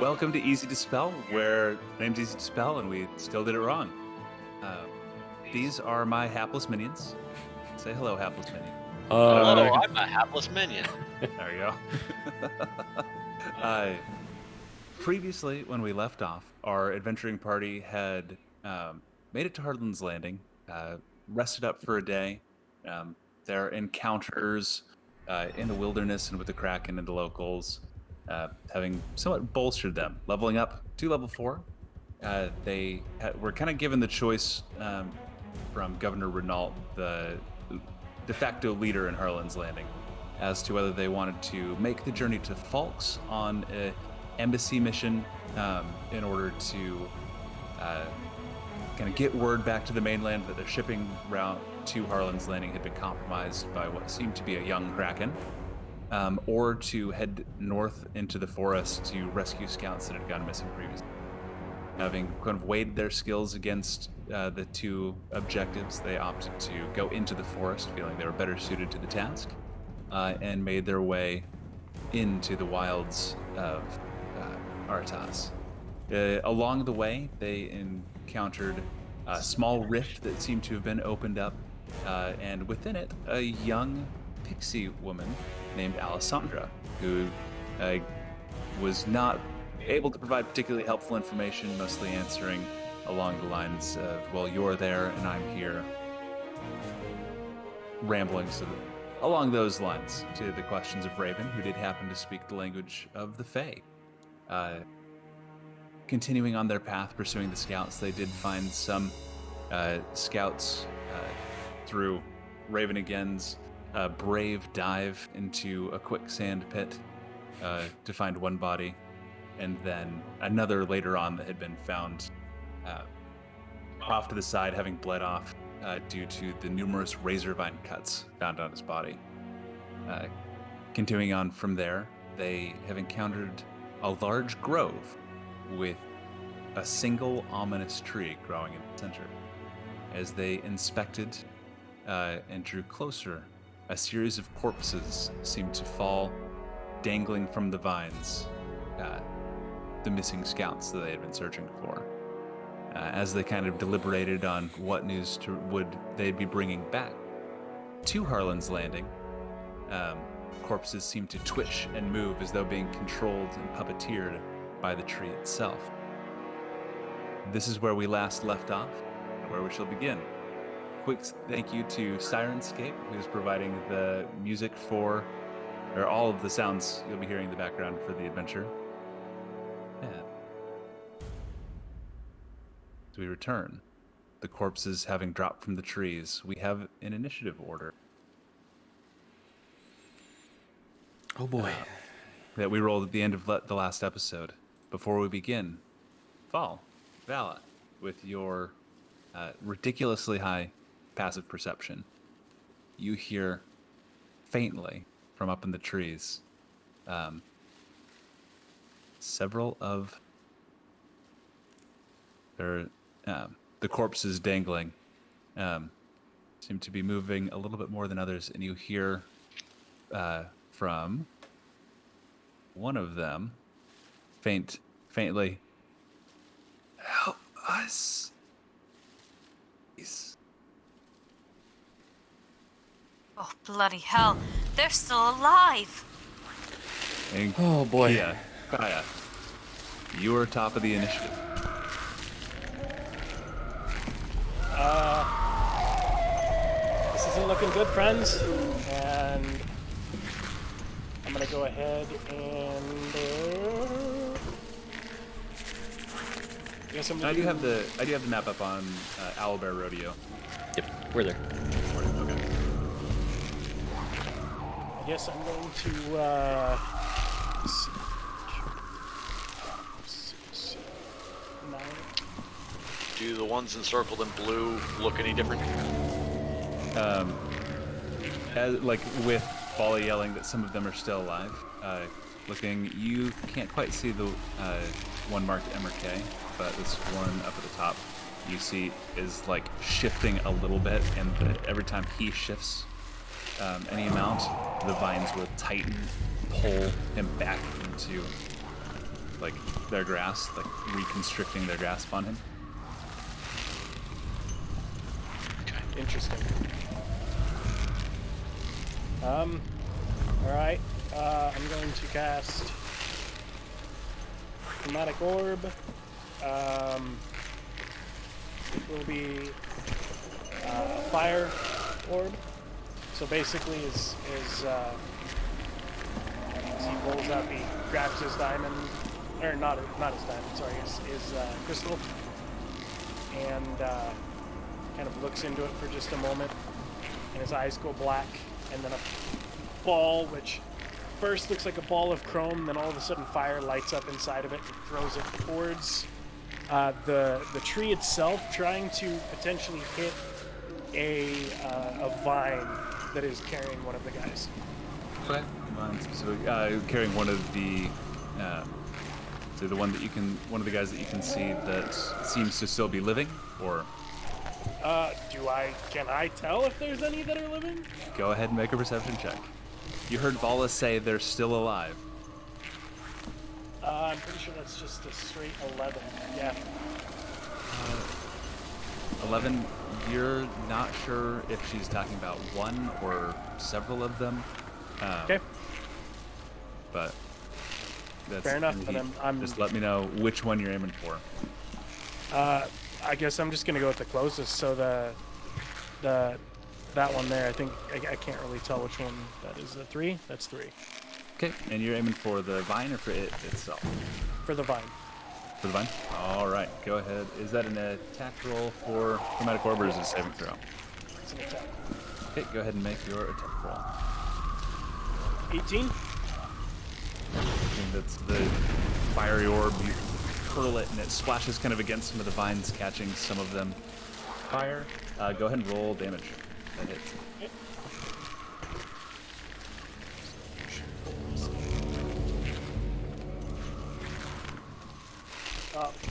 Welcome to Easy Dispel, where name's Easy Dispel, and we still did it wrong. These are my hapless minions. Say hello, hapless minion. Hello, I'm a hapless minion. There you go. Previously, when we left off, our adventuring party had made it to Hardland's Landing, rested up for a day. Their encounters in the wilderness and with the Kraken and the locals, having somewhat bolstered them, leveling up to level 4. They were kind of given the choice from Governor Renault, the de facto leader in Harlan's Landing, as to whether they wanted to make the journey to Falks on an embassy mission in order to kind of get word back to the mainland that their shipping route to Harlan's Landing had been compromised by what seemed to be a young Kraken, or to head north into the forest to rescue scouts that had gone missing previously. Having kind of weighed their skills against the two objectives, they opted to go into the forest, feeling they were better suited to the task, and made their way into the wilds of Aretas. Along the way, they encountered a small rift that seemed to have been opened up, and within it, a young pixie woman named Alessandra, who was not able to provide particularly helpful information, mostly answering along the lines of, well, you're there and I'm here. Ramblings along those lines to the questions of Raven, who did happen to speak the language of the Fae. Continuing on their path, pursuing the scouts, they did find some scouts through Raven again's brave dive into a quicksand pit to find one body, and then another later on that had been found off to the side, having bled off due to the numerous razor vine cuts found on his body. Continuing on from there, they have encountered a large grove with a single ominous tree growing in the center. As they inspected and drew closer, a series of corpses seemed to fall, dangling from the vines, the missing scouts that they had been searching for. As they kind of deliberated on what news would they be bringing back to Harlan's Landing, corpses seemed to twitch and move as though being controlled and puppeteered by the tree itself. This is where we last left off, and where we shall begin. Quick thank you to Syrinscape, who's providing the music for, or all of the sounds you'll be hearing in the background for the adventure. Yeah. As we return, the corpses having dropped from the trees, we have an initiative order. Oh boy. That we rolled at the end of the last episode. Before we begin, Vala, with your ridiculously high passive perception, you hear faintly from up in the trees several of the corpses dangling seem to be moving a little bit more than others, and you hear from one of them faintly, "Help us, please." Oh, bloody hell. They're still alive. And Oh boy. Kaya, you are top of the initiative. This isn't looking good, friends. And I'm gonna go ahead and I guess I'm I gonna do have the map up on Owlbear Rodeo. Yep, we're there. Okay. I guess I'm going to six, 9. Do the ones encircled in blue look any different? Like with Bala yelling that some of them are still alive, looking, you can't quite see the one marked MRK, but this one up at the top you see is like shifting a little bit, and every time he shifts any amount, the vines will tighten, pull him back into like their grasp, like reconstricting their grasp on him. Interesting. Alright. I'm going to cast Chromatic Orb. It will be a Fire Orb. So basically, as he pulls up, he grabs his diamond, or not his diamond, sorry, his crystal, and kind of looks into it for just a moment, and his eyes go black, and then a ball, which first looks like a ball of chrome, then all of a sudden fire lights up inside of it and throws it towards the tree itself, trying to potentially hit a vine that is carrying one of the guys. Okay. So carrying one of the, so the one of the guys that you can see that seems to still be living, or Can I tell if there's any that are living? go ahead and make a perception check. You heard Vala say they're still alive. I'm pretty sure that's just a straight 11. Yeah. 11. You're not sure if she's talking about one or several of them. Okay. But that's Fair enough. and Then I'm just let me know which one you're aiming for. I guess I'm just gonna go with the closest. So that one there. I think I can't really tell which one that is. The 3. That's 3 Okay, and you're aiming for the vine or for it itself? for the vine. For the vine? All right, go ahead. Is that an attack roll for Chromatic Orb or is it a saving throw? It's an attack. Okay, go ahead and make your attack roll. 18. I think that's the Firey Orb. You hurl it and it splashes kind of against some of the vines, catching some of them fire. Go ahead and roll damage. That hits. Okay.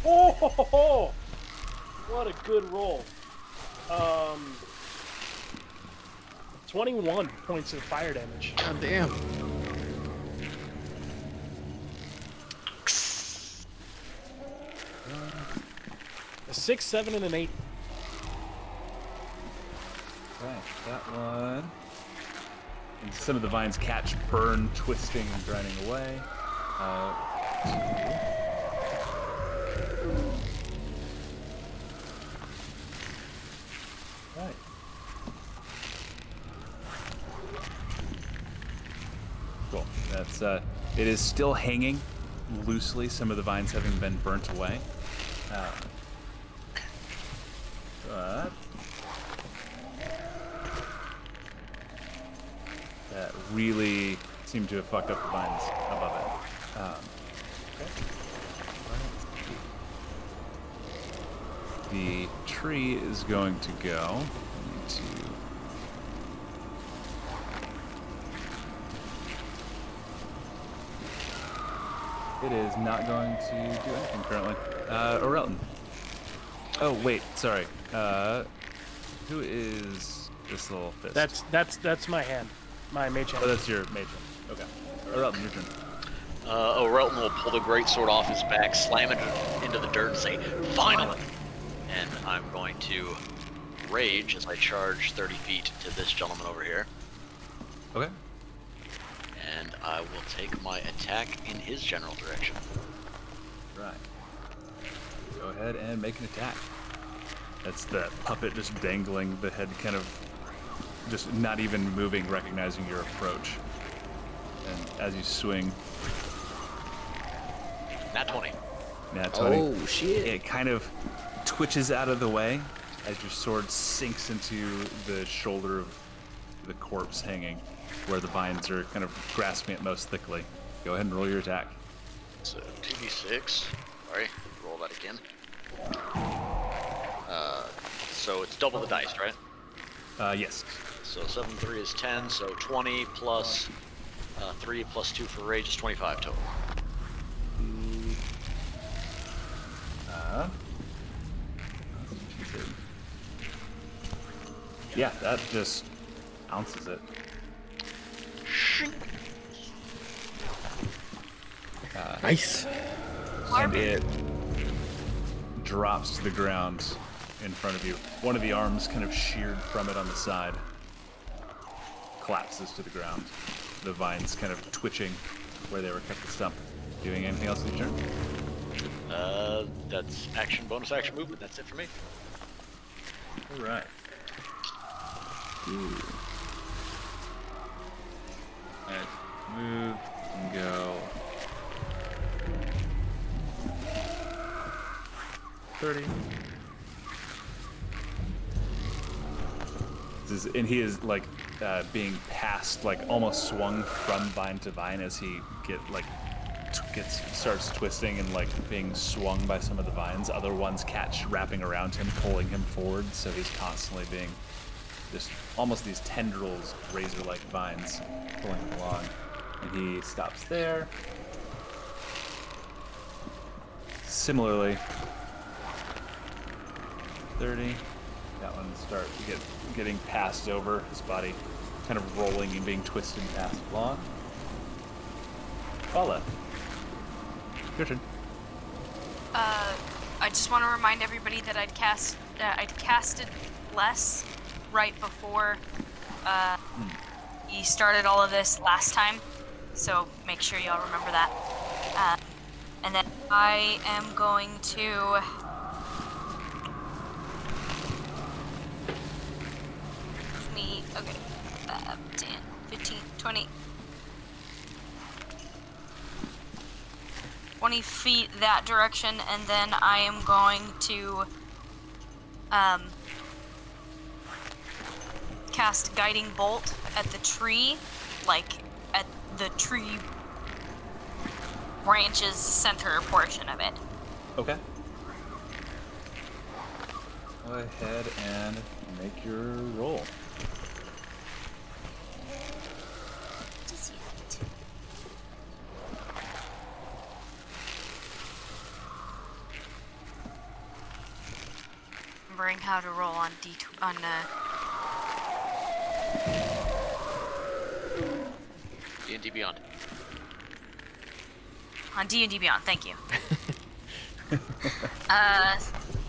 Oh! What a good roll. 21 points of fire damage. God damn. A 6, 7, and an 8. Okay, that one. And some of the vines catch, burn, twisting, and grinding away. Right. Cool. That's it is still hanging loosely. Some of the vines having been burnt away. But that really seemed to have fucked up the vines above it. The tree is going to go. I need to. It is not going to do anything currently. Orelton. Oh wait, sorry. Who is this little fist? That's my hand. My mage hand. Oh, that's your mage hand. Okay. Orelton, your turn. Orelton will pull the greatsword off his back, slam it into the dirt, and say, "Finally!" And I'm going to rage as I charge 30 feet to this gentleman over here. Okay. And I will take my attack in his general direction. Right. Go ahead and make an attack. That's the puppet just dangling, the head kind of just not even moving, recognizing your approach. And as you swing. Nat 20. Nat 20. Oh, shit. It kind of twitches out of the way as your sword sinks into the shoulder of the corpse hanging, where the vines are kind of grasping it most thickly. Go ahead and roll your attack. So 2d6. Sorry, roll that again. So it's double the dice, right? Yes. So 7 3 is 10, so 20 plus 3 plus 2 for rage is 25 total. Yeah, that just ounces it. Nice. and it drops to the ground in front of you. One of the arms kind of sheared from it on the side collapses to the ground. The vines kind of twitching where they were kept the stump. Doing anything else with your turn? That's action, bonus action movement. That's it for me. All right. Ooh. Alright, move and go 30. And he is like being passed, like almost swung from vine to vine as he starts twisting and like being swung by some of the vines. Other ones catch wrapping around him, pulling him forward. So he's constantly being just almost these tendrils, razor-like vines pulling him along. And he stops there. Similarly, 30. That one starts getting passed over, his body kind of rolling and being twisted and passed along. Paula, your turn. I just want to remind everybody that I'd casted less right before you started all of this last time, so make sure y'all remember that. And then I am going to okay, 10, 15, 20 feet that direction, and then I am going to cast Guiding Bolt at the tree, like at the tree branch's center portion of it. Okay. Go ahead and make your roll. Remembering how to roll on D&D Beyond. on D&D Beyond. Thank you.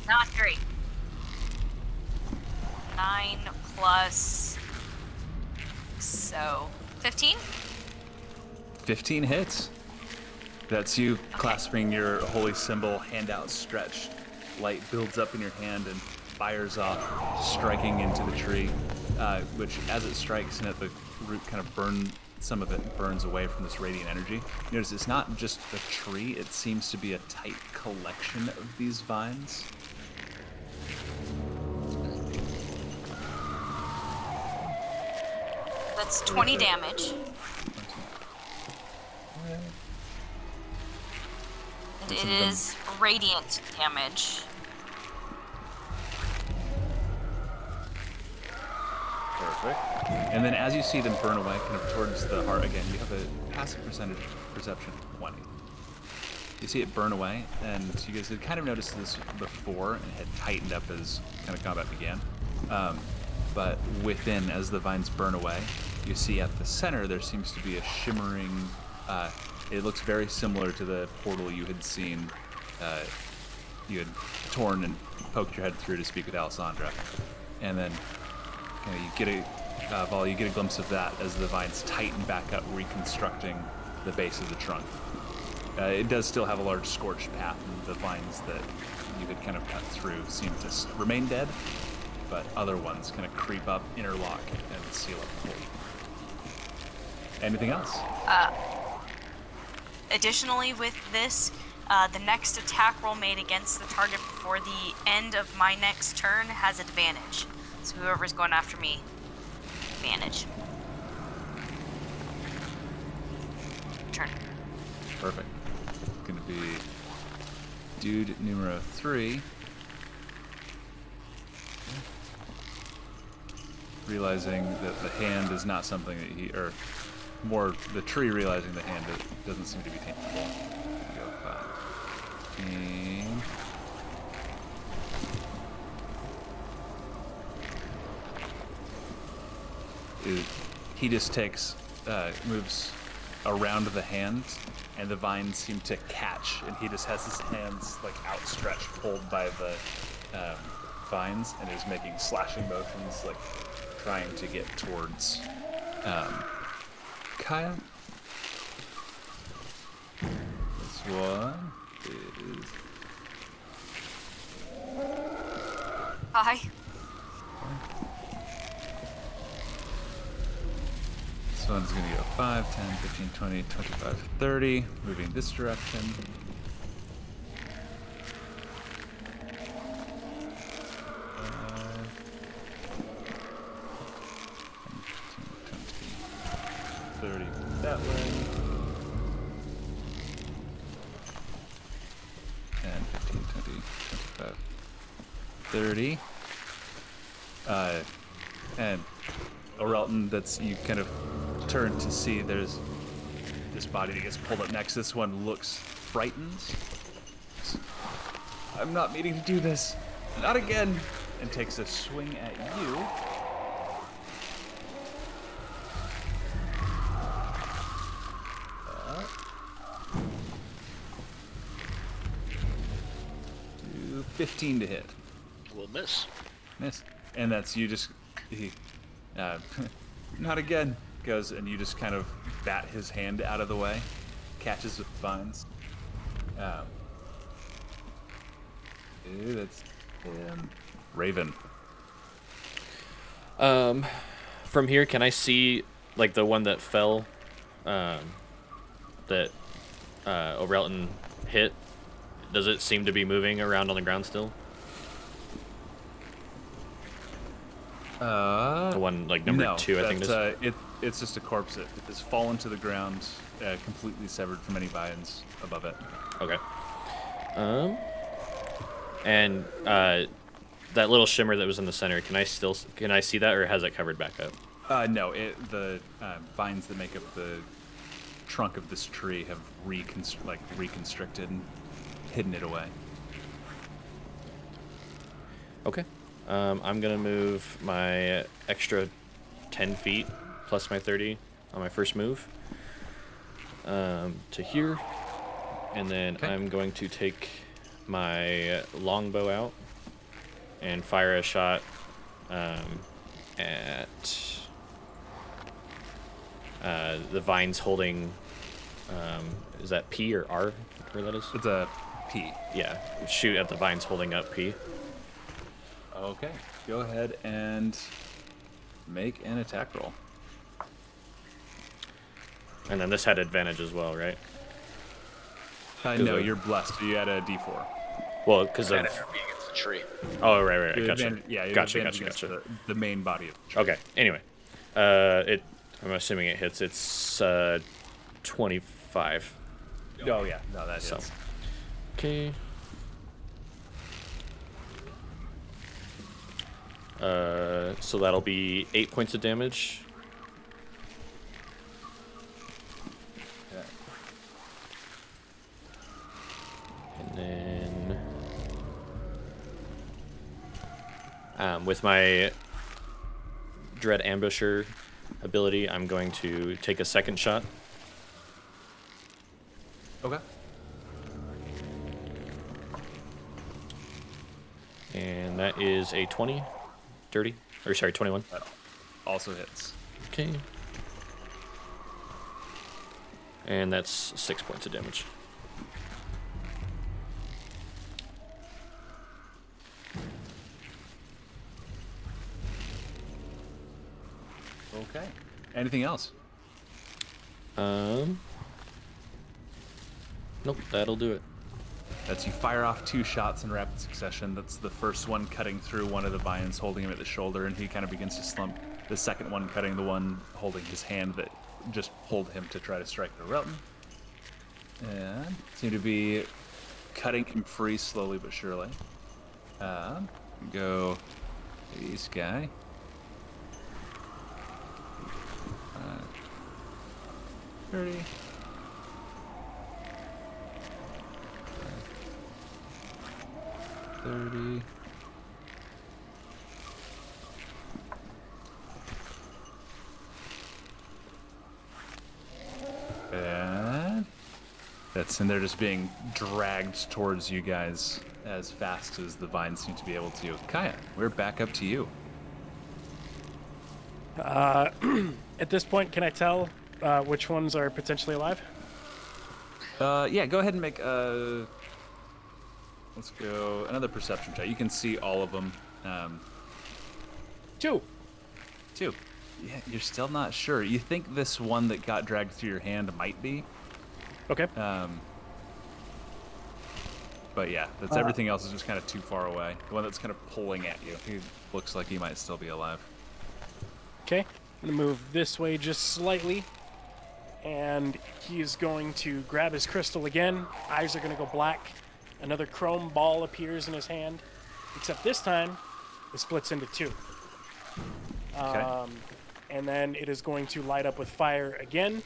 Not great. 9 plus, so 15. 15 hits. That's you clasping your holy symbol, hand outstretched. Light builds up in your hand and fires off, striking into the tree, which as it strikes and at the root kind of some of it burns away from this radiant energy. Notice it's not just a tree, it seems to be a tight collection of these vines. That's 20 damage. And it is radiant damage. Perfect. And then as you see them burn away, kind of towards the heart, again, you have a passive perception of 20. You see it burn away, and you guys had kind of noticed this before, and it had tightened up as kind of combat began. But within, as the vines burn away, you see at the center there seems to be a shimmering, it looks very similar to the portal you had seen, you had torn and poked your head through to speak with Alessandra. And then you get a glimpse of that as the vines tighten back up, reconstructing the base of the trunk. It does still have a large scorched path, and the vines that you had kind of cut through seem to remain dead, but other ones kind of creep up, interlock, and seal up fully. Anything else? Additionally, with this, the next attack roll made against the target before the end of my next turn has advantage. So whoever's going after me, advantage. Turn. Perfect. Gonna be dude numero 3. Realizing that the hand is not something that or more the tree realizing the hand doesn't seem to be tangible. Go 15. He just takes, moves around the hand, and the vines seem to catch, and he just has his hands like outstretched, pulled by the vines, and is making slashing motions, like trying to get towards Kaya. This one is Hi. this one's gonna go 5, 10, 15, 20, 25, 30, moving this direction. 30 that way. 10, 15, 20, 25, 30. And Orelton, that's you kind of turn to see there's this body that gets pulled up next. This one looks frightened. I'm not meaning to do this. Not again. And takes a swing at you. Do 15 to hit. Will miss. Miss. And that's you just, not again, goes, and you just kind of bat his hand out of the way, catches with vines. That's him. Raven. From here, can I see like the one that fell, that Orelton hit? Does it seem to be moving around on the ground still? The one like number no, 2, I think it is. It's just a corpse that has fallen to the ground, completely severed from any vines above it. Okay. And that little shimmer that was in the center, can I see that, or has it covered back up? No, the vines that make up the trunk of this tree have reconstricted and hidden it away. Okay. I'm gonna move my extra 10 feet plus my 30 on my first move to here, and then Okay. I'm going to take my longbow out and fire a shot at the vines holding. Is that P or R? Where that is? It's a P. Yeah, shoot at the vines holding up P. Okay, go ahead and make an attack roll. And then this had advantage as well, right? No, you're blessed. So you had a D4. Well, because of. Advantage of being against the tree. Oh, right. You have Gotcha. advantage- yeah, you have Gotcha. advantage against the main body of the tree. Okay. Anyway, I'm assuming it hits. It's 25. Oh yeah, no, that So. hits. Okay. So that'll be 8 points of damage. Okay. And then with my Dread Ambusher ability, I'm going to take a second shot. Okay. And that is a 20. Dirty. Or sorry, 21. That also hits. Okay. And that's 6 points of damage. Okay. Anything else? Nope, that'll do it. That's you fire off 2 shots in rapid succession. That's the first one cutting through one of the vines, holding him at the shoulder, and he kind of begins to slump. The second one cutting the one holding his hand that just pulled him to try to strike the Relton. And seem to be cutting him free slowly but surely. Go this guy. 30. 30. and they're just being dragged towards you guys as fast as the vines seem to be able to. Kaya, we're back up to you. At this point, can I tell which ones are potentially alive? Yeah, go ahead and make let's go another perception check. You can see all of them. 2. 2. Yeah, you're still not sure. You think this one that got dragged through your hand might be. Okay. But yeah, that's everything else is just kind of too far away. The one that's kind of pulling at you, he looks like he might still be alive. Okay. I'm going to move this way just slightly. And he's going to grab his crystal again. Eyes are going to go black. Another chrome ball appears in his hand. Except this time, it splits into 2. Okay. And then it is going to light up with fire again.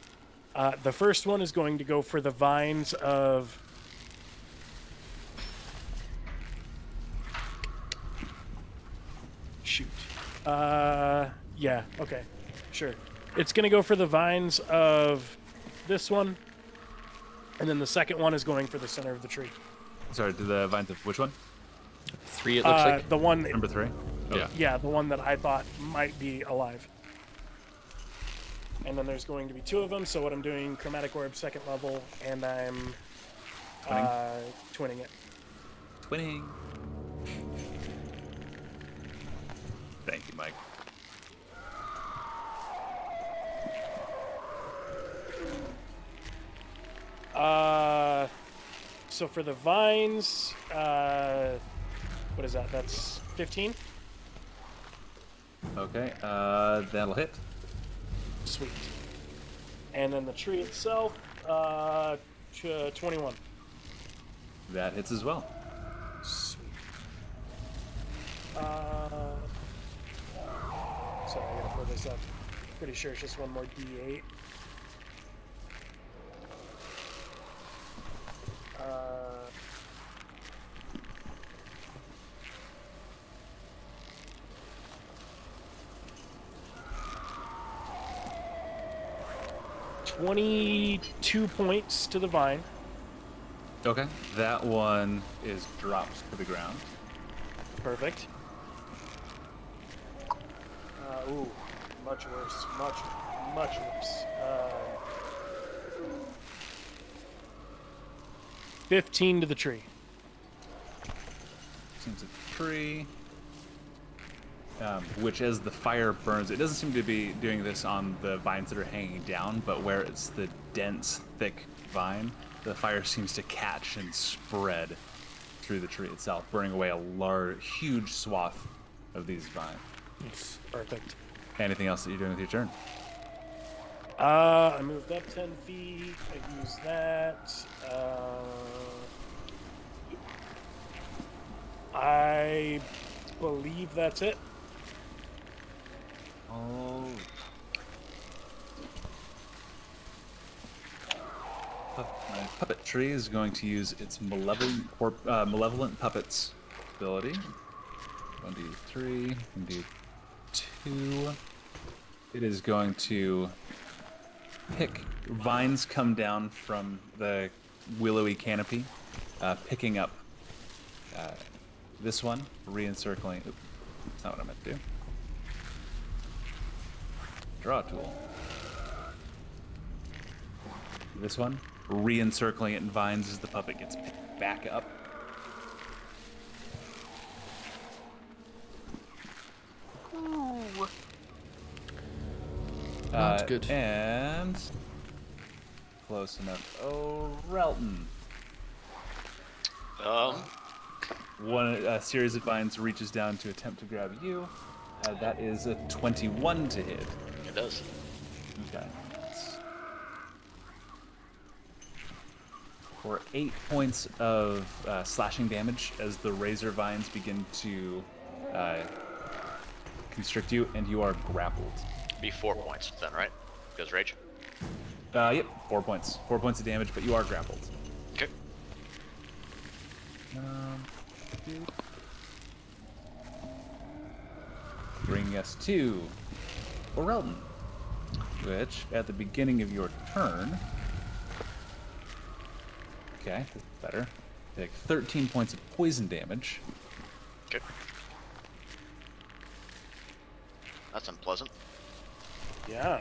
The first one is going to go for the vines of... Shoot. Yeah, okay. Sure. It's going to go for the vines of this one. And then the second one is going for the center of the tree. Sorry, to the vines of which one? 3, it looks like. The one... Number 3? Yeah. Yeah, the one that I thought might be alive. And then there's going to be 2 of them, so what I'm doing, Chromatic Orb 2nd level, and I'm twinning it. Twinning. Thank you, Mike. So for the vines, what is that? That's 15? Okay, that'll hit. Sweet. And then the tree itself, 21. That hits as well. Sweet. Sorry, I gotta pull this up. Pretty sure it's just one more D8. Uh, $22 points to the vine. Okay, that one is dropped to the ground. Perfect. Ooh, much worse. Much worse. 15 to the tree. Seems a tree. Which, as the fire burns, it doesn't seem to be doing this on the vines that are hanging down, but where it's the dense, thick vine, the fire seems to catch and spread through the tree itself, burning away a huge swath of these vines. Yes. Perfect. Anything else that you're doing with your turn? I moved up 10 feet. I used that. I believe that's it. Oh. My puppet tree is going to use its malevolent puppets ability. 1d3, 1d2. It is going to pick vines come down from the willowy canopy, picking up this one, re-encircling. Oops, that's not what I meant to do. Draw tool. This one, re-encircling it in vines as the puppet gets picked back up. Ooh. Not good. And close enough. Oh, Relton. A series of vines reaches down to attempt to grab you. That is a 21 to hit. It does. Okay. For 8 points of slashing damage as the razor vines begin to constrict you, and you are grappled. Be 4 points then, right? Because rage. Yep, 4 points. 4 points of damage, but you are grappled. Okay. Bringing us to Orelton, which, at the beginning of your turn, Okay, that's better. Take 13 points of poison damage. Okay. That's unpleasant. Yeah.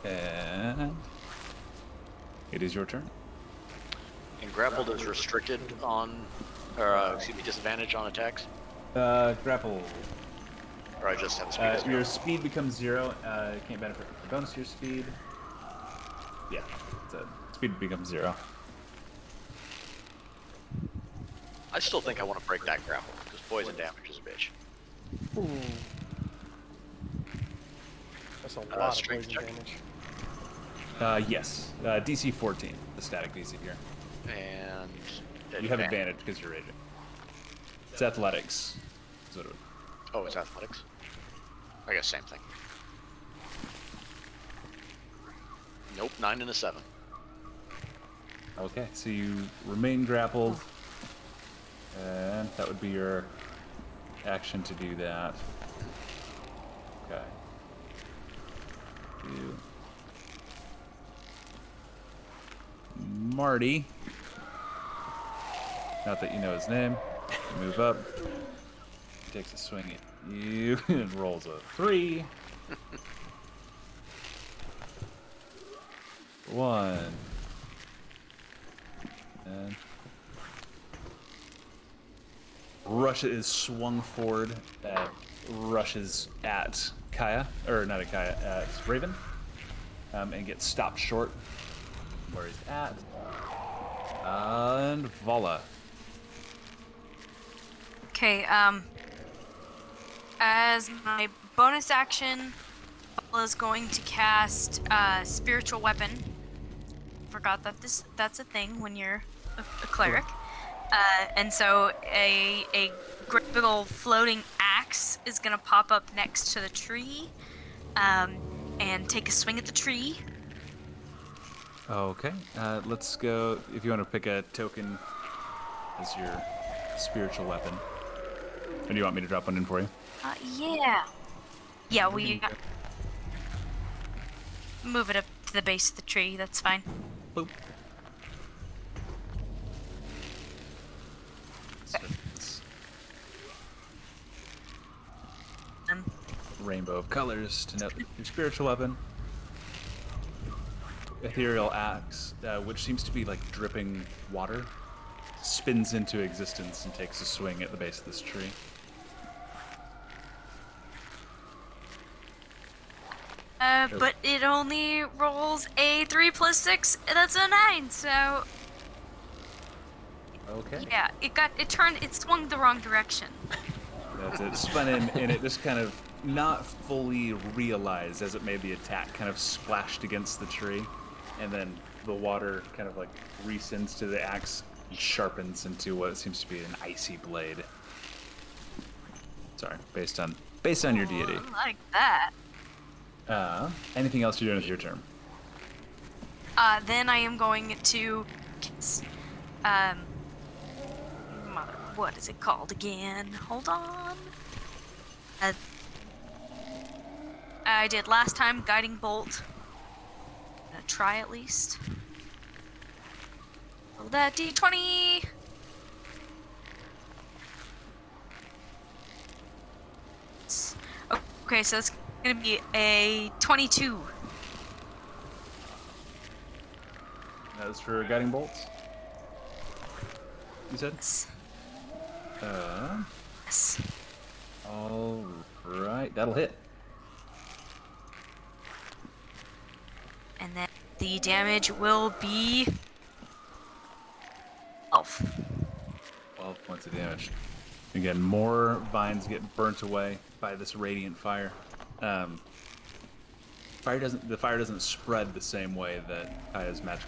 And it is your turn. And grappled is restricted on, or excuse me, disadvantage on attacks. Grapple. Or I just have speed. as Your well? speed becomes 0. Can't benefit from the bonus to your speed. Yeah, speed becomes 0. I still think I want to break that grapple because poison damage is a bitch. Ooh. That's a lot of strength poison check. damage. Yes. DC 14, the static DC here. And You have advantage because you're raging. It's athletics. Is what it would. Oh, it's athletics. I guess same thing. Nope, 9 and a 7. Okay, so you remain grappled. And that would be your action to do that. Okay. You. Marty. Not that you know his name. Move up. Takes a swing at you and rolls a 3. 1. And is swung forward, rushes at Kaya, or not at Kaya, at Raven, and gets stopped short where he's at. And Vala. Okay, as my bonus action, Vala's going to cast Spiritual Weapon. Forgot that that's a thing when you're a cleric. And so a great big old floating axe is gonna pop up next to the tree, and take a swing at the tree. Okay, let's go. If you want to pick a token as your spiritual weapon. Or do you want me to drop one in for you? Yeah. Yeah, we move it up to the base of the tree. That's fine. Boop. Rainbow of colors to note your spiritual weapon. Ethereal axe, which seems to be like dripping water, spins into existence and takes a swing at the base of this tree. But it only rolls a 3 plus 6, and that's a 9, so Okay. yeah, it swung the wrong direction. That's it. Spun in, and it just kind of not fully realized as it made the attack, kind of splashed against the tree, and then the water kind of like rescinds to the axe and sharpens into what seems to be an icy blade. Sorry, based on your deity. I like that. Anything else you're doing with your turn? Then I am going to what is it called again? Hold on. I did last time, Guiding Bolt. I'm gonna try at least. Roll that D20. Okay, so it's gonna be a 22. That was for guiding bolts. You said? Yes. Yes. All right, that'll hit. And then the damage will be 12. 12 points of damage. Again, more vines get burnt away by this radiant fire. The fire doesn't spread the same way that Kaya's magic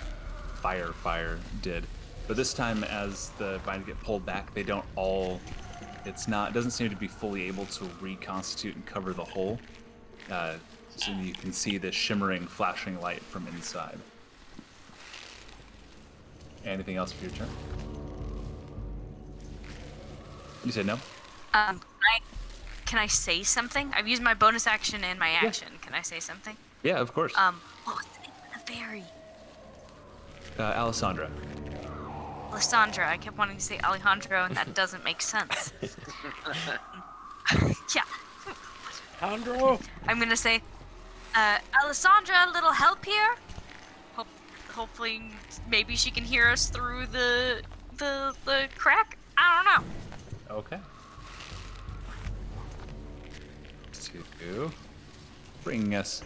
fire did. But this time, as the vines get pulled back, they don't all. It doesn't seem to be fully able to reconstitute and cover the hole. So you can see this shimmering, flashing light from inside. Anything else for your turn? You said no? Can I say something? I've used my bonus action and my action. Can I say something? Yeah, of course. What was the name of the fairy? Alessandra. Alessandra. I kept wanting to say Alejandro, and that doesn't make sense. Yeah. Alejandro! I'm gonna say, Alessandra, a little help here? Hopefully, maybe she can hear us through the crack? I don't know. Okay. Two. Bringing us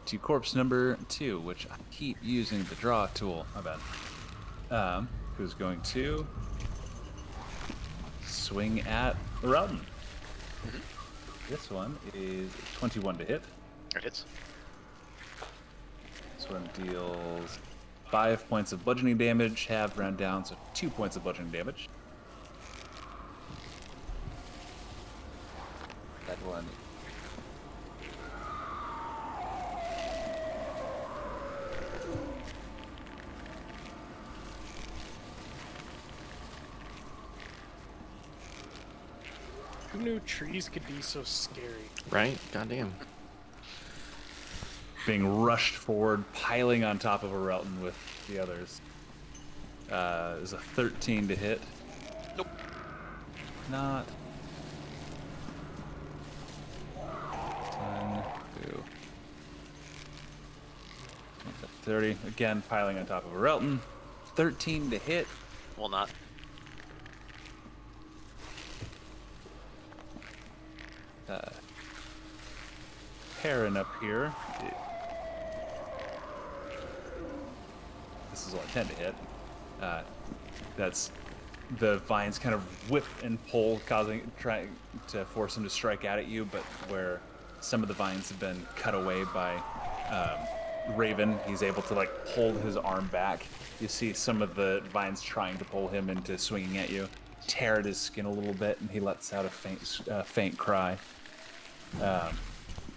to corpse number 2, which I keep using the draw tool. My bad. Who's going to swing at Rowden. This one is 21 to hit. It hits. This one deals 5 points of bludgeoning damage, halved round down, so 2 points of bludgeoning damage. That one. Who knew trees could be so scary? Right? Goddamn. Being rushed forward, piling on top of a Relton with the others. Is a 13 to hit. Nope. Not. 10, 2. 30. Again, piling on top of a Relton. 13 to hit. Will not. Heron up here. This is only 10 to hit. That's the vines kind of whip and pull, trying to force him to strike out at you, but where some of the vines have been cut away by Raven, he's able to like hold his arm back. You see some of the vines trying to pull him into swinging at you, tear at his skin a little bit, and he lets out a faint cry.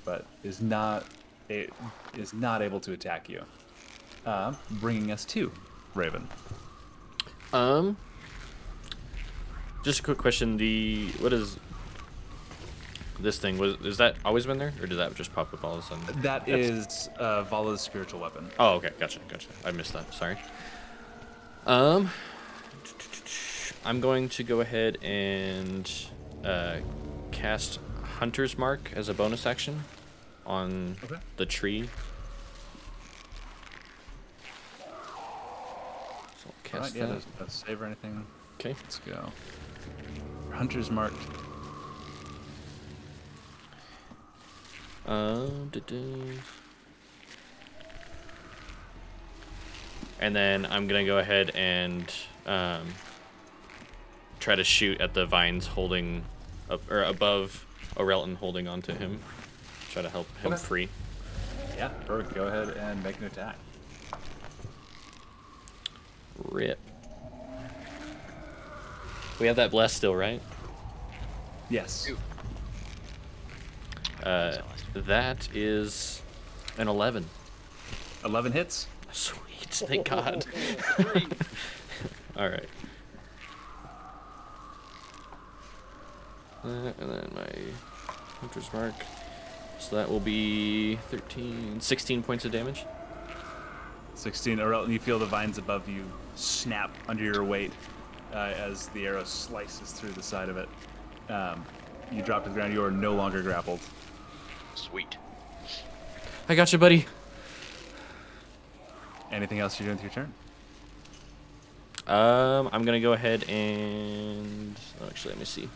But is not able to attack you. Bringing us to Raven. Just a quick question. What is this thing? Is that always been there, or did that just pop up all of a sudden? That is Vala's spiritual weapon. Oh, okay, gotcha. I missed that. Sorry. I'm going to go ahead and cast Hunter's Mark as a bonus action on the tree. So I'll cast that. No save or anything. Okay. Let's go. Hunter's Mark. And then I'm gonna go ahead and try to shoot at the vines holding up or above Orelton, holding onto him. Try to help him free. Yeah, perfect. Go ahead and make an attack. Rip. We have that bless still, right? Yes. That is an 11. 11 hits. Sweet, thank God. All right. And then my Hunter's Mark. So that will be 16 points of damage. 16. Orelton, you feel the vines above you snap under your weight as the arrow slices through the side of it. You drop to the ground. You are no longer grappled. Sweet. I got you, buddy. Anything else you're doing with your turn? I'm gonna go ahead and actually, let me see.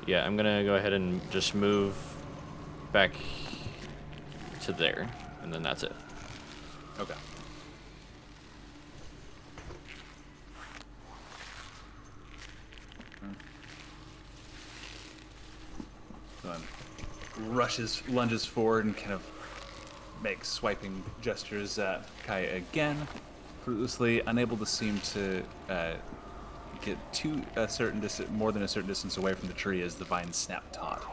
Yeah, I'm gonna go ahead and just move back to there, and then that's it. Okay. Lunges forward and kind of makes swiping gestures at Kai again. Fruitlessly, unable to seem to get to a certain distance, more than a certain distance away from the tree as the vines snap taut.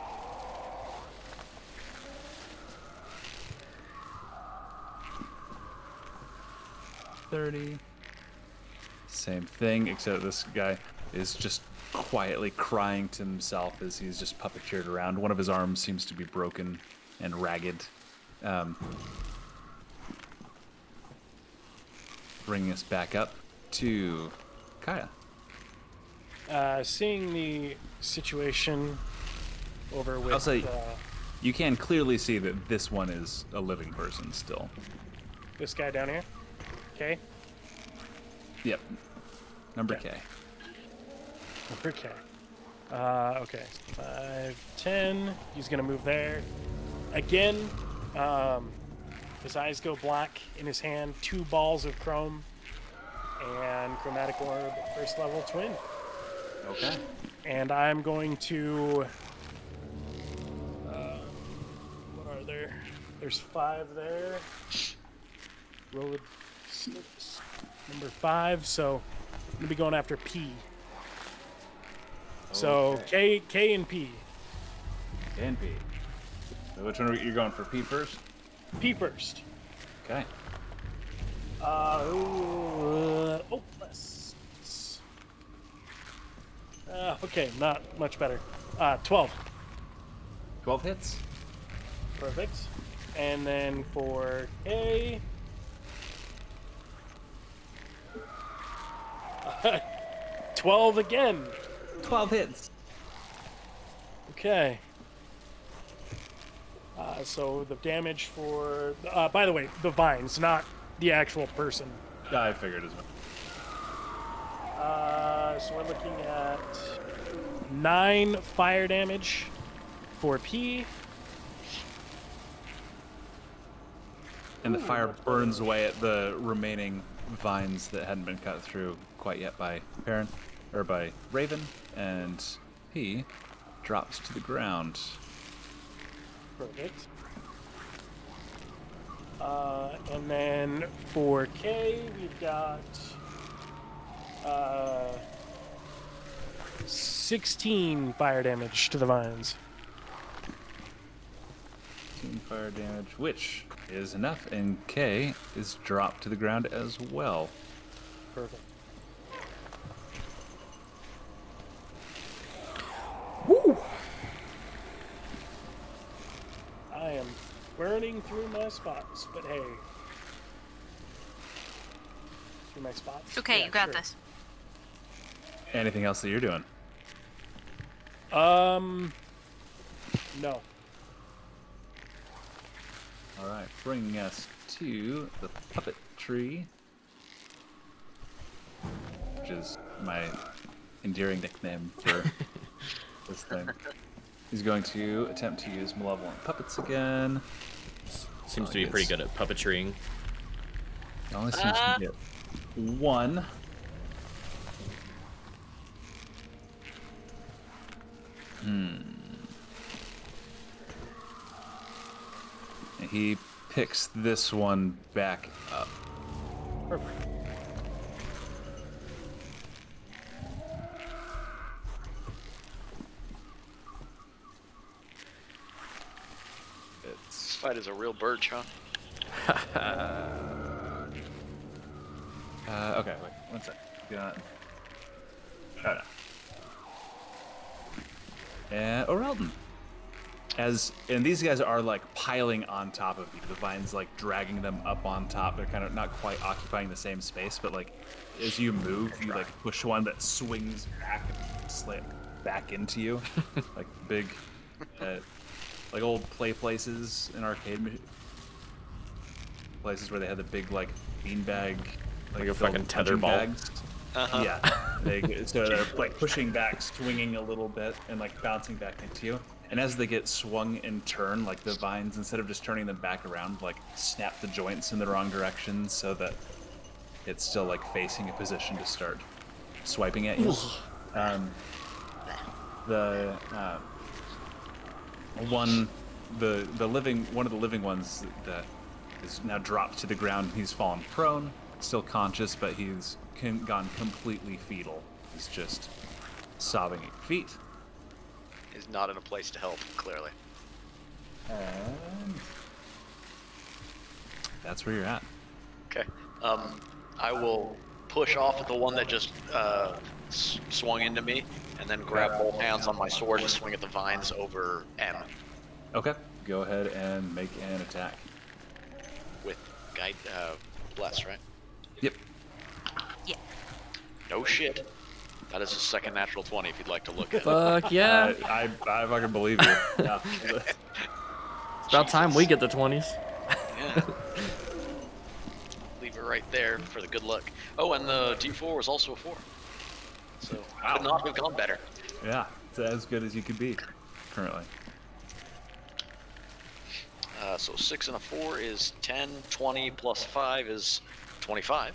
$30. Same thing, except this guy is just quietly crying to himself as he's just puppeteered around. One of his arms seems to be broken and ragged. bringing us back up to Kaya. Seeing the situation over with. I'll say you can clearly see that this one is a living person still. This guy down here. Okay. Yep. Number K. Number K. Okay. 5, 10. He's gonna move there. Again, his eyes go black in his hand. 2 balls of chrome and chromatic orb, first level twin. Okay. And I'm going to. What are there? There's 5 there. Roll 6. Number 5. So I'm gonna be going after P. So K and P. K and P. So which one are you going for? P first? P first. Okay. Plus. Okay, not much better. 12. 12 hits. Perfect. And then for A. 12 again. 12 hits. Okay. So the damage for... by the way, the vines, not the actual person. I figured as much. So we're looking at 9 fire damage for P. And the fire burns away at the remaining vines that hadn't been cut through quite yet by Perrin, or by Raven, and he drops to the ground. Perfect. And then for K, we've got 16 fire damage to the vines. 16 fire damage, which is enough, and K is dropped to the ground as well. Perfect. Woo! I am burning through my spots, but hey. Through my spots? Okay, Yeah, you got sure. this. Anything else that you're doing? No. All right, bringing us to the puppet tree, which is my endearing nickname for this thing. He's going to attempt to use malevolent puppets again. Seems to be pretty good at puppetrying. It only seems to get 1. And he picks this one back up. Perfect. This fight is a real birch, huh? Okay, wait, 1 sec. Got. Oh, no. And Orelden. And these guys are like piling on top of you. The vines like dragging them up on top. They're kind of not quite occupying the same space, but like as you move, you like push one that swings back and slip back into you, like big, like old play places in arcade places where they had the big like beanbag, Like a fucking tetherball. bags. Yeah, so they're like pushing back, swinging a little bit, and like bouncing back into you. And as they get swung and turn, like the vines, instead of just turning them back around, like snap the joints in the wrong direction so that it's still like facing a position to start swiping at you. One of the living ones that is now dropped to the ground. He's fallen prone, still conscious, but he's gone completely fetal. He's just sobbing at your feet. He's not in a place to help, clearly. And that's where you're at. Okay. I will push off at the one that just swung into me, and then grab both hands on my sword and swing at the vines over M Okay, go ahead and make an attack. with guide bless, right? Yep. No shit. That is a second natural 20 if you'd like to look at it. Fuck yeah. I fucking believe you. Yeah. It's about time we get the 20s. Yeah. Leave it right there for the good luck. Oh, and the D4 was also a 4. So, could not have gone better. Yeah, it's as good as you could be currently. So 6 and a 4 is 10, 20 plus 5 is 25.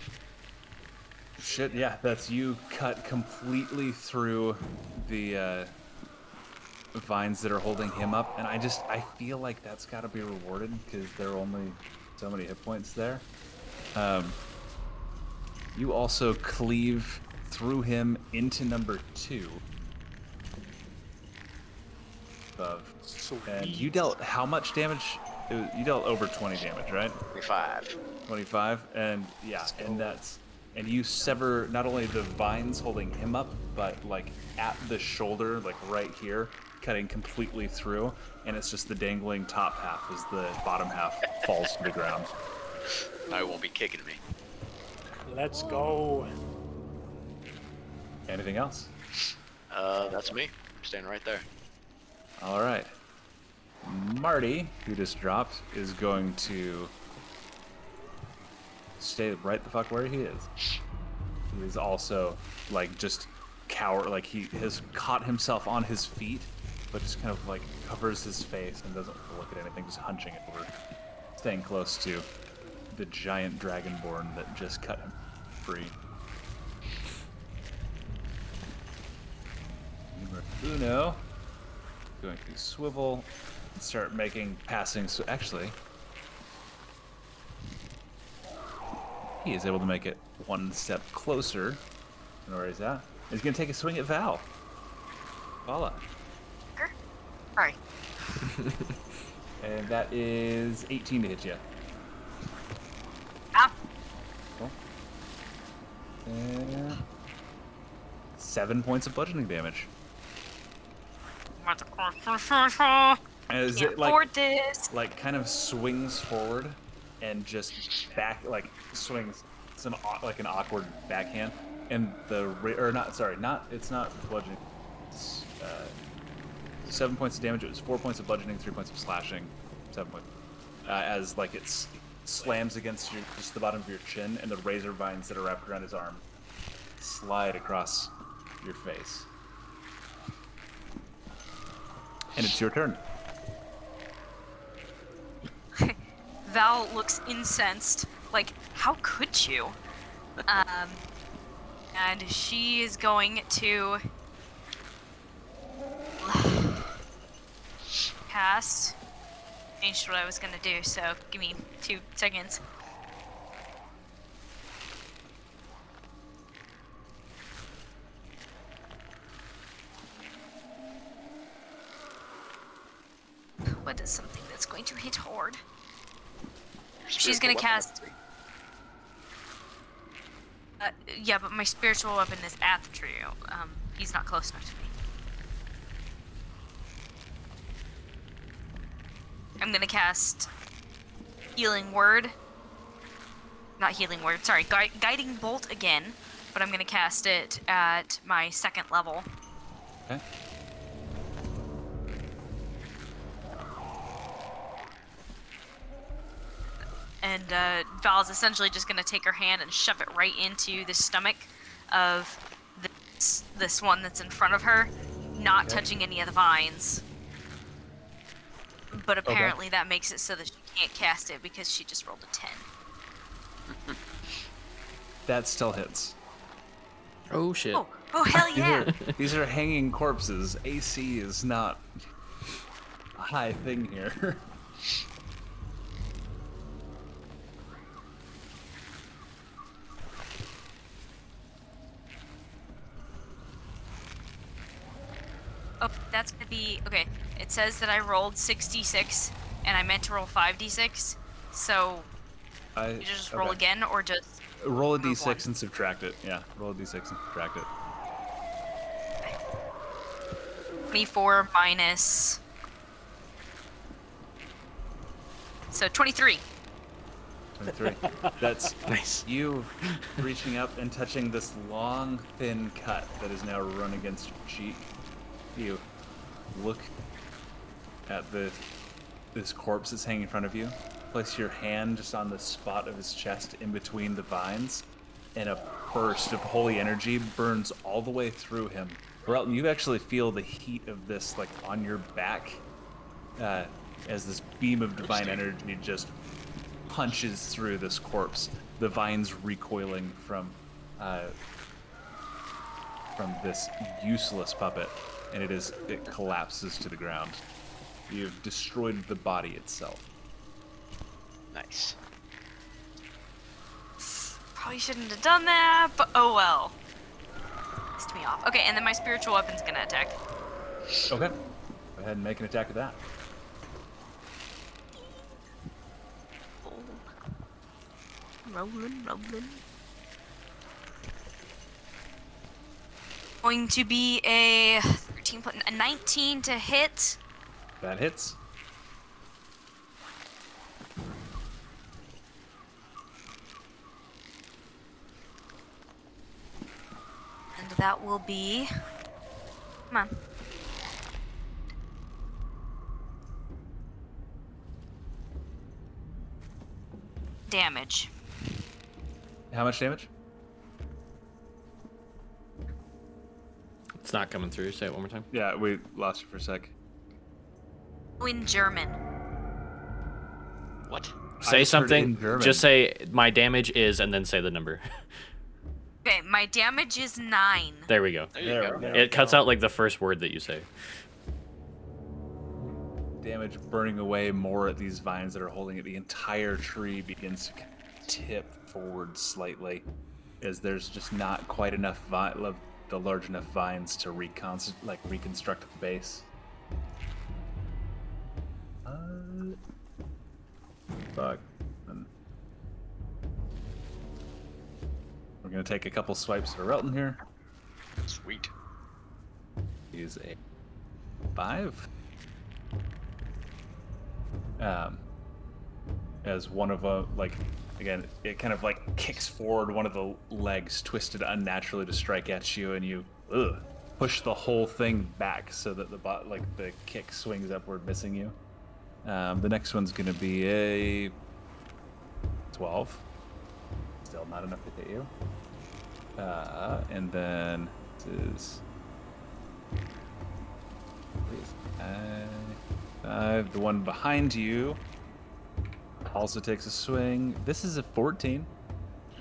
Shit, yeah, that's you cut completely through the vines that are holding him up, and I feel like that's got to be rewarded because there are only so many hit points there. You also cleave through him into number 2. And you dealt how much damage? You dealt over 20 damage, right? 25. 25, and yeah, and you sever not only the vines holding him up, but like at the shoulder, like right here, cutting completely through, and it's just the dangling top half as the bottom half falls to the ground. I won't be kicking me. Let's go. Anything else? That's me. I'm standing right there. All right. Marty, who just dropped, is going to stay right the fuck where he is. He is also like just like he has caught himself on his feet, but just kind of like covers his face and doesn't look at anything, just hunching it over, staying close to the giant dragonborn that just cut him free. Number Uno going to swivel and start making passing. So actually, he is able to make it one step closer than where he's at. He's going to take a swing at Val. Vala. Sorry. And that is 18 to hit you. Ah. Cool. And 7 points of bludgeoning damage. As it like kind of swings forward and just back, like swings some like an awkward backhand, and it's not bludgeoning. It's 7 points of damage. It was 4 points of bludgeoning, 3 points of slashing, 7 points. As like it slams against just the bottom of your chin, and the razor vines that are wrapped around his arm slide across your face. And it's your turn. Val looks incensed. Like, how could you? And she is going to cast. Changed what I was gonna do, so give me 2 seconds. What is something that's going to hit hard? She's gonna cast. Yeah, but my spiritual weapon is at the trio. He's not close enough to me. I'm gonna cast Healing Word. Not Healing Word, sorry, Guiding Bolt again, but I'm gonna cast it at my 2nd level. Okay. And Val's essentially just gonna take her hand and shove it right into the stomach of this one that's in front of her, not touching any of the vines. But apparently that makes it so that she can't cast it because she just rolled a 10. That still hits. Oh shit. Oh hell yeah! These are hanging corpses. AC is not a high thing here. Oh, that's gonna be okay. It says that I rolled 6d6, and I meant to roll 5d6. So you just roll again, or just roll a move d6 one? and subtract it. Yeah, roll a d6 and subtract it. 24 minus. So 23. 23. That's Nice. you reaching up and touching this long, thin cut that is now run against your cheek. You look at this corpse that's hanging in front of you. Place your hand just on the spot of his chest in between the vines, and a burst of holy energy burns all the way through him. Relton, you actually feel the heat of this like on your back as this beam of divine energy just punches through this corpse. The vines recoiling from this useless puppet, and it collapses to the ground. You've destroyed the body itself. Nice. Probably shouldn't have done that, but oh well. Pissed me off. Okay, and then my spiritual weapon's gonna attack. Okay. Go ahead and make an attack with that. Rolling. Going to be a 19 to hit. That hits. And that will be... Come on. Damage. How much damage? It's not coming through. Say it one more time. Yeah, we lost you for a sec. In German. What? Say just heard in something. German. Just say my damage is, and then say the number. Okay, my damage is 9. There we go. There you There go. we go. It cuts out like the first word that you say. Damage burning away more at these vines that are holding it. The entire tree begins to tip forward slightly, as there's just not quite enough the large enough vines to reconstruct the base. Fuck. We're gonna take a couple swipes for Relton here. Sweet. He's a 5. As one of again, it kind of like kicks forward, one of the legs twisted unnaturally to strike at you, and you push the whole thing back so that the kick swings upward, missing you. The next one's gonna be a 12. Still not enough to hit you. And then this is the one behind you also takes a swing. This is a 14.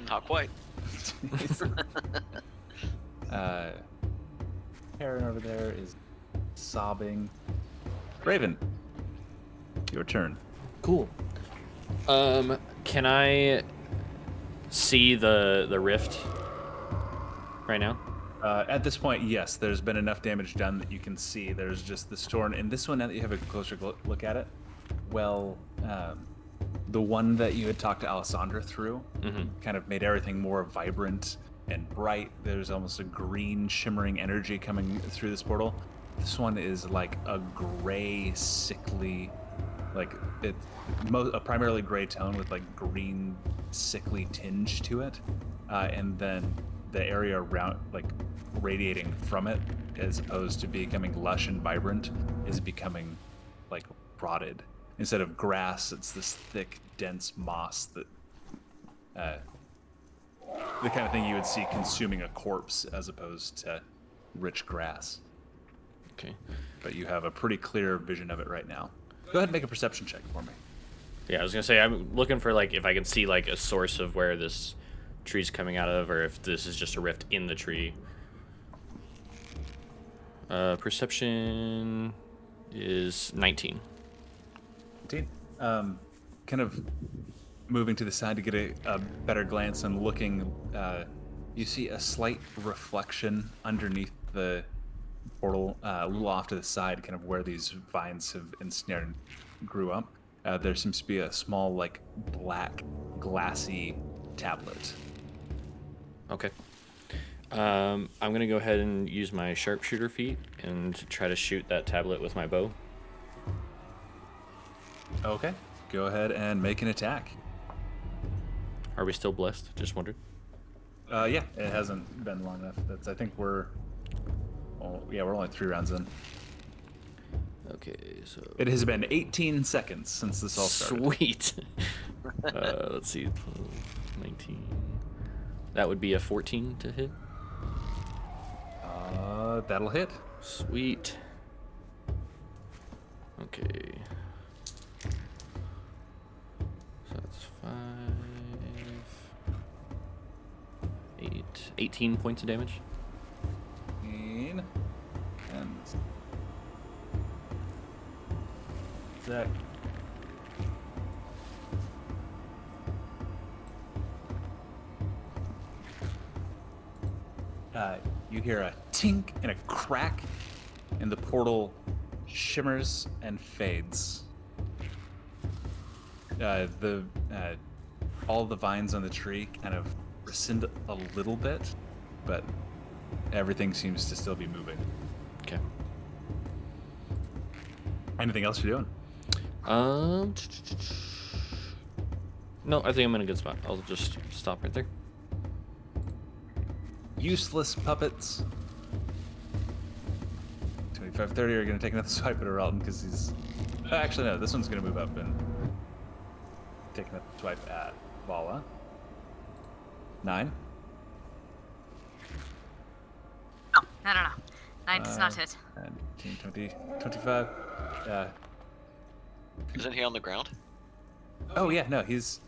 Not quite. Karen over there is sobbing. Raven, your turn. Cool. Can I see the rift right now? At this point, yes, there's been enough damage done that you can see. There's just this torn. And this one, now that you have a closer look at it, the one that you had talked to Alessandra through kind of made everything more vibrant and bright. There's almost a green shimmering energy coming through this portal. This one is like a gray, sickly, a primarily gray tone with like green, sickly tinge to it. And then the area around, like radiating from it, as opposed to becoming lush and vibrant, is becoming like rotted. Instead of grass, it's this thick, dense moss that the kind of thing you would see consuming a corpse, as opposed to rich grass. Okay. But you have a pretty clear vision of it right now. Go ahead and make a perception check for me. Yeah, I was gonna say I'm looking for like if I can see like a source of where this tree's coming out of, or if this is just a rift in the tree. Perception is 19. Kind of moving to the side to get a better glance and looking, you see a slight reflection underneath the portal, a little off to the side, kind of where these vines have ensnared and grew up. There seems to be a small, like, black, glassy tablet. Okay. I'm gonna go ahead and use my sharpshooter feat and try to shoot that tablet with my bow. Okay. Go ahead and make an attack. Are we still blessed? Just wondered. Yeah, it hasn't been long enough. I think we're only 3 rounds in. Okay, so It has been 18 seconds since this all started. sweet. Let's see, 12, 19. That would be a 14 to hit. That'll hit. Sweet. Okay. So that's 5, 8, 18 points of damage. And Zach. You hear a tink and a crack, and the portal shimmers and fades. All the vines on the tree kind of rescind a little bit, but everything seems to still be moving. Okay. Anything else you're doing? No, I think I'm in a good spot. I'll just stop right there. Useless puppets. 25, 30 are going to take another swipe at Aralton because he's... Actually, no, this one's going to move up and take another swipe at Vala. 9. No. 9 does not hit. 19, 20, 25. Isn't he on the ground? Oh, yeah, no, he's...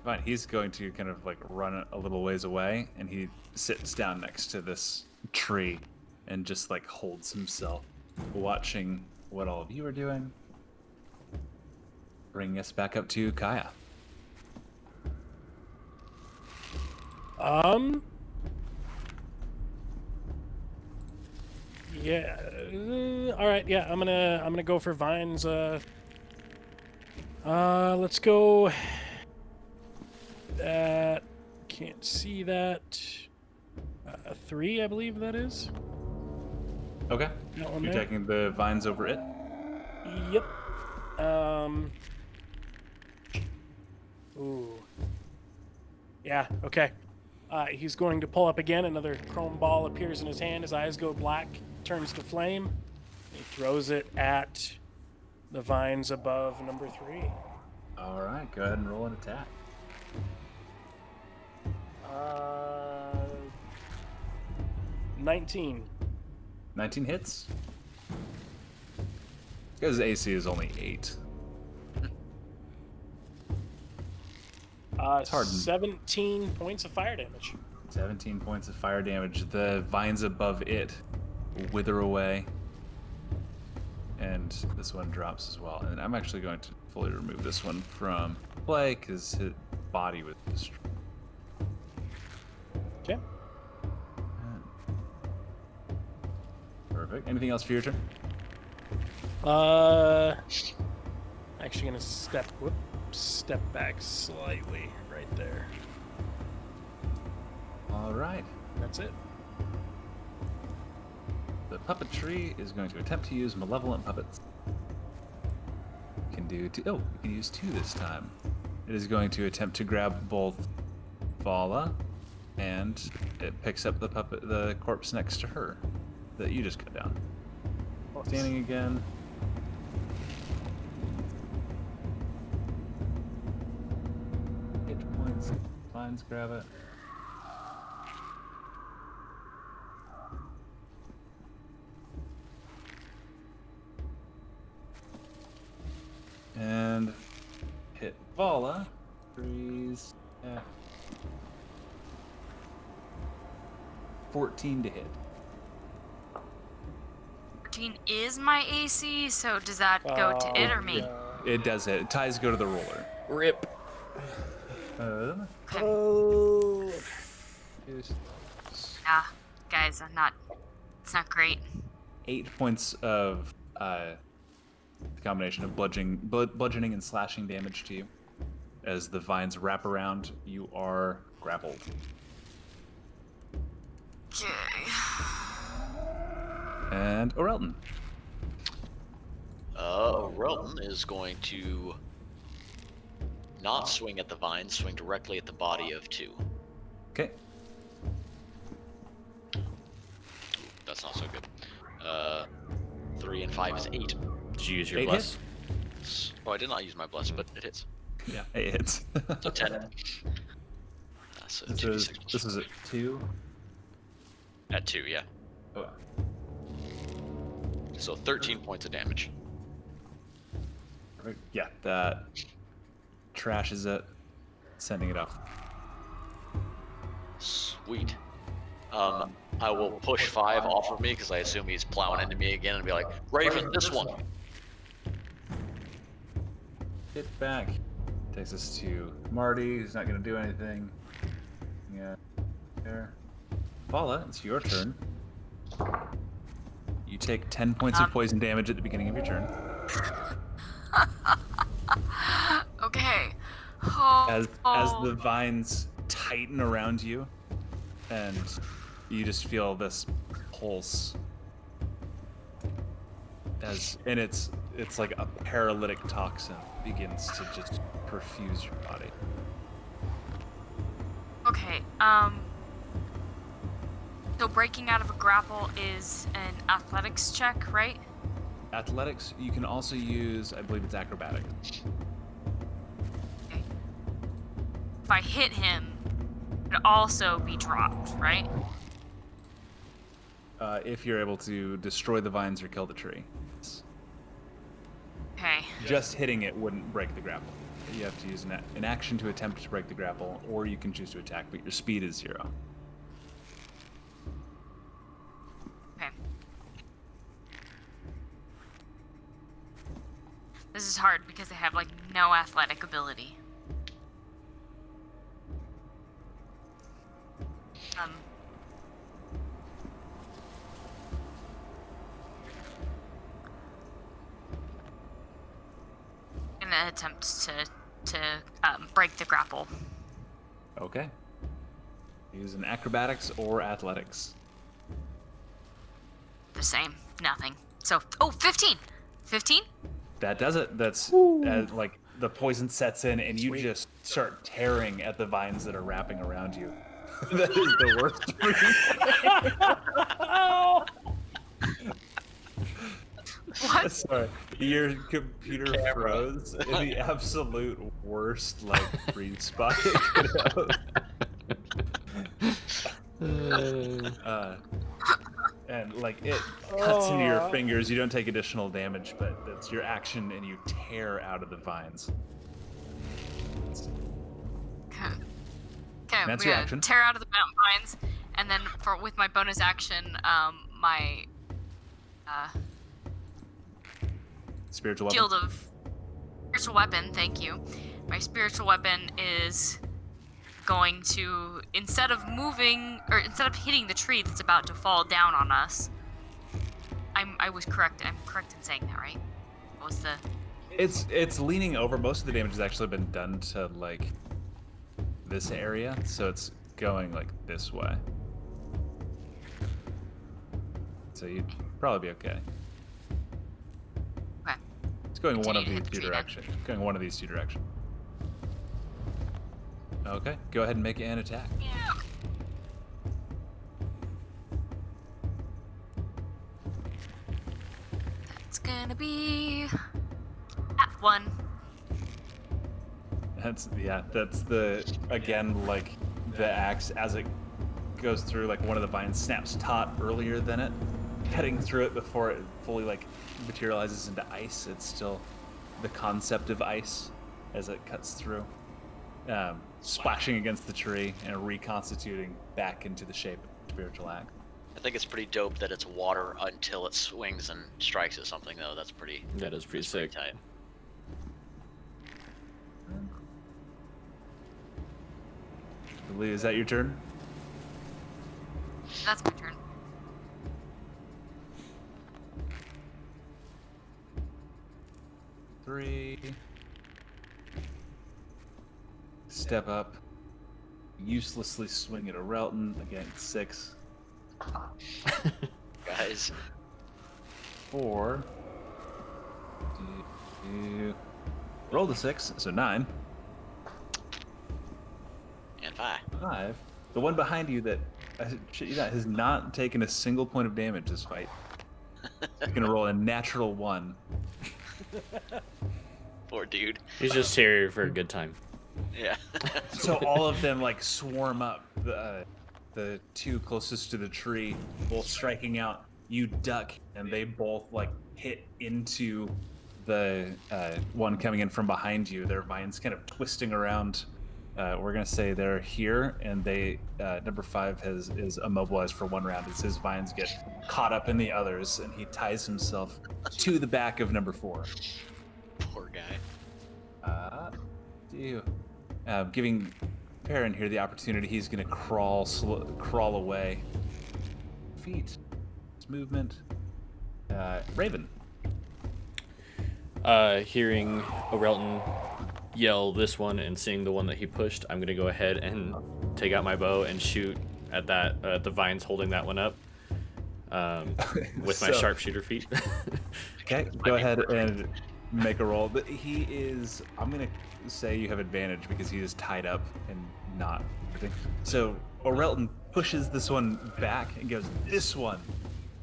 Fine, he's going to kind of like run a little ways away, and he sits down next to this tree and just like holds himself, watching what all of you are doing. Bringing us back up to Kaya. Yeah. All right. Yeah. I'm gonna go for vines. Let's go. That can't see that. 3, I believe that is. Okay. That one You're there. taking the vines over it. Yep. Ooh. Yeah. Okay. He's going to pull up again. Another chrome ball appears in his hand. His eyes go black, turns to flame. He throws it at the vines above number 3. All right, go ahead and roll an attack. 19. 19 hits. Because AC is only 8. It's hard. 17 points of fire damage. 17 points of fire damage. The vines above it wither away. And this one drops as well. And I'm actually going to fully remove this one from play because his body was destroyed. Okay. Perfect. Anything else for your turn? Actually gonna step back slightly right there. All right. That's it. The puppet tree is going to attempt to use malevolent puppets. You can do two. Oh, you can use 2 this time. It is going to attempt to grab both Vala, and it picks up the corpse next to her that you just cut down. Standing again. Hit points. Vines grab it. And hit Vala. Freeze. 14 to hit. 14 is my AC, so does that go to it or me? It does hit. Ties go to the roller. Rip. Oh. Yeah, guys, it's not great. 8 points of the combination of bludgeoning and slashing damage to you. As the vines wrap around, you are grappled. Okay. And Orelton. Relton is going to not swing at the vines, swing directly at the body of 2. Okay. That's not so good. 3 and 5 is 8. Did you use your 8 bless? Oh, I did not use my bless, but it hits. Yeah, 8 hits. So 10. So This is at 2. at 2, yeah. Oh. So 13 points of damage. Yeah, that trashes it, sending it off. Sweet. I will push 5 off of me because I assume he's plowing into me again and be like, Raven, this one. Get back. Takes us to Marty, who's not going to do anything. Yeah. There. Paula, it's your turn. You take 10 points of poison damage at the beginning of your turn. Okay. As the vines tighten around you, and you just feel this pulse. And it's like a paralytic toxin begins to just perfuse your body. Okay, so breaking out of a grapple is an athletics check, right? Athletics, you can also use, I believe it's acrobatics. Okay. If I hit him, it would also be dropped, right? If you're able to destroy the vines or kill the tree. Okay. Just hitting it wouldn't break the grapple. You have to use an action to attempt to break the grapple, or you can choose to attack, but your speed is 0. Okay. This is hard because I have, like, no athletic ability. Gonna attempt to break the grapple. Okay. Use an acrobatics or athletics. The same. Nothing. So, 15! 15? That does it. That's like the poison sets in, and you just start tearing at the vines that are wrapping around you. That is the worst for you. What? Sorry, your computer froze in the absolute worst, like, freeze spot it could have. And, like, it cuts into your fingers. You don't take additional damage, but that's your action, and you tear out of the vines. Okay, That's we're your gonna action. tear out of the mountain vines, and then with my bonus action, my Spiritual weapon. shield of spiritual weapon. Thank you. My spiritual weapon is going to, instead of hitting the tree that's about to fall down on us. I was correct. I'm correct in saying that, right? What was the? It's leaning over. Most of the damage has actually been done to, like, this area, so it's going, like, this way. So you'd probably be okay. Okay. It's going one of Continue these to hit the two tree then. directions. Going one of these two directions. Okay, go ahead and make an attack. Yeah. It's gonna be at 1. That's the, again, like, the axe, as it goes through, like, one of the vines snaps taut earlier than it, cutting through it before it fully, like, materializes into ice. It's still the concept of ice as it cuts through, splashing against the tree and reconstituting back into the shape of the spiritual axe. I think it's pretty dope that it's water until it swings and strikes at something, though. That's pretty. That is pretty sick. Tight. Lee, is that your turn? That's my turn. Three. Step up. Uselessly swing at a Relton. Again, 6. Guys, 4. Roll the 6, so 9. 5. The one behind you that, I shit you not, has not taken a single point of damage this fight. He's gonna roll a natural 1. Poor dude. He's just here for a good time. Yeah. So all of them like swarm up. The 2 closest to the tree, both striking out. You duck, and they both like hit into the one coming in from behind you. Their vines kind of twisting around. We're gonna say they're here, and they number 5 is immobilized for 1 round as his vines get caught up in the others, and he ties himself to the back of number 4. Poor guy. Giving Perrin here the opportunity. He's gonna crawl away. Feet, it's movement. Raven. Hearing Orelton yell this one and seeing the one that he pushed, I'm gonna go ahead and take out my bow and shoot at that the vines holding that one up with my sharpshooter feet. Okay, go ahead and make a roll. But he is. I'm gonna say you have advantage because he is tied up and not. So Orelton pushes this one back and goes, "This one."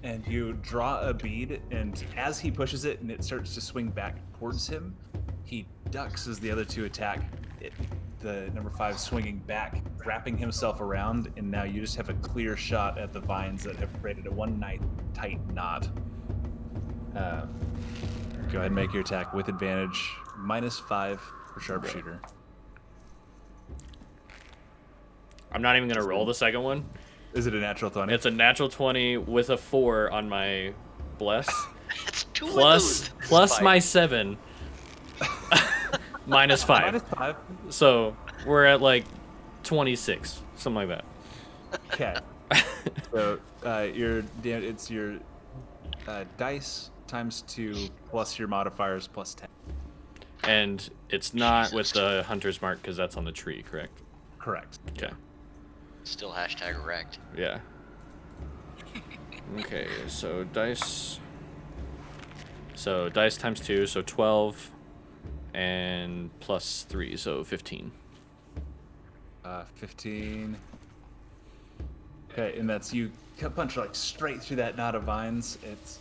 And you draw a bead, and as he pushes it and it starts to swing back towards him, he ducks as the other 2 attack. The number 5 swinging back, wrapping himself around, and now you just have a clear shot at the vines that have created a tight knot. Go ahead and make your attack with advantage, -5 for sharpshooter. I'm not even gonna roll the second one. Is it a natural 20? It's a natural 20 with a 4 on my bless. That's 2 plus of those. plus my 7. -5. -5. So we're at like 26, something like that. Okay. So it's your dice times 2 plus your modifiers plus 10. And it's not with the hunter's mark because that's on the tree, correct? Correct. Okay. Still hashtag wrecked. Yeah. Okay, so dice. So dice times 2, so 12, and plus 3, so 15. 15. Okay, and that's you punch like straight through that knot of vines. It's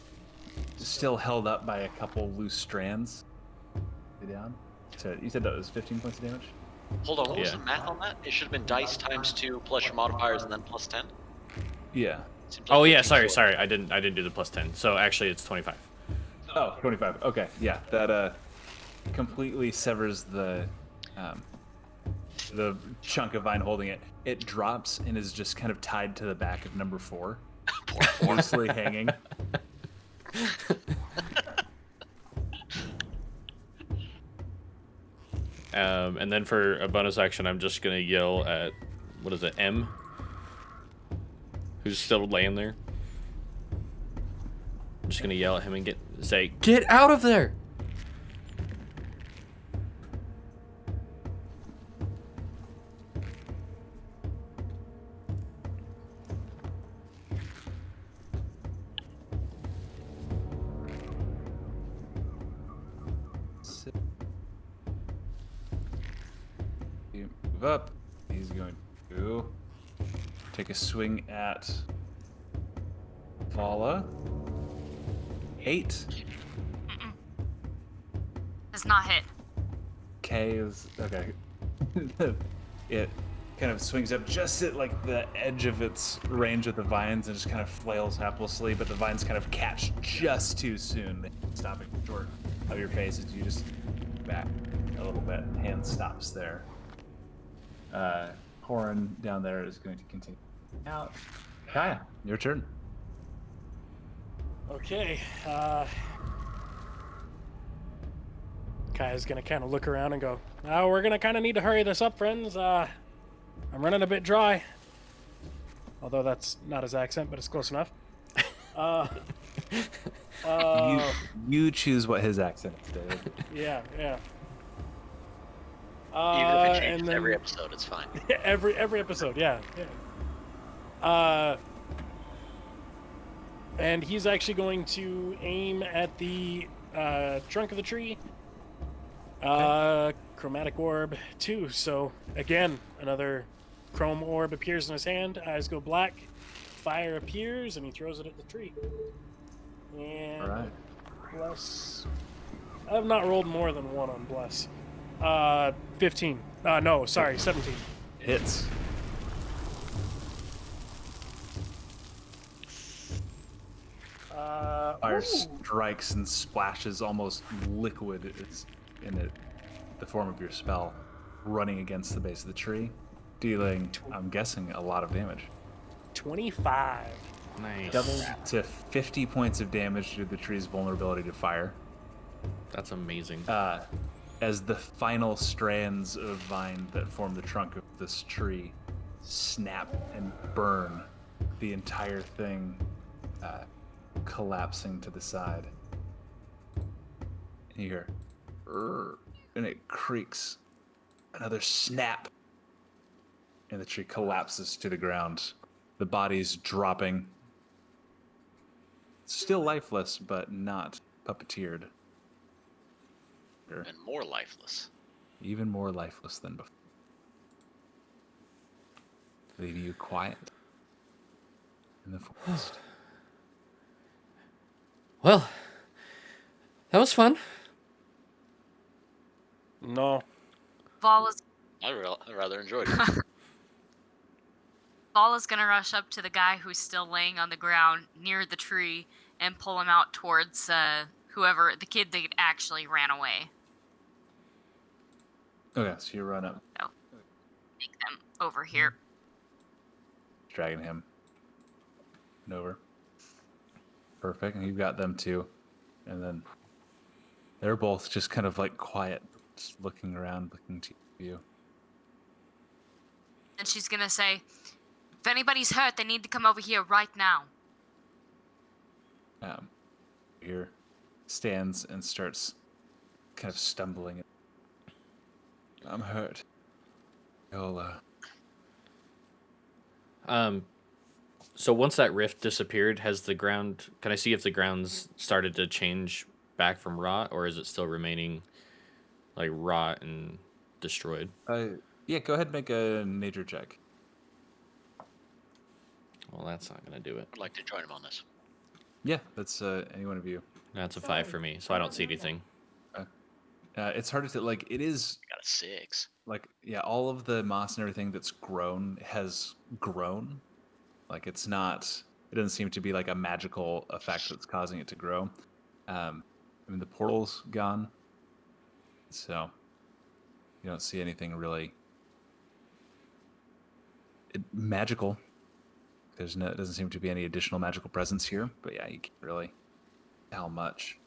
still held up by a couple loose strands. Down. So you said that was 15 points of damage? Hold on, what was Yeah. the math on that? It should have been dice times 2 plus your modifiers and then plus 10? Yeah. Seems like Oh yeah, 15 sorry. I didn't do the plus 10. So actually it's 25. Oh, 25. Okay, yeah. That completely severs the chunk of vine holding it. It drops and is just kind of tied to the back of number 4. Loosely hanging. And then for a bonus action, I'm just gonna yell at, what is it, M? Who's still laying there. I'm just gonna yell at him and say, "Get out of there!" You move up. He's going to take a swing at Vala. 8. Does not hit. K is okay. It kind of swings up just at like the edge of its range with the vines and just kind of flails haplessly, but the vines kind of catch just too soon, stopping short of your face as you just back a little bit. Hand stops there. Corin down there is going to continue out. Kaya, your turn. Okay. Kaya's gonna kind of look around and go, "Oh, we're gonna kind of need to hurry this up, friends. I'm running a bit dry." Although that's not his accent, but it's close enough. You choose what his accent is, David. Yeah. Even if it and changes then- every episode, it's fine. every episode, yeah. And he's actually going to aim at the trunk of the tree. Chromatic orb 2. So again, another chrome orb appears in his hand. Eyes go black. Fire appears, and he throws it at the tree. And All right. bless. I have not rolled more than 1 on bless. 15. No, sorry, 17. Hits. Fire strikes and splashes almost liquid is in it, the form of your spell, running against the base of the tree, dealing, I'm guessing, a lot of damage. 25. Nice. Double to 50 points of damage due to the tree's vulnerability to fire. That's amazing. As the final strands of vine that form the trunk of this tree snap and burn, the entire thing collapsing to the side. And you hear, "Rrr," and it creaks. Another snap, and the tree collapses to the ground. The body's dropping. Still lifeless, but not puppeteered. And more lifeless. Even more lifeless than before. Leaving you quiet in the forest. Well, that was fun. No. Vala's I rather enjoyed it. Vala's gonna rush up to the guy who's still laying on the ground near the tree and pull him out towards whoever, the kid that actually ran away. Okay, so you run up, So, make them over here. dragging him and over. Perfect, and you've got them too. And then they're both just kind of like quiet, just looking around, looking to you. And she's gonna say, if anybody's hurt, they need to come over here right now. Here stands and starts kind of stumbling. I'm hurt. Yola. So once that rift disappeared, has the ground? Can I see if the ground's started to change back from rot, or is it still remaining like rot and destroyed? Yeah, go ahead and make a nature check. Well, that's not gonna do it. I'd like to join him on this. Yeah, that's any one of you. That's a 5 for me, so I don't see anything. It's harder to, like, it is, Got a 6. like, yeah, all of the moss and everything that's grown has grown. Like, it's not, it doesn't seem to be like a magical effect that's causing it to grow. I mean, the portal's gone, so you don't see anything really magical. It doesn't seem to be any additional magical presence here, but yeah, you can't really tell much.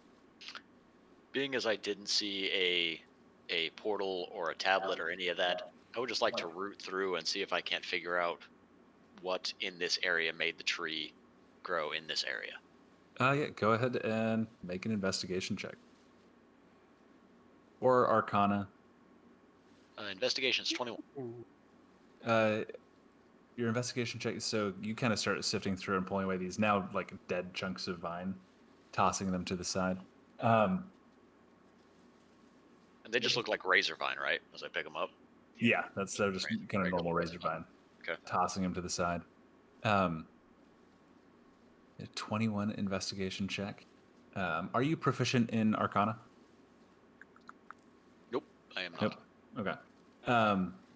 Being as I didn't see a portal or a tablet or any of that, I would just like to root through and see if I can't figure out what in this area made the tree grow in this area. Yeah, go ahead and make an investigation check. Or Arcana. Investigation's 21. Your investigation check, so you kind of start sifting through and pulling away these now like dead chunks of vine, tossing them to the side. And they just look like razor vine, right? As I pick them up. Yeah, that's just kind of normal razor vine. Okay. Tossing them to the side. A 21 investigation check. Are you proficient in Arcana? Nope, I am not. Nope. Okay.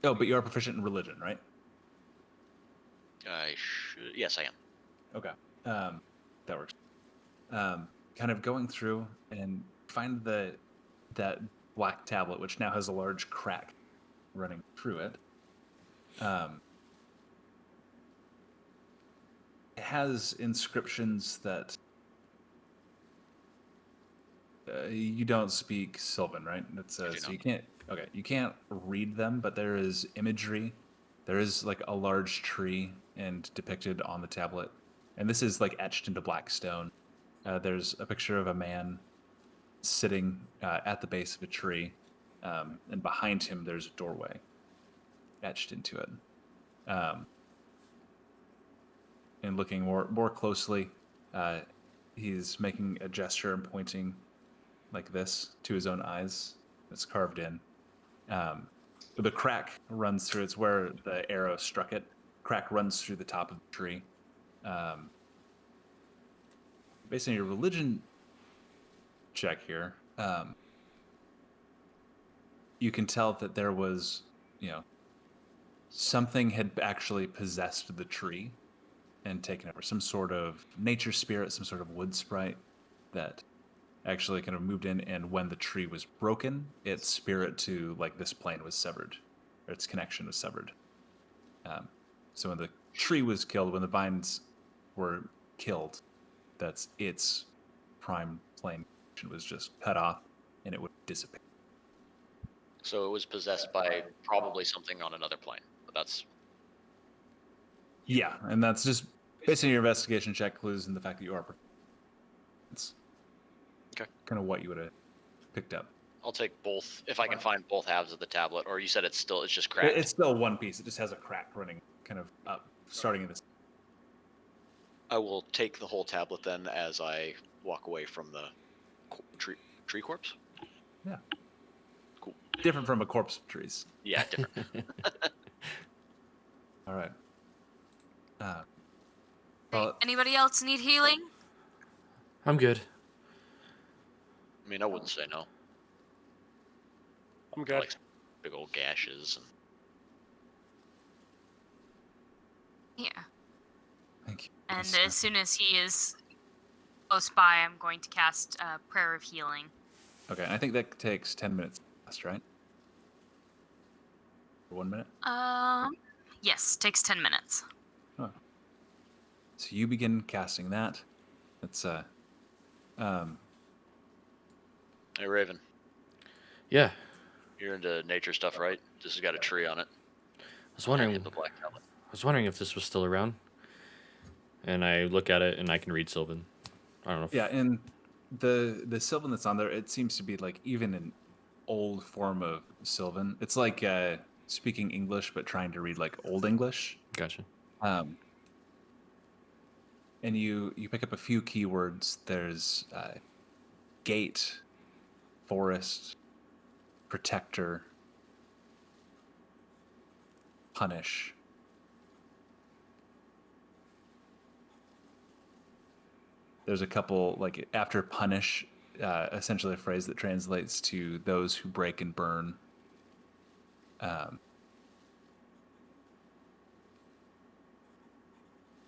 But you are proficient in religion, right? I should. Yes, I am. Okay. That works. Kind of going through and find that black tablet, which now has a large crack running through it. It has inscriptions that you don't speak Sylvan, right? It's I do so not. you can't. Okay, you can't read them, but there is imagery. There is like a large tree and depicted on the tablet, and this is like etched into black stone. There's a picture of a man sitting at the base of a tree, and behind him there's a doorway etched into it. And looking more closely, he's making a gesture and pointing like this to his own eyes. It's carved in. The crack runs through. It's where the arrow struck it. Crack runs through the top of the tree. Based on your religion check here, you can tell that there was, something had actually possessed the tree and taken over. Some sort of nature spirit, some sort of wood sprite that actually kind of moved in, and when the tree was broken, its spirit to this plane was severed, or its connection was severed. So when the tree was killed, when the vines were killed, that's its prime plane was just cut off, and it would dissipate. So it was possessed by probably something on another plane. But that's Yeah, and that's just based on your investigation check clues and the fact that you are. It's okay. Kind of what you would have picked up. I'll take both if I can find both halves of the tablet. Or you said it's just cracked. It's still one piece. It just has a crack running kind of up, starting in this. I will take the whole tablet then as I walk away from the tree corpse. Yeah. Cool. Different from a corpse of trees. Yeah, different. All right. Anybody else need healing? I'm good. I mean, I wouldn't say no. I'm good. Like big old gashes. Yeah. Thank you. And as soon as he is close by, I'm going to cast Prayer of Healing. Okay, and I think that takes 10 minutes. That's right. 1 minute. Yes, takes 10 minutes. Oh. So you begin casting that. It's Hey, Raven. Yeah. You're into nature stuff, right? This has got a tree on it. I was wondering. The black tablet. I was wondering if this was still around. And I look at it and I can read Sylvan. I don't know. Yeah, and the Sylvan that's on there, it seems to be even an old form of Sylvan. It's like speaking English but trying to read Old English. Gotcha. And you pick up a few keywords. There's gate, forest, protector, punish. There's a couple, after punish, essentially a phrase that translates to those who break and burn.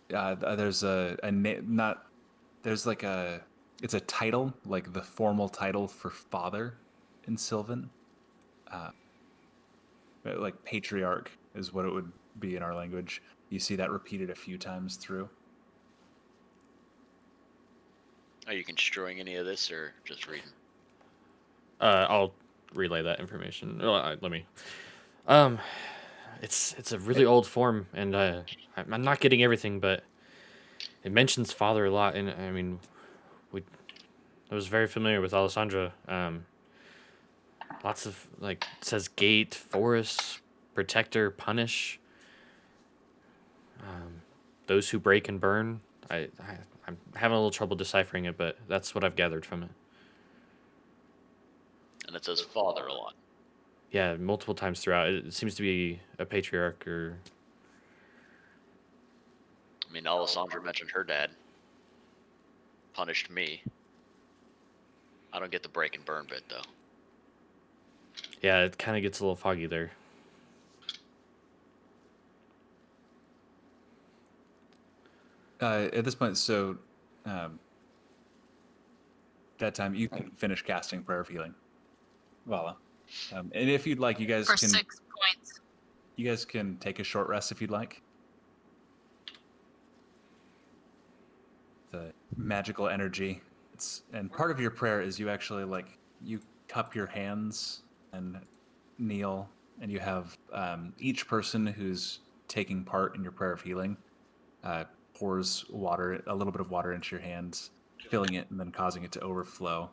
There's it's a title, the formal title for father in Sylvan. Patriarch is what it would be in our language. You see that repeated a few times through. Are you construing any of this or just reading? I'll relay that information. Let me. It's a really old form, and I'm not getting everything, but it mentions father a lot, and I mean, I was very familiar with Alessandra. Lots of it says gate, forest, protector, punish. Those who break and burn. I'm having a little trouble deciphering it, but that's what I've gathered from it. And it says father a lot. Yeah, multiple times throughout. It seems to be a patriarch or... I mean, Alessandra mentioned her dad punished me. I don't get the break and burn bit, though. Yeah, it kind of gets a little foggy there. At this point, so that time you can finish casting Prayer of Healing. Voila. And if you'd like, you guys For can 6 points. You guys can take a short rest if you'd like. The magical energy. And part of your prayer is you actually you cup your hands and kneel, and you have each person who's taking part in your Prayer of Healing pours water, a little bit of water into your hands, filling it and then causing it to overflow.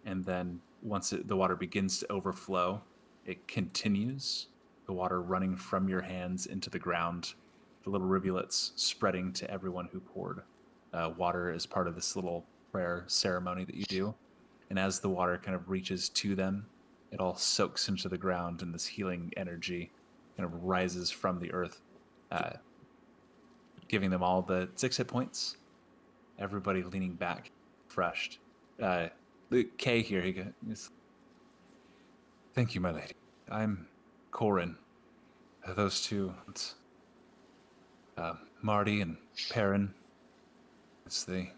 And then once the water begins to overflow, it continues, the water running from your hands into the ground, the little rivulets spreading to everyone who poured water as part of this little prayer ceremony that you do. And as the water kind of reaches to them, it all soaks into the ground, and this healing energy kind of rises from the earth, giving them all the 6 hit points. Everybody leaning back, refreshed. Kay here, he goes, "Thank you, my lady. I'm Corin. Those two, it's Marty and Perrin. They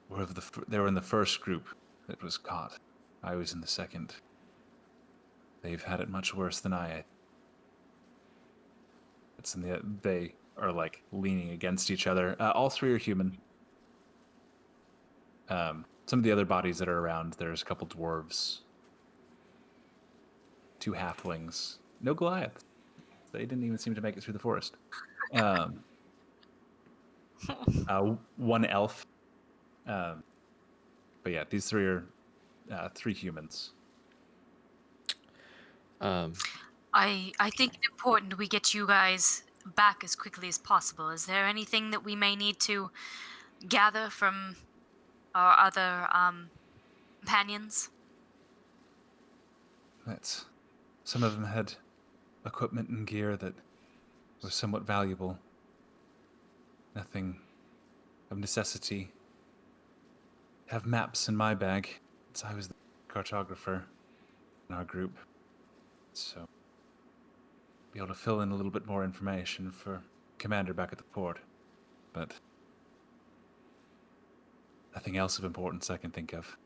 were in the first group that was caught. I was in the second. They've had it much worse than I. They are like leaning against each other. All 3 are human. Some of the other bodies that are around, there's a couple dwarves, 2 halflings, no Goliath. They didn't even seem to make it through the forest. 1 elf. But yeah, these 3 are 3 humans. I think it's important we get you guys back as quickly as possible. Is there anything that we may need to gather from our other companions? Some of them had equipment and gear that was somewhat valuable. Nothing of necessity. Have maps in my bag. I was the cartographer in our group, so be able to fill in a little bit more information for Commander back at the port, but nothing else of importance I can think of.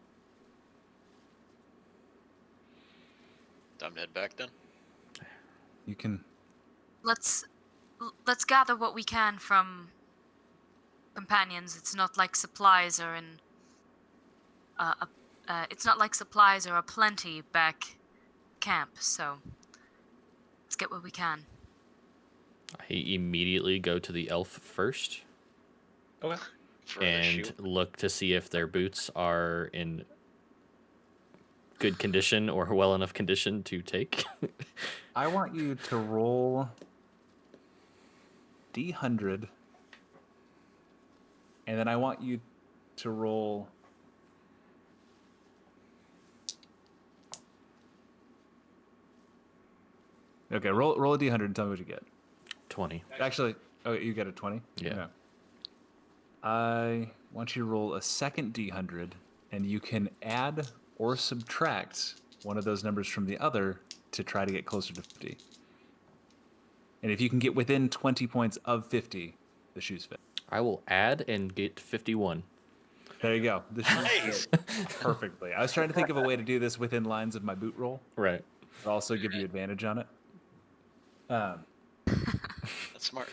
Time to head back then. You can. Let's gather what we can from companions. It's not like supplies are in. It's not like supplies are aplenty back camp. So let's get what we can. I immediately go to the elf first Okay. and look to see if their boots are in good condition or well enough condition to take. I want you to roll D100, and then I want you to roll. Okay, roll a D100 and tell me what you get. 20. Actually, oh, you get a 20? Yeah. Okay. I want you to roll a second D100, and you can add or subtract one of those numbers from the other to try to get closer to 50. And if you can get within 20 points of 50, the shoes fit. I will add and get 51. There you go. The shoes fit perfectly. I was trying to think of a way to do this within lines of my boot roll, Right. but also give you advantage on it. That's smart.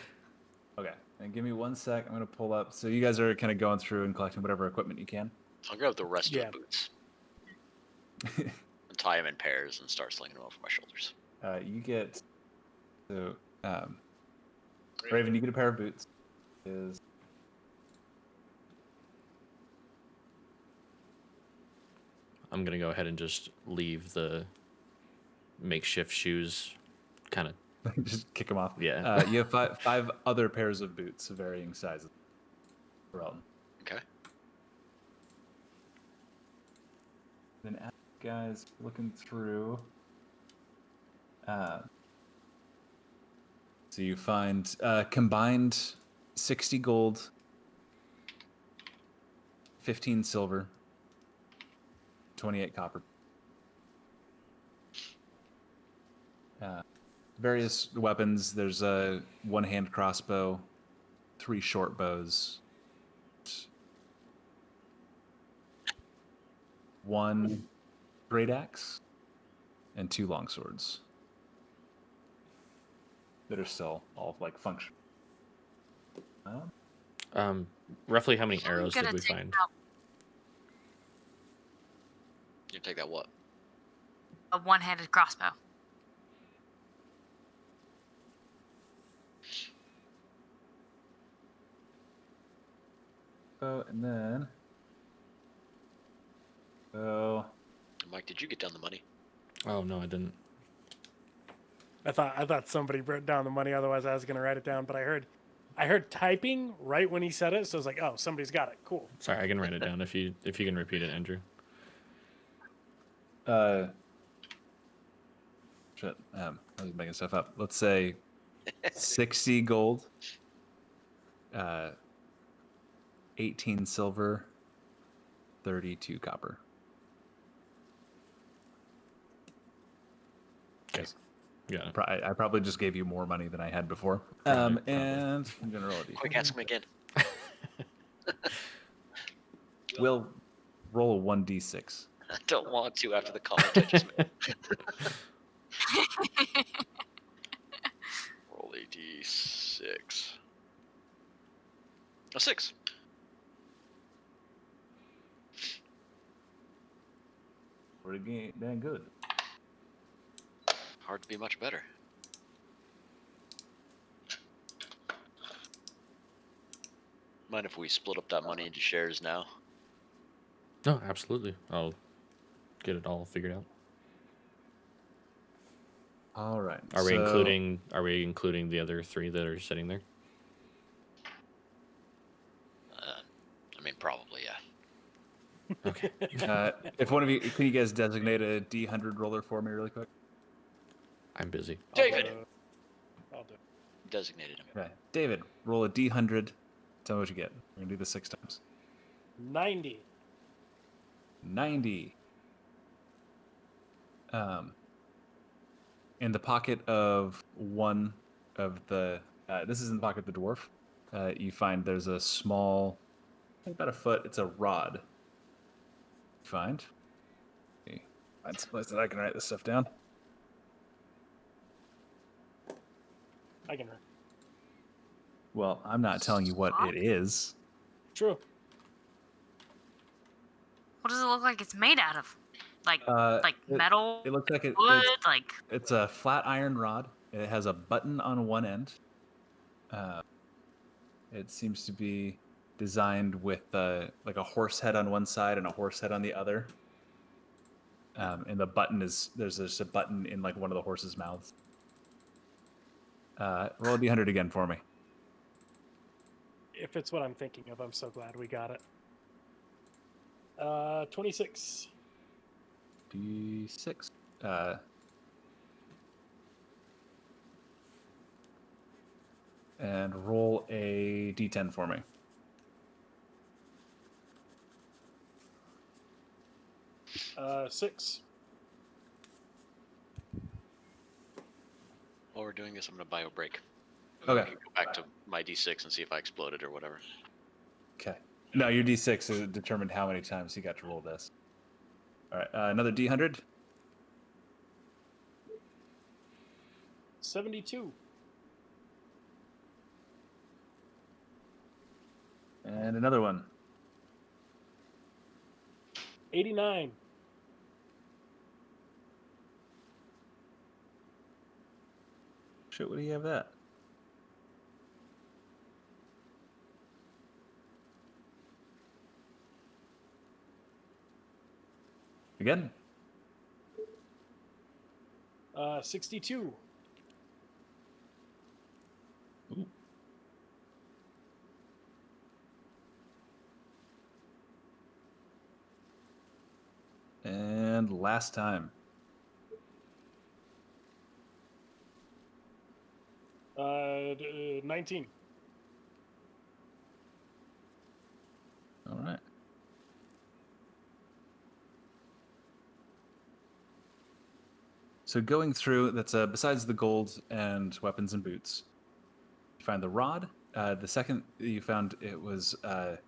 Okay, and give me 1 sec. I'm going to pull up. So you guys are kind of going through and collecting whatever equipment you can. I'll grab the rest Yeah. of the boots. And tie them in pairs and start slinging them over my shoulders. You get... So, Raven, you get a pair of boots. I'm going to go ahead and just leave the makeshift shoes kind of. Just kick them off. Yeah. You have 5 other pairs of boots of varying sizes. For Elton. Okay. Then as you guys looking through, so you find combined 60 gold, 15 silver, 28 copper. Various weapons. There's a 1-hand crossbow, 3 short bows, 1 great axe, and 2 long swords that are still all like functional. Roughly how many I'm arrows gonna did we take find? out You take that what? a one-handed crossbow. Oh, and then. Oh. Mike, did you get down the money? Oh, no, I didn't. I thought somebody wrote down the money. Otherwise, I was gonna write it down. But I heard typing right when he said it, so I was like, "Oh, somebody's got it. Cool." Sorry, I can write it down if you can repeat it, Andrew. Shit. I was making stuff up. Let's say 60 gold, 18 silver, 32 copper. Okay. Yeah. I probably just gave you more money than I had before. Probably. And I'm gonna roll a Quick, d. ask him again. We'll roll a 1d6. I don't want to after the comment I just made. Roll a d6. A 6. Pretty damn good. Hard to be much better. Mind if we split up that money into shares now? No, absolutely. I'll get it all figured out. All right. Are we including the other 3 that are sitting there? I mean, probably, yeah. Okay. If one of you, can you guys designate a D100 roller for me really quick? I'm busy. David! I'll do it. Designated him. Okay. David, roll a D100. Tell me what you get. We're going to do this 6 times. 90. 90. In the pocket of one of the... this is in the pocket of the dwarf. You find there's a small... about a foot. It's a rod. Find. Okay. Find some place that I can write this stuff down. I can run. Well, I'm not telling you what it is. True. What does it look like it's made out of? Like It- metal, It looks like wood, like it's a flat iron rod. It has a button on one end. It seems to be designed with like a horse head on one side and a horse head on the other. And the button there's just a button in like one of the horse's mouths. Roll a d100 again for me. If it's what I'm thinking of, I'm so glad we got it. 26. D6. And roll a d10 for me. Uh, 6. While we're doing this, I'm going to bio break. Okay. I can go back to my d6 and see if I exploded or whatever. Okay. No, your d6 is determined how many times you got to roll this. All right. Another d100. 72. And another one. 89. Shit, what do you have that? Again? 62. Ooh. And last time. 19. All right. So going through, that's besides the gold and weapons and boots, you find the rod. The second you found, it was a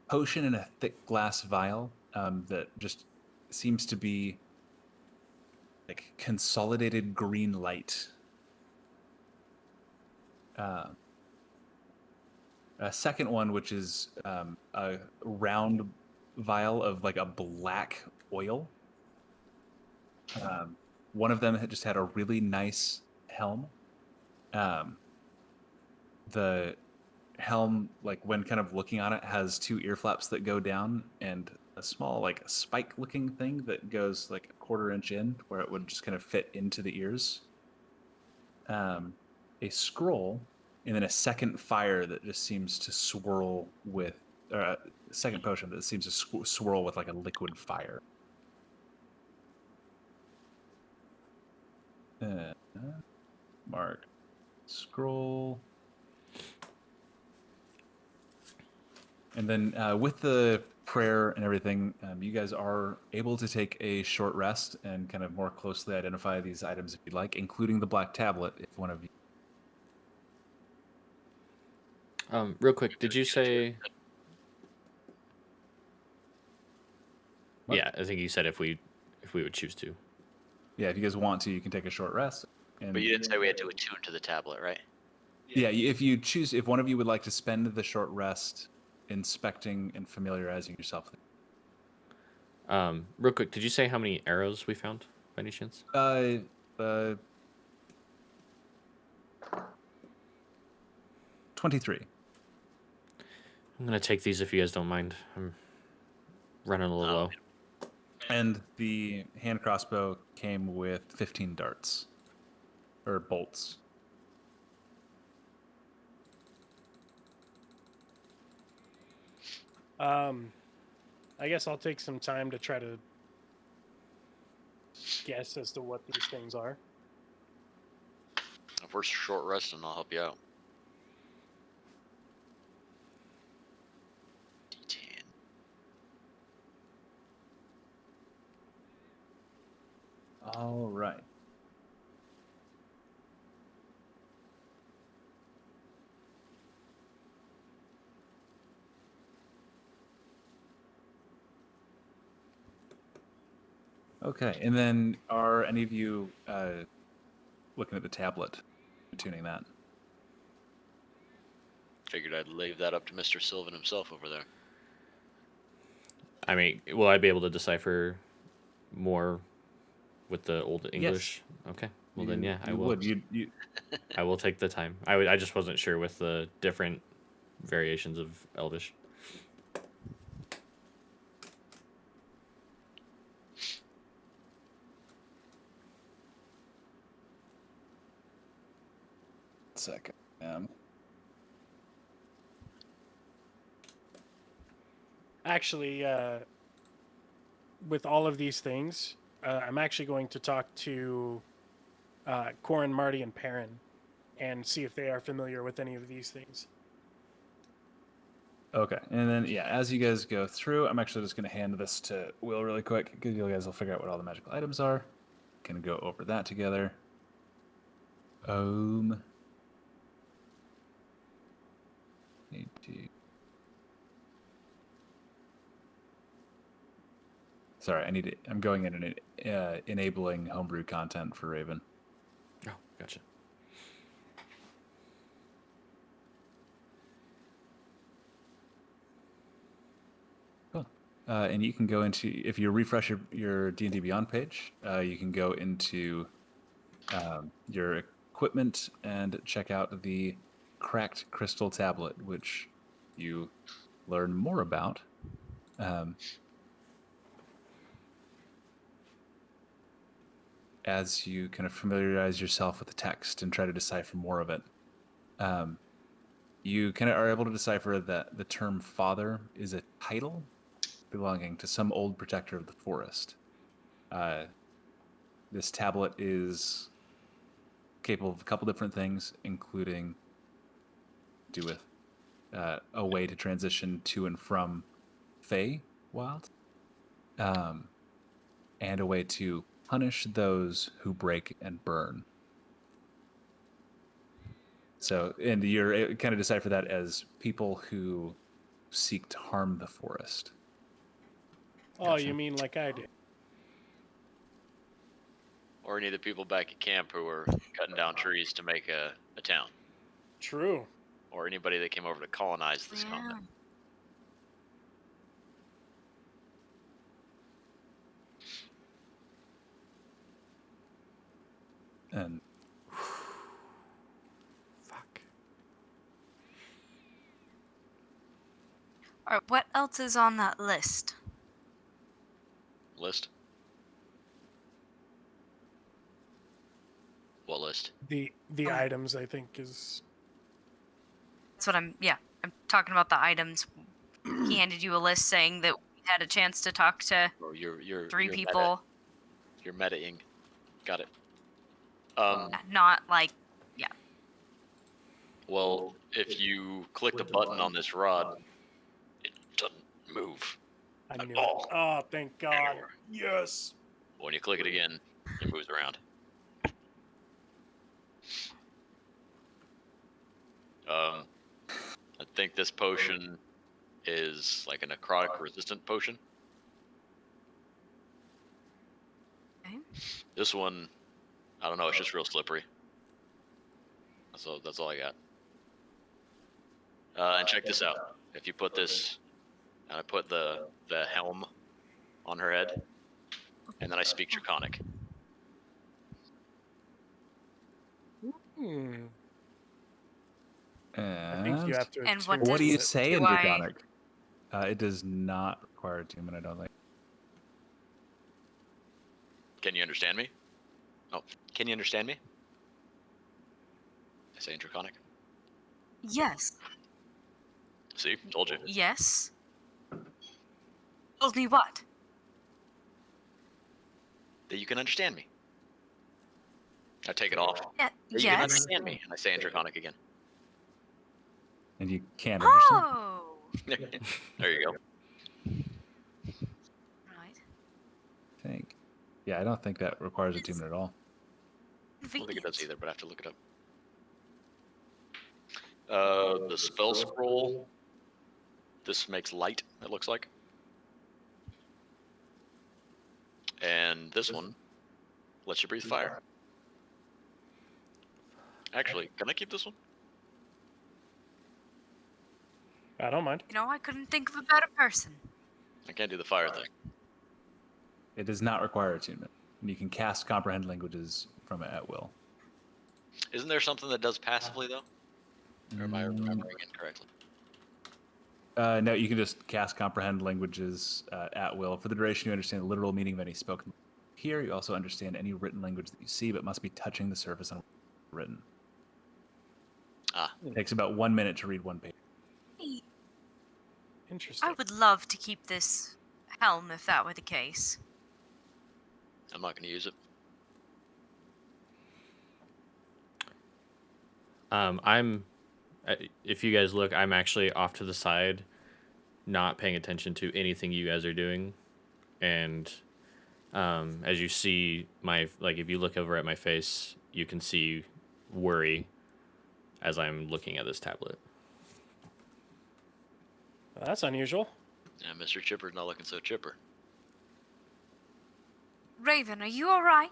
potion in a thick glass vial that just seems to be like consolidated green light. A second one, which is a round vial of like a black oil. One of them just had a really nice helm. The helm, like when kind of looking on it, has 2 ear flaps that go down and a small like spike-looking thing that goes like a 1/4 inch in, where it would just kind of fit into the ears. A scroll, and then a second fire that just seems to swirl with, or a second potion that seems to swirl with like a liquid fire. Mark. Scroll. And then with the prayer and everything, you guys are able to take a short rest and kind of more closely identify these items if you'd like, including the black tablet, if one of you. Real quick, did you say? What? Yeah, I think you said if we would choose to. Yeah, if you guys want to, you can take a short rest. And But you didn't say we had to attune to the tablet, right? yeah, if one of you would like to spend the short rest inspecting and familiarizing yourself. Real quick, did you say how many arrows we found by any chance? 23. I'm gonna take these if you guys don't mind. I'm running a little low. And the hand crossbow came with 15 darts. Or bolts. I guess I'll take some time to try to guess as to what these things are. If we're short resting, I'll help you out. D10. All right. Okay, and then are any of you looking at the tablet, tuning that? Figured I'd leave that up to Mr. Sylvan himself over there. I mean, will I be able to decipher more with the old English? Okay. Well, then, yeah, I will. Would. You I will take the time. I just wasn't sure with the different variations of Elvish. second. Actually, with all of these things, I'm actually going to talk to Corin, Marty, and Perrin and see if they are familiar with any of these things. Okay, and then yeah, as you guys go through, I'm actually just going to hand this to Will really quick because you guys will figure out what all the magical items are. Gonna go over that together. Need to. Sorry, I'm going in and enabling homebrew content for Raven. Oh, gotcha. Cool. And you can go into, if you refresh your D&D Beyond page, you can go into your equipment and check out the cracked crystal tablet, which you learn more about. As you kind of familiarize yourself with the text and try to decipher more of it, you kind of are able to decipher that the term father is a title belonging to some old protector of the forest. This tablet is capable of a couple different things, including do with a way to transition to and from Fey Wild, and a way to punish those who break and burn. So, and you're kind of decipher that as people who seek to harm the forest. Oh, Gotcha. you mean like I did? Or any of the people back at camp who were cutting down trees to make a town. True. Or anybody that came over to colonize this Yeah. continent. And Fuck. All right, what else is on that list? List? What list? The items, I think, is... That's what I'm talking about the items. He handed you a list saying that we had a chance to talk to Or your 3 people. You're metaing. Got it. Not like, yeah. Well, if you click the button on this rod, it doesn't move. I knew it. all. Oh, thank God. Anywhere. Yes. When you click it again, it moves around. I think this potion is like a necrotic resistant potion. Okay. This one, I don't know. It's just real slippery. That's all I got. And check this out. If you put this, and I put the helm on her head, and then I speak Draconic. I think you And have to. And what what do you does- say in do I- Draconic? It does not require attunement, I don't think. Can you understand me? Oh, can you understand me? I say in Draconic. Yes. See, told you. Yes. Told me what? That you can understand me. I take it off. Yeah, Or you can yes. understand me, and I say in Draconic again. And you can't understand. Oh. There you go. Right. I think. Yeah, I don't think that requires attunement at all. I don't think it does Convenient. either, but I have to look it up. The spell scroll. This makes light, it looks like. And this one lets you breathe fire. Actually, can I keep this one? I don't mind. You know, I couldn't think of a better person. I can't do the fire thing. It does not require attunement. And you can cast comprehend languages from it at will. Isn't there something that does passively, though? Or am I remembering incorrectly? No, you can just cast comprehend languages at will. For the duration, you understand the literal meaning of any spoken. Here, you also understand any written language that you see, but must be touching the surface on written. Ah, It takes about 1 minute to read one page. Interesting. I would love to keep this helm if that were the case. I'm not going to use it. If you guys look, I'm actually off to the side, not paying attention to anything you guys are doing. And as you see if you look over at my face, you can see worry as I'm looking at this tablet. Well, that's unusual. Yeah, Mr. Chipper's not looking so chipper. Raven, are you alright?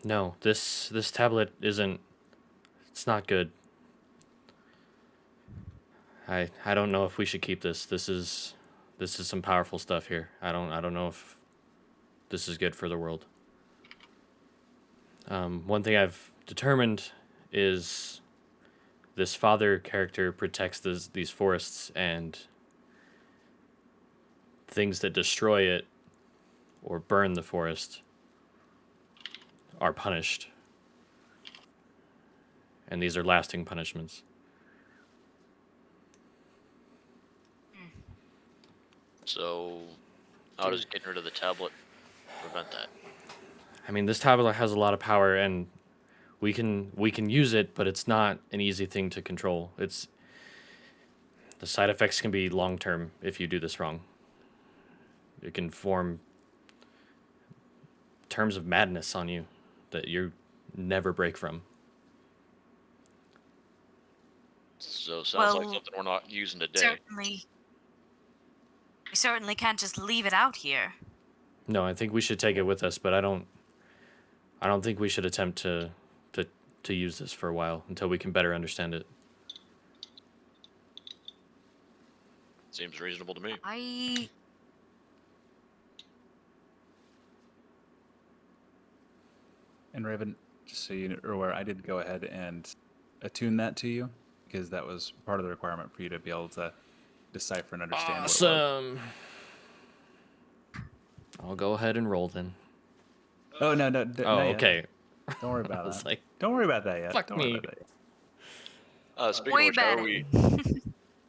No, this tablet isn't. It's not good. I don't know if we should keep this. This is some powerful stuff here. I don't know if this is good for the world. One thing I've determined is this father character protects these forests, and things that destroy it or burn the forest are punished. And these are lasting punishments. So, how does getting rid of the tablet prevent that? I mean, this tablet has a lot of power, and we can use it, but it's not an easy thing to control. The side effects can be long term if you do this wrong. It can form terms of madness on you that you never break from. So, sounds like Well, something we're not using today. Certainly. We certainly can't just leave it out here. No, I think we should take it with us, but I don't think we should attempt to use this for a while until we can better understand it. Seems reasonable to me. And Raven, just so you're aware, I did go ahead and attune that to you because that was part of the requirement for you to be able to decipher and understand. What it was. Awesome. I'll go ahead and roll then. Oh no! Oh, not yet. okay. Don't worry I about was that. like, Don't worry about that yet. fuck Don't worry me. about that yet. Speaking Way of which, how better.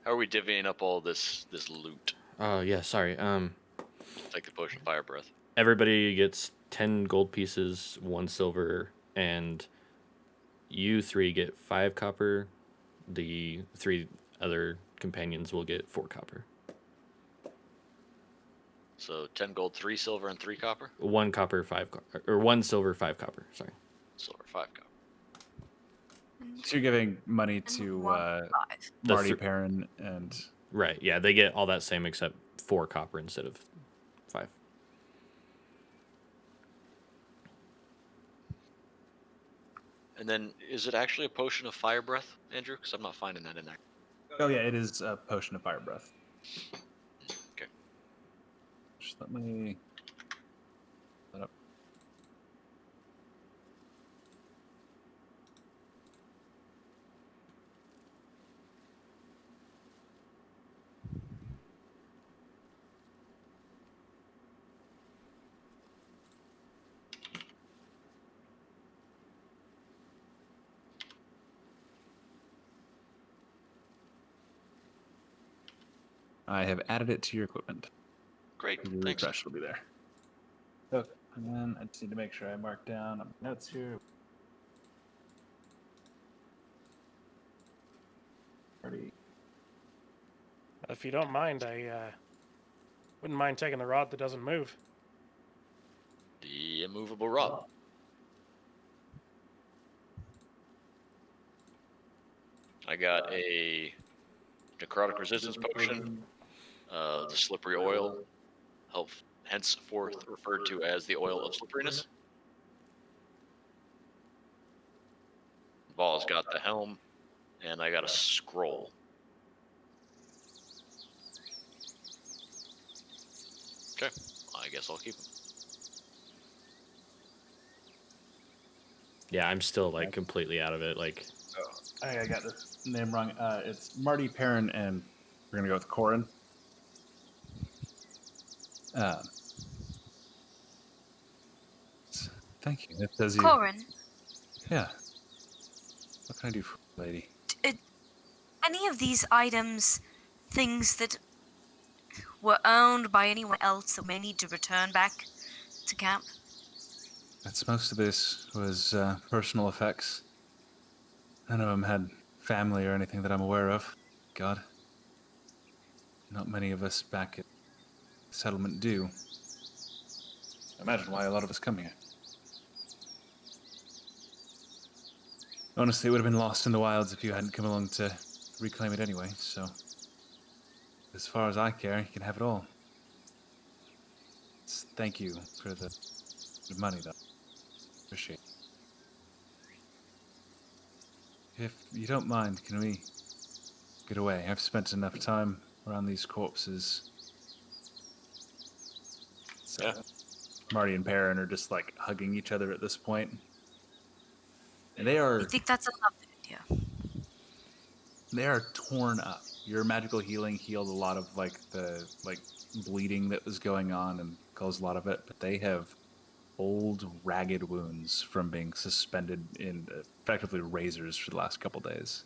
are we divvying up all this loot? oh yeah, sorry. Like the potion of fire breath. everybody gets 10 gold pieces, 1 silver, and you 3 get 5 copper. The 3 other companions will get 4 copper. So 10 gold, 3 silver, and 3 copper? 1 copper, 5 copper. Or 1 silver, 5 copper. Sorry. Silver, 5 copper. So you're giving money to 1, 5. Marty Perrin and... Right, yeah, they get all that same except 4 copper instead of 5. And then, is it actually a potion of fire breath, Andrew? Because I'm not finding that in there. Oh yeah, it is a potion of fire breath. Okay. Just let me... That up. I have added it to your equipment. Great, Your thanks. refresh will be there. Okay, and then I just need to make sure I mark down my notes here. Party. If you don't mind, I wouldn't mind taking the rod that doesn't move. The immovable rod. I got a necrotic resistance potion, the slippery oil, henceforth referred to as the oil of slipperiness. Ball's got the helm, and I got a scroll. Okay, I guess I'll keep them. Yeah, I'm still like completely out of it. Like, I got this name wrong. It's Marty Perrin, and we're gonna go with Corin. Thank you. It says you. Corin, Yeah. What can I do for you, lady? any of these items things that were owned by anyone else that may need to return back to camp? That's most of this was personal effects. None of them had family or anything that I'm aware of. God. Not many of us back at the settlement do. Imagine why a lot of us come here. Honestly, it would have been lost in the wilds if you hadn't come along to reclaim it anyway, so... As far as I care, you can have it all. Thank you for the money, though. Appreciate it. If you don't mind, can we get away? I've spent enough time around these corpses. So, Yeah. Marty and Perrin are just like hugging each other at this point. And they are I think that's a lovely idea. they are torn up. Your magical healing healed a lot of like the bleeding that was going on and caused a lot of it, but they have old ragged wounds from being suspended in effectively razors for the last couple days.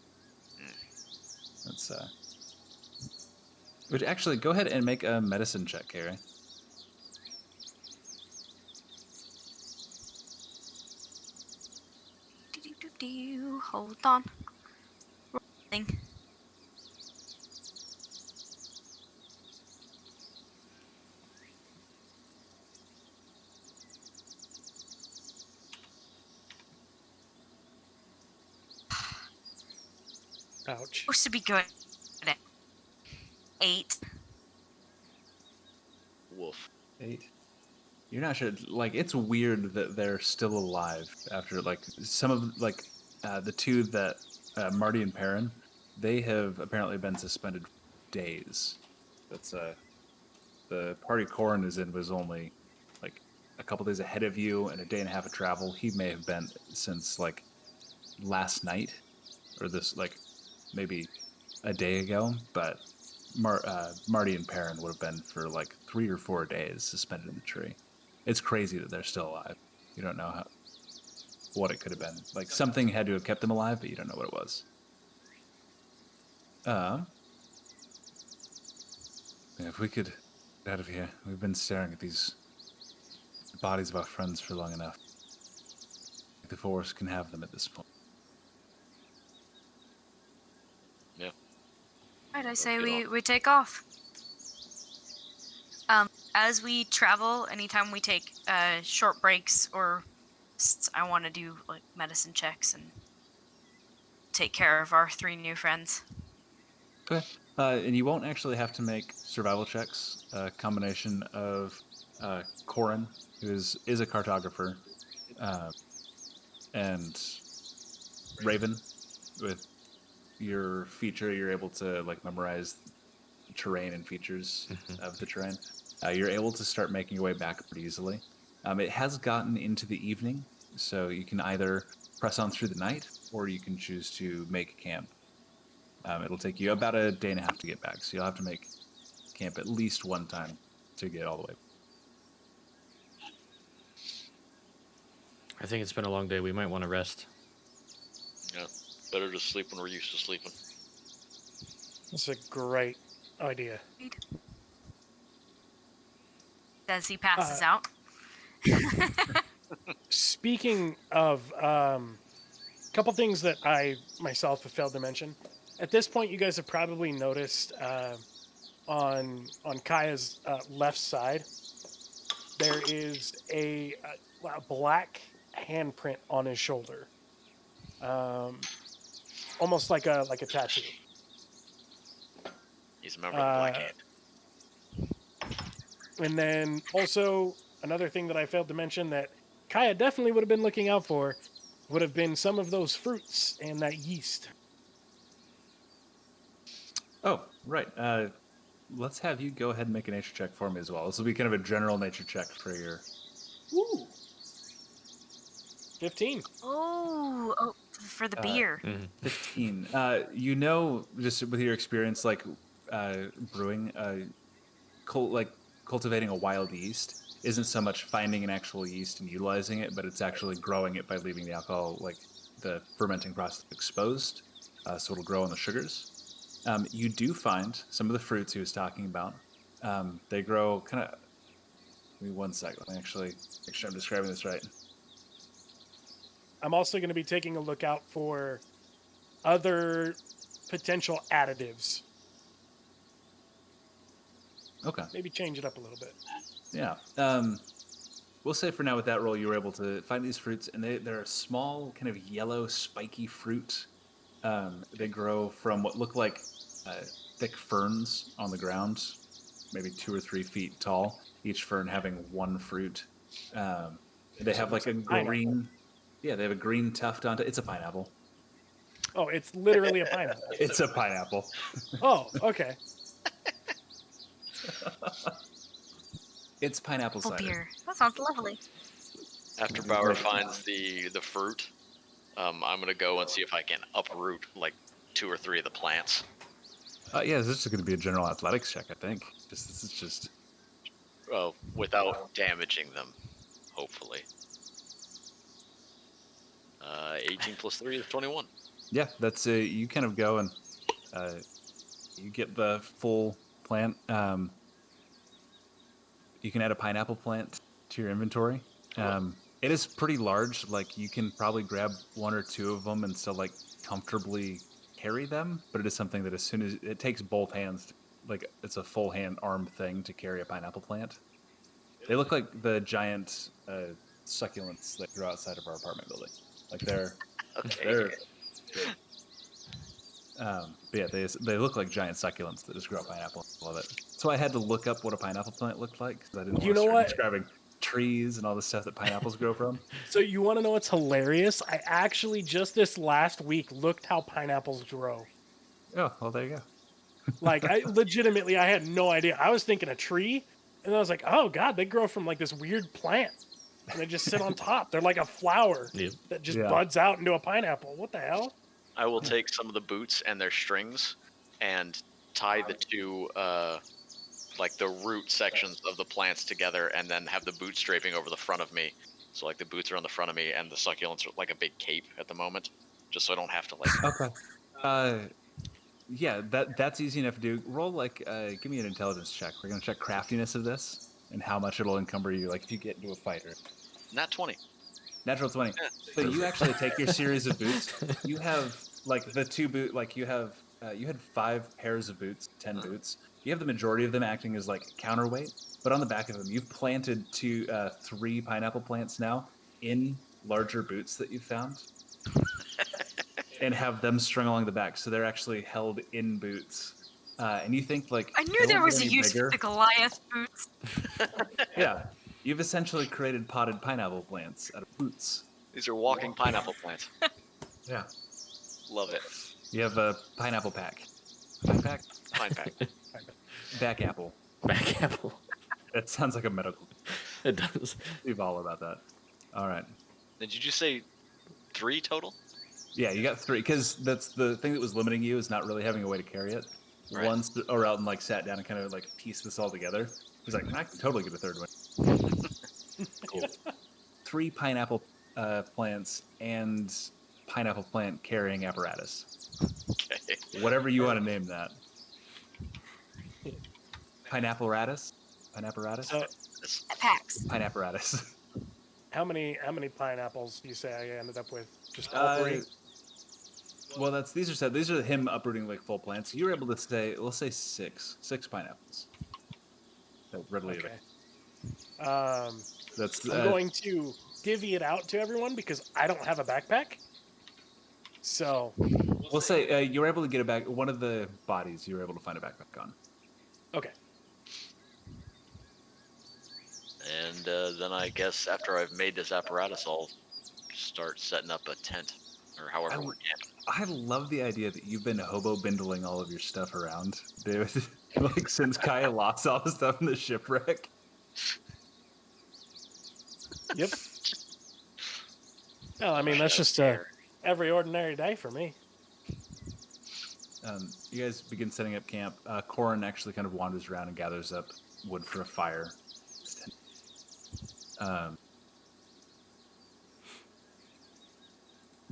That's Which actually, go ahead and make a medicine check, Carrie. Hold on. Rolling. Ouch. Supposed to be good at 8. Woof. 8. You're not sure. Like, it's weird that they're still alive after like some of the two that Marty and Perrin, they have apparently been suspended for days. That's the party Corin is in was only like a couple days ahead of you and a day and a half of travel. He may have been since like last night or this like maybe a day ago, but Marty and Perrin would have been for like 3 or 4 days suspended in the tree. It's crazy that they're still alive. You don't know what it could have been. Like something had to have kept them alive, but you don't know what it was. If we could get out of here. We've been staring at these the bodies of our friends for long enough. The Force can have them at this point. Yeah. Right, I Let's say get we take off. As we travel, anytime we take short breaks or I want to do like medicine checks and take care of our 3 new friends. Okay. And you won't actually have to make survival checks. A combination of Corin, who is a cartographer, and Raven, with your feature, you're able to like memorize the terrain and features of the terrain. You're able to start making your way back pretty easily. It has gotten into the evening, so you can either press on through the night, or you can choose to make camp. It'll take you about a day and a half to get back, so you'll have to make camp at least one time to get all the way. I think it's been a long day. We might want to rest. Yeah. Better to sleep when we're used to sleeping. That's a great idea. As he passes out. Speaking of a couple things that I myself have failed to mention. At this point, you guys have probably noticed on Kaya's left side, there is a black handprint on his shoulder, almost like a tattoo. He's a member of the Black Hand. And then also another thing that I failed to mention that Kaya definitely would have been looking out for would have been some of those fruits and that yeast. Oh, right. Let's have you go ahead and make a nature check for me as well. This will be kind of a general nature check for your... Woo! 15. Oh, for the beer. 15. You know, just with your experience, like brewing, cultivating a wild yeast isn't so much finding an actual yeast and utilizing it, but it's actually growing it by leaving the alcohol, like the fermenting process, exposed, so it'll grow on the sugars. You do find some of the fruits he was talking about. They grow kind of... Give me 1 second. Let me actually make sure I'm describing this right. I'm also going to be taking a look out for other potential additives. Okay. Maybe change it up a little bit. Yeah. We'll say for now with that roll, you were able to find these fruits, and they're a small, kind of yellow, spiky fruit. They grow from what look like thick ferns on the ground, maybe 2 or 3 feet tall, each fern having 1 fruit. They have like a green... Yeah, they have a green tuft on it. It's a pineapple. Oh, it's literally a pineapple. It's a pineapple. Oh, okay. It's pineapple cider. Beer. That sounds lovely. After Bauer finds the fruit, I'm going to go and see if I can uproot like 2 or 3 of the plants. Yeah, this is going to be a general athletics check, I think. This is just... Well, without damaging them, hopefully. 18 plus 3 is 21. Yeah, that's you kind of go and you get the full plant. You can add a pineapple plant to your inventory. It is pretty large. Like you can probably grab 1 or 2 of them and still like comfortably carry them. But it is something that as soon as it takes both hands, like it's a full hand arm thing to carry a pineapple plant. They look like the giant succulents that grow outside of our apartment building. Like they're big. But yeah, they look like giant succulents that just grow up pineapple. Love it. So I had to look up what a pineapple plant looked like because I didn't want to start describing trees and all the stuff that pineapples grow from. So you want to know what's hilarious? I actually just this last week looked how pineapples grow. Oh, well, there you go. Like I had no idea. I was thinking a tree, and I was like, oh god, they grow from like this weird plant. And they just sit on top. They're like a flower that just buds out into a pineapple. What the hell? I will take some of the boots and their strings and tie the 2, like the root sections of the plants together and then have the boots draping over the front of me. So like the boots are on the front of me and the succulents are like a big cape at the moment. Just so I don't have to like... Okay. Yeah, that's easy enough to do. Roll like, give me an intelligence check. We're going to check craftiness of this. and how much it'll encumber you. Like if you get into a fight or Not 20. natural 20. Yeah. So you actually take your series of boots. You have like the 2 boot. Like you have you had 5 pairs of boots, 10 boots. You have the majority of them acting as like counterweight, but on the back of them, you've planted 3 pineapple plants now in larger boots that you found, and have them strung along the back, so they're actually held in boots. And you think like I knew they there won't was get a any use bigger. for the Goliath boots. Yeah, you've essentially created potted pineapple plants out of boots. These are walking pineapple plants. Yeah, Love it. you have a pineapple pack, pine pack, Pine pack. back apple. Back apple. That sounds like a medical. It does. Leave all about that. All right. Did you just say 3 total? Yeah, you got 3 because that's the thing that was limiting you is not really having a way to carry it. Right. Once Orelton like sat down and kind of like pieced this all together, he's like, I can totally get a 3rd one. Cool. 3 pineapple plants and pineapple plant carrying apparatus. Okay. Whatever you want to name that. Pineapple-ratus? Pineapple-ratus? So, Packs. Pineapple-ratus. how many pineapples do you say I ended up with? Just all 3? Well, these are him uprooting like full plants. You were able to stay, let's say 6 pineapples. That readily. Okay. That's I'm going to divvy it out to everyone because I don't have a backpack. So we'll say you were able to get it back. One of the bodies you were able to find a backpack on. okay. And then I guess after I've made this apparatus, I'll start setting up a tent, or however we're camping. I love the idea that you've been hobo bindling all of your stuff around, dude. Like since Kaya lost all the stuff in the shipwreck. Yep. Well, I mean that's just every ordinary day for me. You guys begin setting up camp. Corin actually kind of wanders around and gathers up wood for a fire.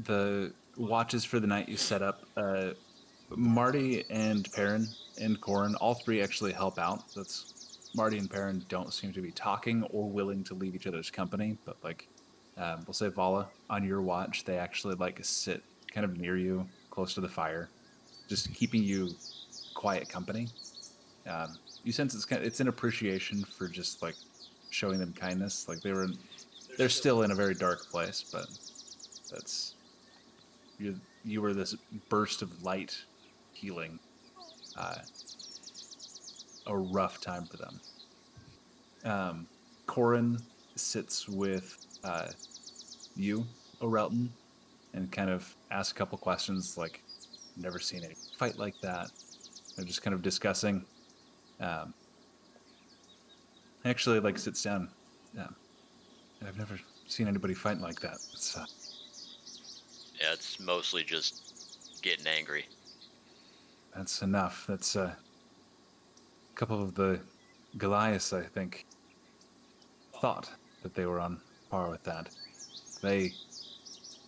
The watches for the night you set up. Marty and Perrin and Corin, all 3 actually help out. That's Marty and Perrin don't seem to be talking or willing to leave each other's company, but like we'll say Vala, on your watch, they actually like sit kind of near you, close to the fire, just keeping you quiet company. You sense it's an appreciation for just like showing them kindness. Like they're still in a very dark place, but that's you were this burst of light, healing. A rough time for them. Corin sits with you, Orelton, and kind of asks a couple questions like, never seen any fight like that. They're just kind of discussing. Actually, like sits down. I've never seen anybody fight like that. It's, Yeah, it's mostly just getting angry. that's enough. That's a couple of the Goliaths, I think, thought that they were on par with that. They,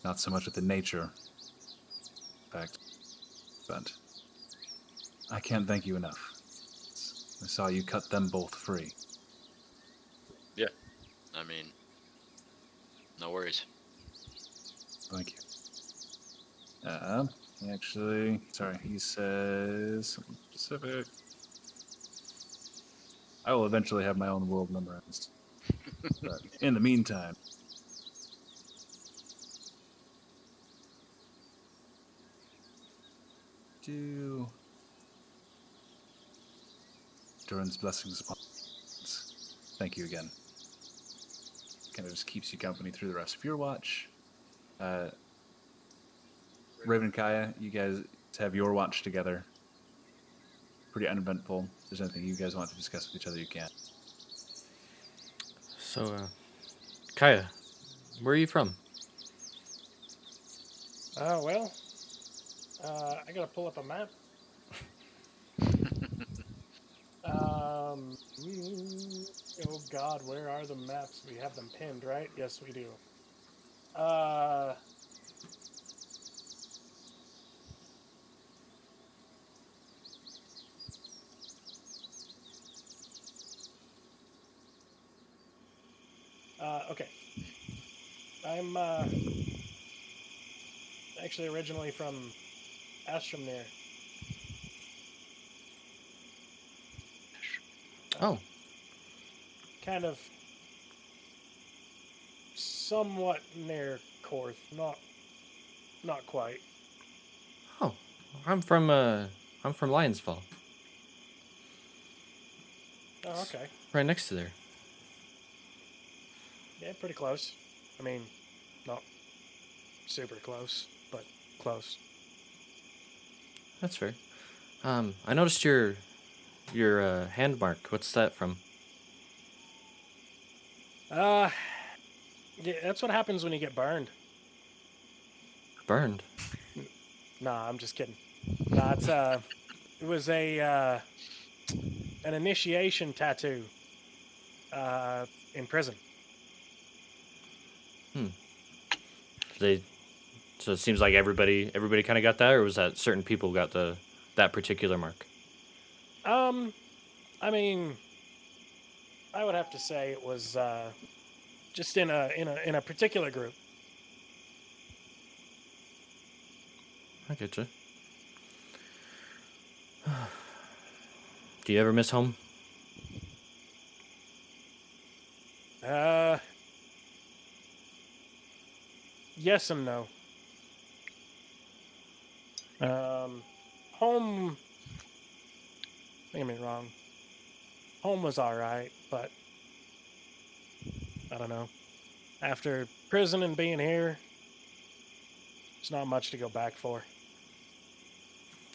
not so much with the nature, in fact, but I can't thank you enough. I saw you cut them both free. Yeah. I mean, no worries. Thank you. Actually, sorry, he says something specific. I will eventually have my own world memorized. But in the meantime, Durin's blessings upon us. Thank you again. Kind of just keeps you company through the rest of your watch. Raven and Kaya, you guys have your watch together. Pretty uneventful. If there's anything you guys want to discuss with each other, you can. So, Kaya, where are you from? Well, I gotta pull up a map. Oh God, where are the maps? We have them pinned, right? Yes, we do. Okay. I'm actually originally from Astromnir. Oh, Kind of somewhat near Korth, not quite. oh, I'm from Lions Fall, Oh, okay. right next to there. Yeah, pretty close. I mean, not super close, but close. That's fair. I noticed your hand mark. What's that from? Yeah, that's what happens when you get burned. Burned. Nah, I'm just kidding. Nah, it was an initiation tattoo in prison. They. So it seems like everybody kind of got that, or was that certain people got that particular mark? I mean, I would have to say it was just in a particular group. I get you. Do you ever miss home? Yes and no. Home. Don't get me wrong. Home was all right, but I don't know. After prison and being here, it's not much to go back for.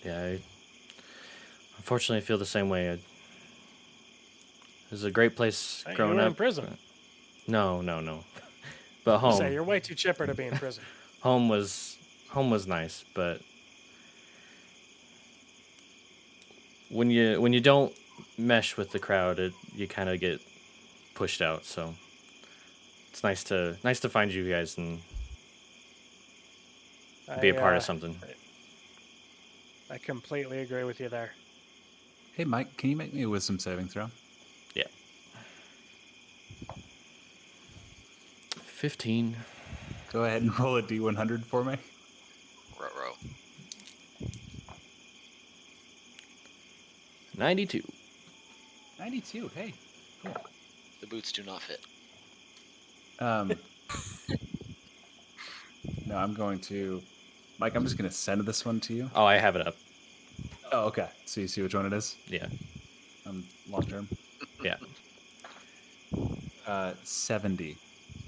Yeah, I unfortunately feel the same way. It was a great place Hey, growing you were up. in prison. No. But home. Say you're way too chipper to be in prison. home was nice, but when you don't mesh with the crowd, you kind of get pushed out. So it's nice to find you guys and be a part of something. I completely agree with you there. Hey, Mike, can you make me a wisdom saving throw? Yeah. 15. Go ahead and roll a D100 for me. Ruh-roh. 92. 92. Hey, cool. The boots do not fit. No, I'm going to... Mike, I'm just going to send this one to you. Oh, I have it up. Oh, okay. So you see which one it is? Yeah. Long term. Yeah. 70 is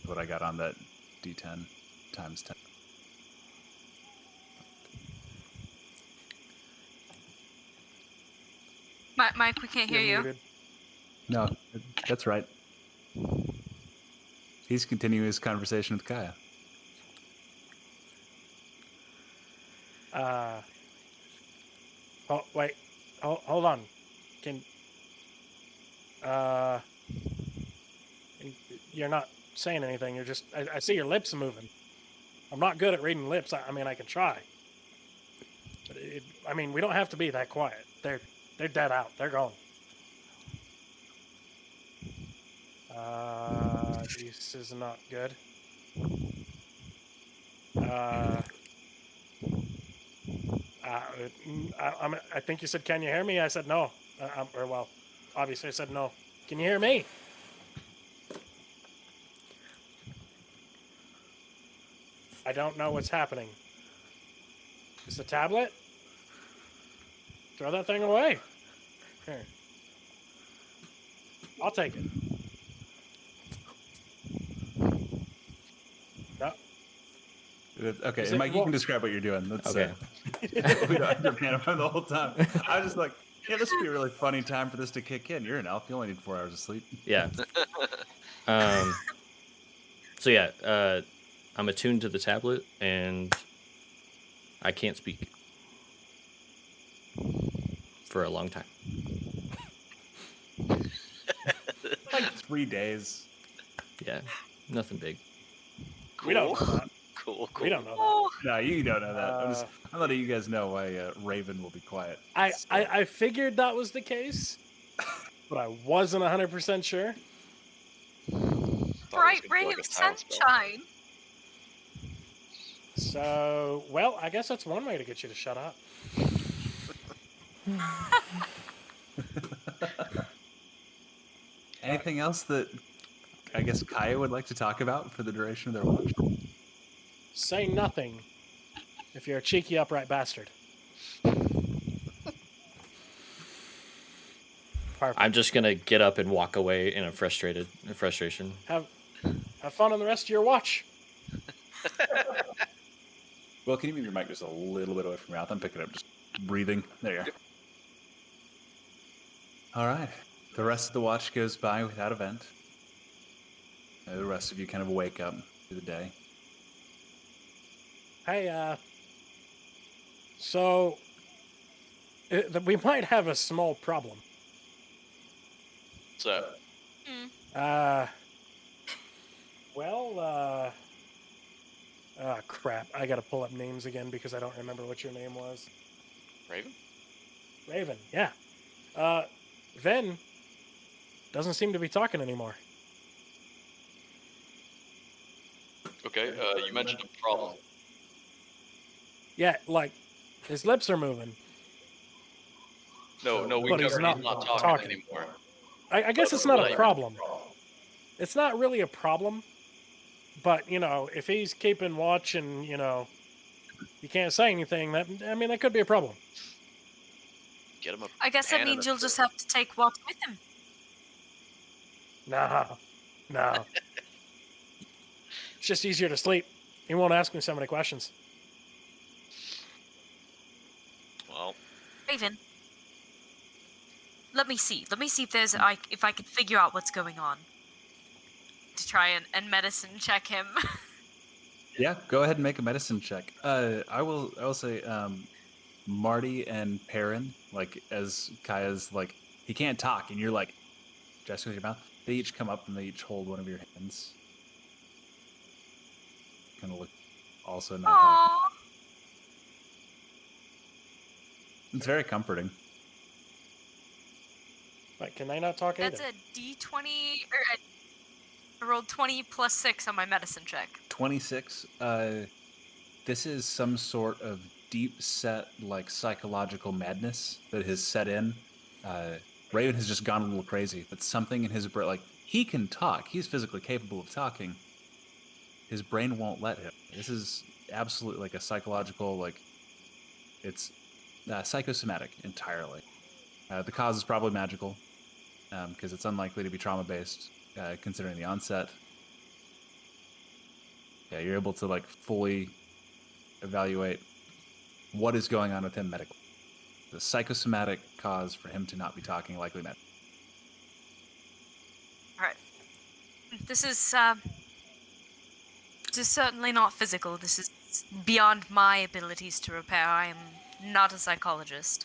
what I got on that D10 times 10. Mike, we can't hear You're you. muted. No, that's right. He's continuing his conversation with Kaya. Oh, wait. Hold on. You're not saying anything. You're just... I see your lips moving. I'm not good at reading lips. I mean, I can try. But we don't have to be that quiet. They're dead out. They're gone. This is not good. I think you said, "Can you hear me?" I said no. Well, obviously I said no. Can you hear me? I don't know what's happening. Is the tablet? Throw that thing away. Here. I'll take it. No. Okay, Is and it- Mike, you can describe what you're doing. That's Okay. we don't understand him the whole time. I was just like, yeah, this would be a really funny time for this to kick in. You're an elf. You only need 4 hours of sleep. Yeah. So yeah, I'm attuned to the tablet and I can't speak for a long time. Like 3 days. Yeah, nothing big. Cool. We don't know that. Cool. We don't know No, you don't know that. I'm letting you guys know why Raven will be quiet. that. I figured that was the case, but I wasn't 100% sure. bright ray of sunshine. So, well, I guess that's one way to get you to shut up. Anything else that I guess Kaya would like to talk about for the duration of their watch? Say nothing if you're a cheeky, upright bastard. Perfect. I'm just gonna get up and walk away in a frustration. Have fun on the rest of your watch. Well, can you move your mic just a little bit away from your mouth? I'm picking up just breathing. There you are. All right. The rest of the watch goes by without event. The rest of you kind of wake up through the day. Hey, so we might have a small problem. So, Crap. I gotta pull up names again because I don't remember what your name was. Raven? Raven, yeah. Ven doesn't seem to be talking anymore. Okay, you mentioned a problem. Yeah, like, his lips are moving. No, we But he's covered not he's not talking talking. anymore. I guess it's not a problem. It's not really a problem. But, if he's keeping watch and, you can't say anything, that could be a problem. Get him a I guess that pan and means a you'll just syrup. have to take watch with him. No. It's just easier to sleep. He won't ask me so many questions. Well, Raven. Let me see. Let me see if there's if I can figure out what's going on. To try and medicine check him. Yeah, go ahead and make a medicine check. I will say, Marty and Perrin, like as Kaya's like he can't talk, and you're like gesturing with your mouth. They each come up and they each hold one of your hands. Kind of look, also not talking. Aww. It's very comforting. Like, can they not talk either? That's a D20 I rolled 20 plus 6 on my medicine check. 26. This is some sort of deep set, like psychological madness that has set in. Raven has just gone a little crazy. But something in his brain, like he can talk. He's physically capable of talking. His brain won't let him. This is absolutely like a psychological, like it's psychosomatic entirely. The cause is probably magical because it's unlikely to be trauma based. Considering the onset, yeah, you're able to like fully evaluate what is going on with him medically. The psychosomatic cause for him to not be talking likely medical. All right. This is certainly not physical. This is beyond my abilities to repair. I am not a psychologist.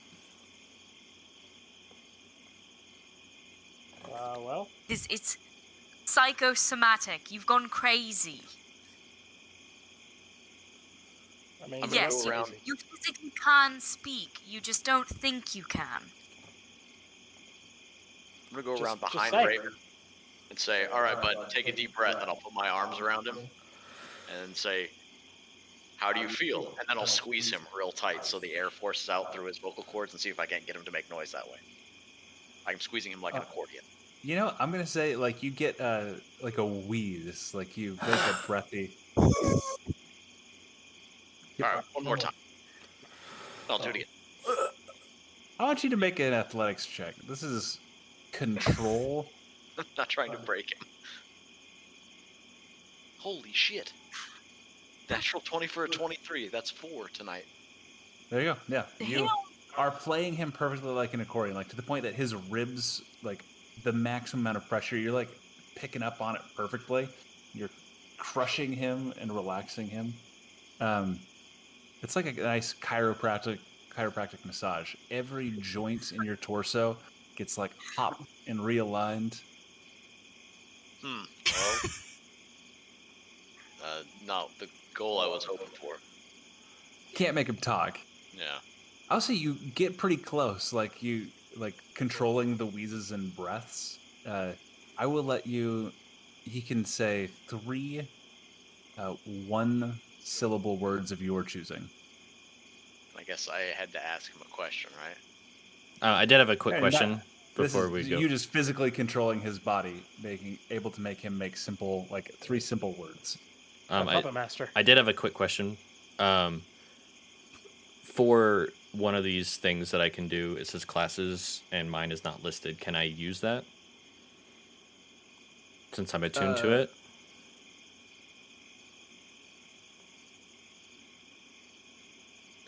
Well, It's psychosomatic. You've gone crazy. I mean, I'm gonna Yes, go around. you physically can speak. You just don't think you can. I'm gonna go around Just behind say. Raven and say, "All right, bud, take a deep breath," and I'll put my arms around him and say, "How do you feel?" And then I'll squeeze him real tight so the air forces out through his vocal cords and see if I can't get him to make noise that way. I'm squeezing him like an accordion. You know, I'm gonna say like you get like a wheeze, like you make a breathy. All right, one more time. I'll do it again. I want you to make an athletics check. This is control. I'm not trying to break him. Holy shit. Natural 20 for a 23. That's 4 tonight. There you go. Yeah, you Damn. are playing him perfectly like an accordion, like to the point that his ribs, like the maximum amount of pressure, you're like picking up on it perfectly. You're crushing him and relaxing him. It's like a nice chiropractic massage. Every joint in your torso gets like popped and realigned. Well, not the goal I was hoping for. Can't make him talk. Yeah. I'll say you get pretty close, like you like controlling the wheezes and breaths. I will let you he can say 3 one-syllable words of your choosing. I guess I had to ask him a question, right? I did have a quick And question this before is we go. you just physically controlling his body, able to make him make simple, 3 simple words. Puppet Master. I did have a quick question. For one of these things that I can do, it says classes, and mine is not listed. Can I use that? Since I'm attuned to it?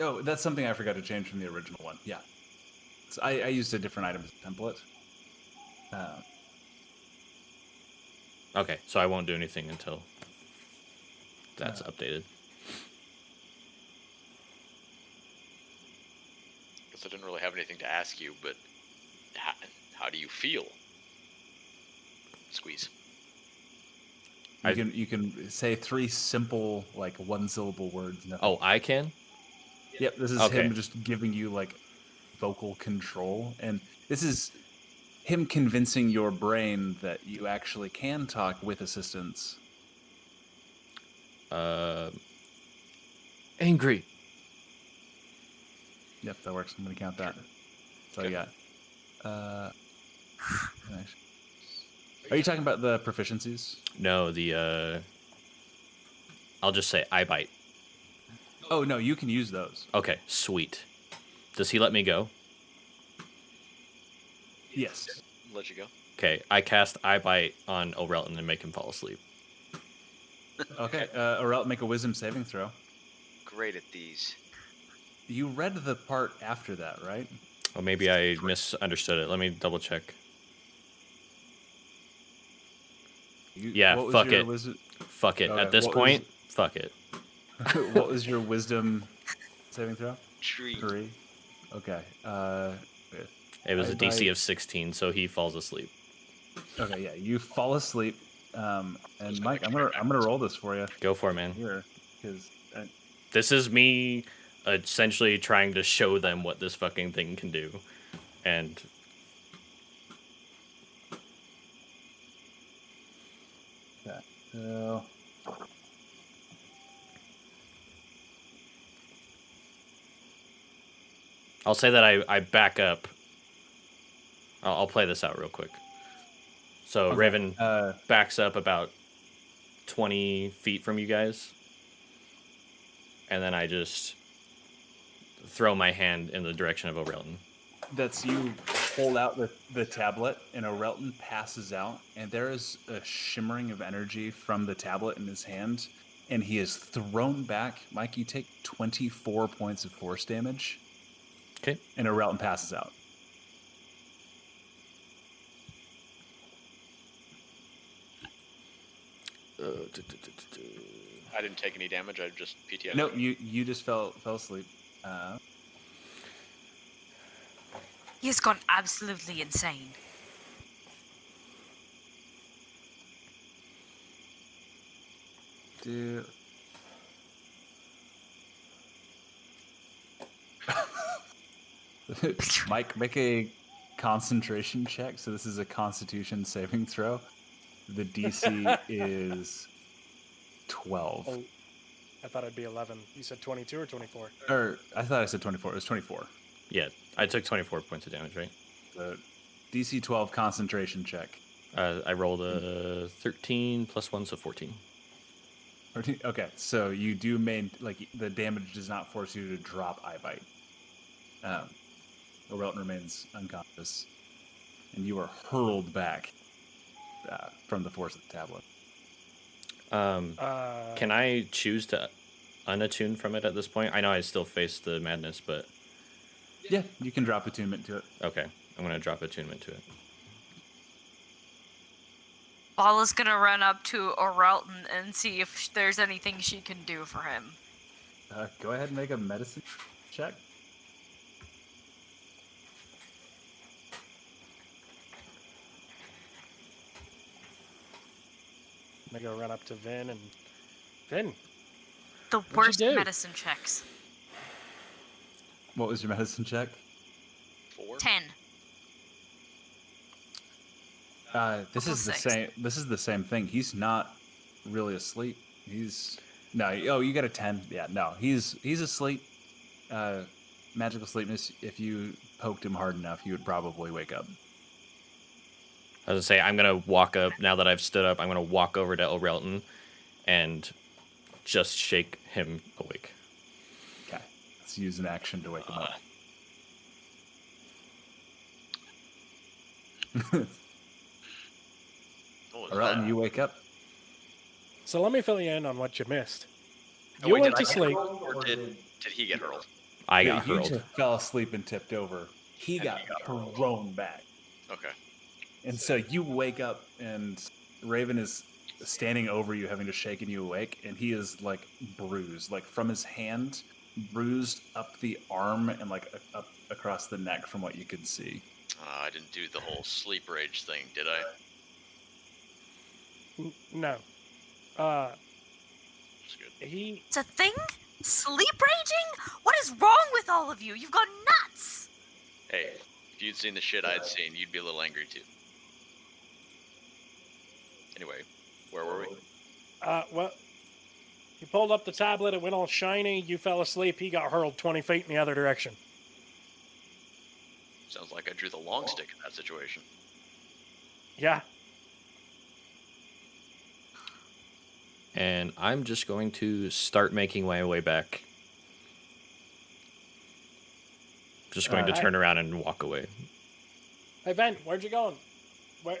Oh, that's something I forgot to change from the original one. Yeah. So I used a different item as a template. Okay, so I won't do anything until that's updated. Guess I didn't really have anything to ask you, but how do you feel? Squeeze. You can say 3 simple, one-syllable words. Nothing. Oh, I can? Yep, this is Okay. him just giving you, vocal control. And this is him convincing your brain that you actually can talk with assistance. Angry. Yep, that works. I'm going to count that. So Okay. you got. Are you talking about the proficiencies? No, I'll just say I bite. Oh, no, you can use those. Okay, sweet. Does he let me go? Yes. Let you go. Okay, I cast I bite on Orelton and make him fall asleep. Okay, Aurel, make a wisdom saving throw. Great at these. You read the part after that, right? Oh, maybe I misunderstood it. Let me double check. Yeah, what was fuck your it. Wisdom? Fuck it. Okay, At this point, fuck it. What was your wisdom saving throw? Tree. 3. Okay. It was I a DC bite. of 16, so he falls asleep. Okay, yeah, you fall asleep. And Mike, I'm gonna roll this for you Go for it, man. here, because This is me essentially trying to show them what this fucking thing can do. And I'll say that I back up. I'll play this out real quick. So Okay, Raven backs up about 20 feet from you guys. And then I just throw my hand in the direction of Orelton. that's you hold out the tablet, and Orelton passes out, and there is a shimmering of energy from the tablet in his hand, and he is thrown back. Mike, you take 24 points of force damage. Okay. And Orelton passes out. I didn't take any damage. I just PTSD. No, you just fell asleep. He's gone absolutely insane. Dude. Mike, make a concentration check. So this is a Constitution saving throw. The DC is 12. Oh, I thought it'd be 11. You said 22 or 24? Or I thought I said 24. It was 24. Yeah, I took 24 points of damage, right? The DC 12 concentration check. I rolled a 13 plus 1, so 14. 14? Okay, so you do the damage does not force you to drop eye bite. Orelton remains unconscious, and you are hurled back from the force of the tablet. Can I choose to unattune from it at this point? I know I still face the madness, but... Yeah, you can drop attunement to it. Okay, I'm going to drop attunement to it. Bala's gonna run up to Orelton and see if there's anything she can do for him. Go ahead and make a medicine check. I'm gonna go run up to Vin and Vin. The you worst do? medicine checks. What was your medicine check? 4. 10. This Level is the 6. same. This is the same thing. He's not really asleep. He's no. Oh, you got a 10. Yeah, no. He's asleep. Magical sleepness. If you poked him hard enough, he would probably wake up. I was gonna say I'm gonna walk up now that I've stood up. I'm gonna walk over to O'Relton and just shake him awake. Okay. Let's use an action to wake him up. What was Orelton, that? you wake up. So let me fill you in on what you missed. Oh, You wait, went did to I get sleep. hurled, or did he get hurled? I Yeah, got you hurled. just fell asleep and tipped over. He And got he got hurled. thrown back. Okay. And so you wake up, and Raven is standing over you, having to shaken you awake, and he is like bruised, like from his hand, bruised up the arm and like up across the neck, from what you could see. I didn't do the whole sleep rage thing, did I? No. That's good. He It's a thing? Sleep raging? What is wrong with all of you? You've gone nuts! Hey, if you'd seen the shit I'd seen, you'd be a little angry too. Anyway, where were we? well, he pulled up the tablet. It went all shiny. You fell asleep. He got hurled 20 feet in the other direction. Sounds like I drew the long stick in that situation. Yeah. And I'm just going to start making my way back. Just going to turn around and walk away. Hey, Ven, where'd you going? Where?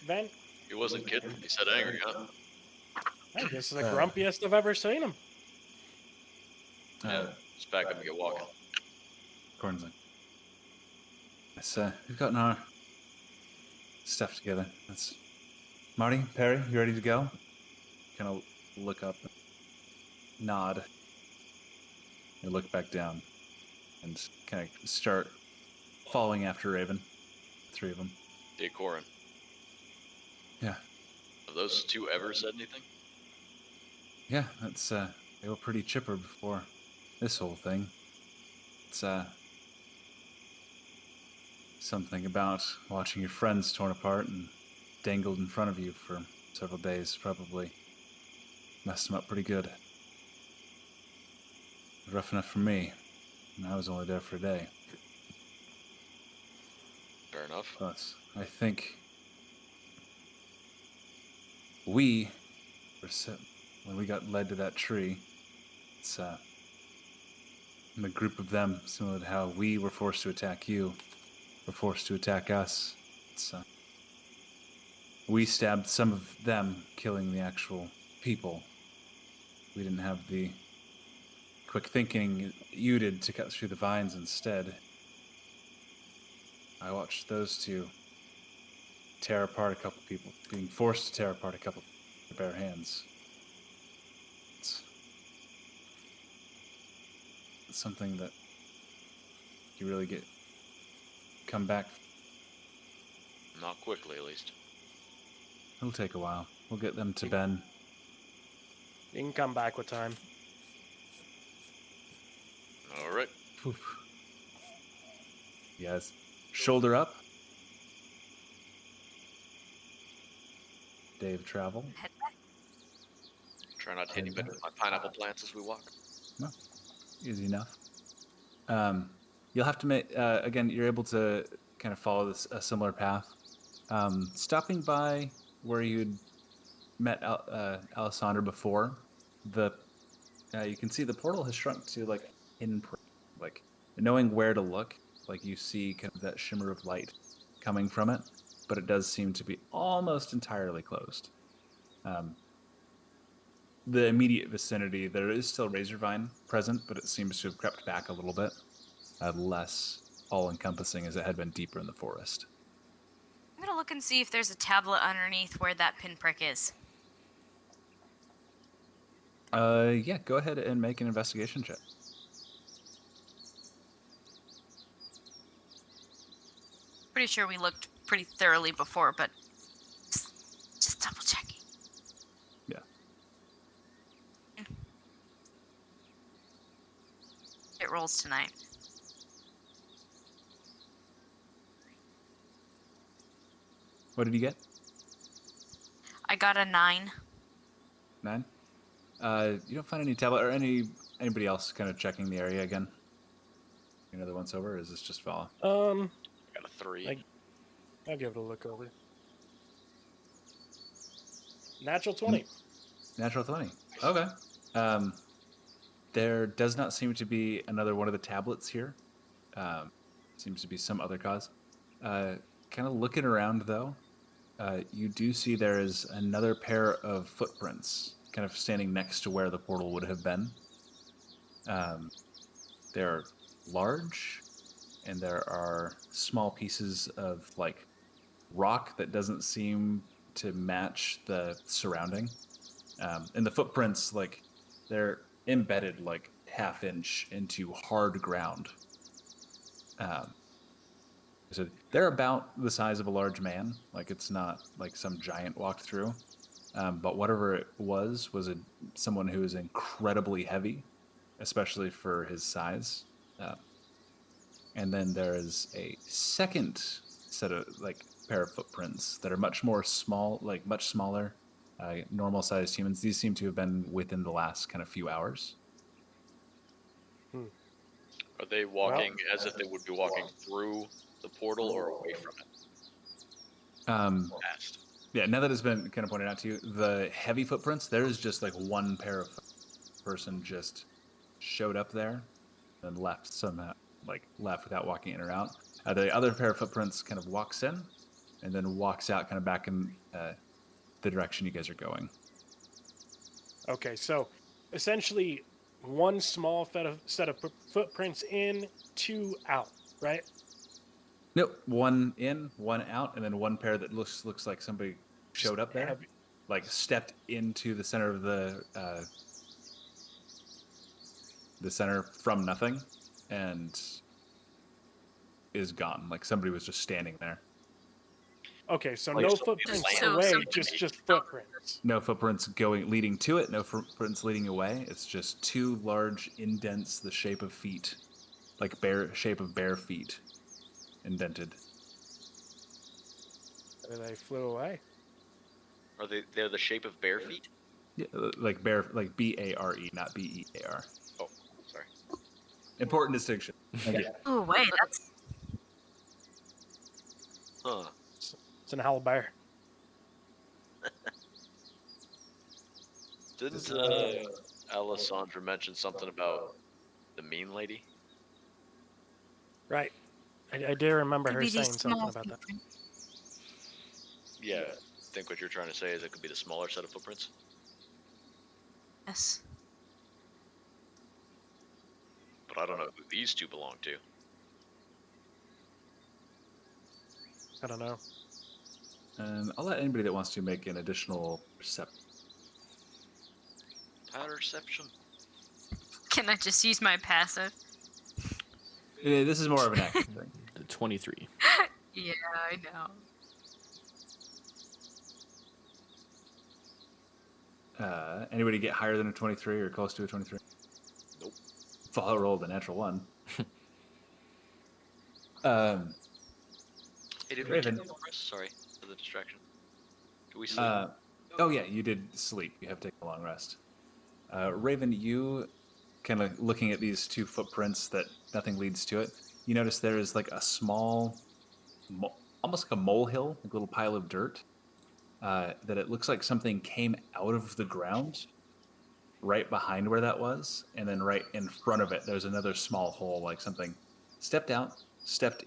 Ven? He wasn't kidding. He said angry, huh? Hey, this is the grumpiest I've ever seen him. Yeah, just back up and get walking. Corn's like, we've gotten our stuff together. That's Marty, Perry, you ready to go? Kind of look up, nod, and look back down, and kind of start following after Raven. 3 of them. Hey, Corin. Yeah. Have those 2 ever said anything? Yeah, that's they were pretty chipper before this whole thing. It's something about watching your friends torn apart and dangled in front of you for several days probably messed them up pretty good. Rough enough for me, and I was only there for a day. Fair enough. But I think we were when we got led to that tree. It's the group of them, similar to how we were forced to attack you, were forced to attack us. It's we stabbed some of them, killing the actual people. We didn't have the quick thinking you did to cut through the vines instead. I watched those 2 tear apart a couple people, being forced to tear apart a couple with bare hands. It's something that you really come back. Not quickly, at least. It'll take a while. We'll get them to Ben. You can come back with time. All right. Poof. Yes. Shoulder up. Day of travel. Head back. Try not to hit anybody with my pineapple plants as we walk. No. Easy enough. You'll have to make, again, you're able to kind of follow a similar path. Stopping by where you'd met Alessandra before, you can see the portal has shrunk to like pinprick, like knowing where to look, like you see kind of that shimmer of light coming from it, but it does seem to be almost entirely closed. The immediate vicinity, there is still Razorvine present, but it seems to have crept back a little bit, less all-encompassing as it had been deeper in the forest. I'm gonna look and see if there's a tablet underneath where that pinprick is. Yeah, go ahead and make an investigation check. Pretty sure we looked pretty thoroughly before, but just double checking. Yeah. It rolls tonight. What did you get? I got a 9. 9. You don't find any tablet or anybody else kind of checking the area again? Another once over, or is this just Vala? I got a 3. I'll give it a look over. Natural 20. Natural 20. Okay. There does not seem to be another one of the tablets here. Seems to be some other cause. Kind of looking around, though, you do see there is another pair of footprints kind of standing next to where the portal would have been. They're large, and there are small pieces of, like, rock that doesn't seem to match the surrounding. And the footprints, like, they're embedded, like, half-inch into hard ground. So they're about the size of a large man. Like, it's not like some giant walked through. But whatever it was someone who is incredibly heavy, especially for his size. And then there is a second set of, like, pair of footprints that are much smaller, normal-sized humans. These seem to have been within the last kind of few hours. Are they walking as if they would be walking through the portal or away from it? Past. Yeah, now that it's been kind of pointed out to you, the heavy footprints, there is just like one pair of person just showed up there and left somehow, like left without walking in or out. The other pair of footprints kind of walks in and then walks out kind of back in the direction you guys are going. Okay, so essentially one small set of footprints in, 2 out, right? Nope, one in, one out, and then one pair that looks like somebody showed up there, Heavy. like stepped into the center of the center from nothing, and is gone. Like somebody was just standing there. Okay, so Like no somebody footprints landed. away, Somebody- just footprints. No footprints leading to it. No footprints leading away. It's just 2 large indents, the shape of feet, like shape of bare feet, indented. They flew away. Are they're the shape of bare feet? Yeah, like bare, like BARE, not BEAR. Oh, sorry. Important distinction. Okay. Oh wait, that's Huh. It's an owlbear. Didn't Alessandra mention something about the mean lady? Right. I do remember could her be these saying something small about that. footprints. Yeah. I think what you're trying to say is it could be the smaller set of footprints. Yes. But I don't know who these 2 belong to. I don't know. And I'll let anybody that wants to make an additional perception. Perception. Can I just use my passive? This is more of an active thing. 23. Yeah, I know. Anybody get higher than a 23 or close to a 23? Nope. Follow roll the natural 1. Hey, did Raven. we take a long rest? Sorry for the distraction. Do we sleep? Oh yeah, you did sleep. You have taken a long rest. Raven, you kind of looking at these 2 footprints that nothing leads to it. You notice there is like a small, almost like a molehill, like a little pile of dirt. That it looks like something came out of the ground right behind where that was, and then right in front of it there's another small hole, like something stepped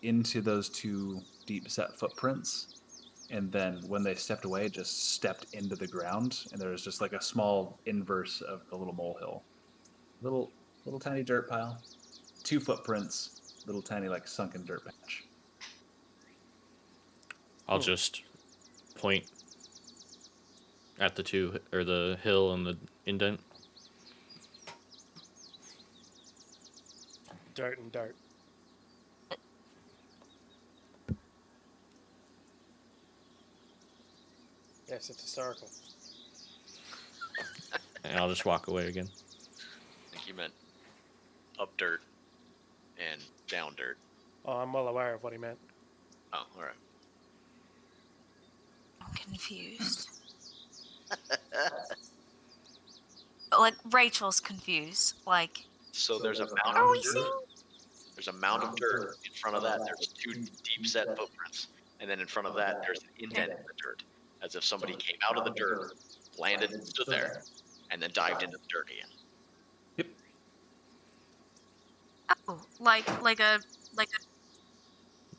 into those 2 deep set footprints, and then when they stepped away just stepped into the ground, and there was just like a small inverse of the little molehill. Little tiny dirt pile, 2 footprints, little tiny like sunken dirt patch. I'll just point at the 2, or the hill and the indent. Dirt and dirt. Yes, it's a circle. And I'll just walk away again. I think you meant up dirt and down dirt. Oh, I'm well aware of what he meant. Oh, alright. I'm confused. Like, Rachel's confused. Like, So there's a what mound are of we dirt. seeing? There's a mound of dirt in front of that. There's 2 deep set footprints, and then in front of that there's an indent in the dirt, as if somebody came out of the dirt, landed, stood there, and then dived into the dirt again. Yep. Oh, like a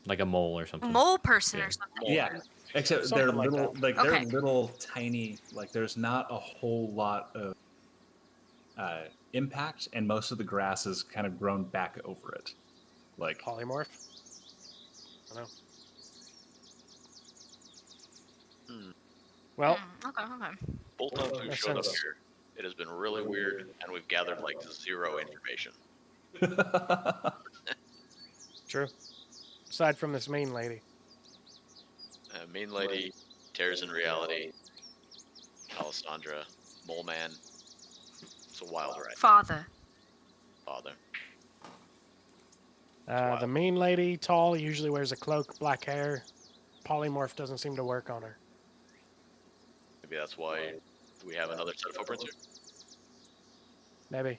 Like a mole or something. mole person Yeah. or something. Yeah. Except Something they're like little, that. like they're Okay. little tiny. Like there's not a whole lot of impact, and most of the grass is kind of grown back over it. Like Polymorph? I don't know. Hmm. Well, Okay. Both times we've Makes showed up sense. here, it has been really weird, and we've gathered like 0 information. true. Aside from this main lady. Mean Lady, Tears in Reality, Alessandra, Mole Man. It's a wild ride. Father. Father. The main lady, tall, usually wears a cloak, black hair. Polymorph doesn't seem to work on her. Maybe that's why we have another set of footprints here. Maybe.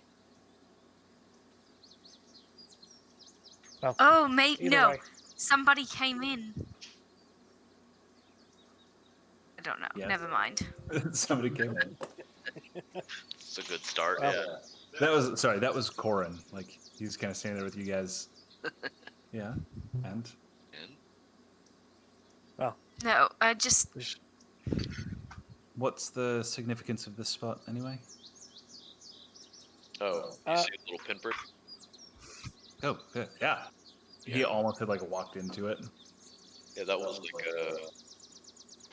Oh, mate, Either no. way. Somebody came in. I don't know. Yes. Never mind. Somebody came in. It's a good start, Well, yeah. That was Corin. Like he's kind of standing there with you guys. Yeah. And And No, I just. what's the significance of this spot anyway? oh, you see a little pinprick? Oh, good. Yeah. He Yeah. almost had like walked into it. Yeah, that was like a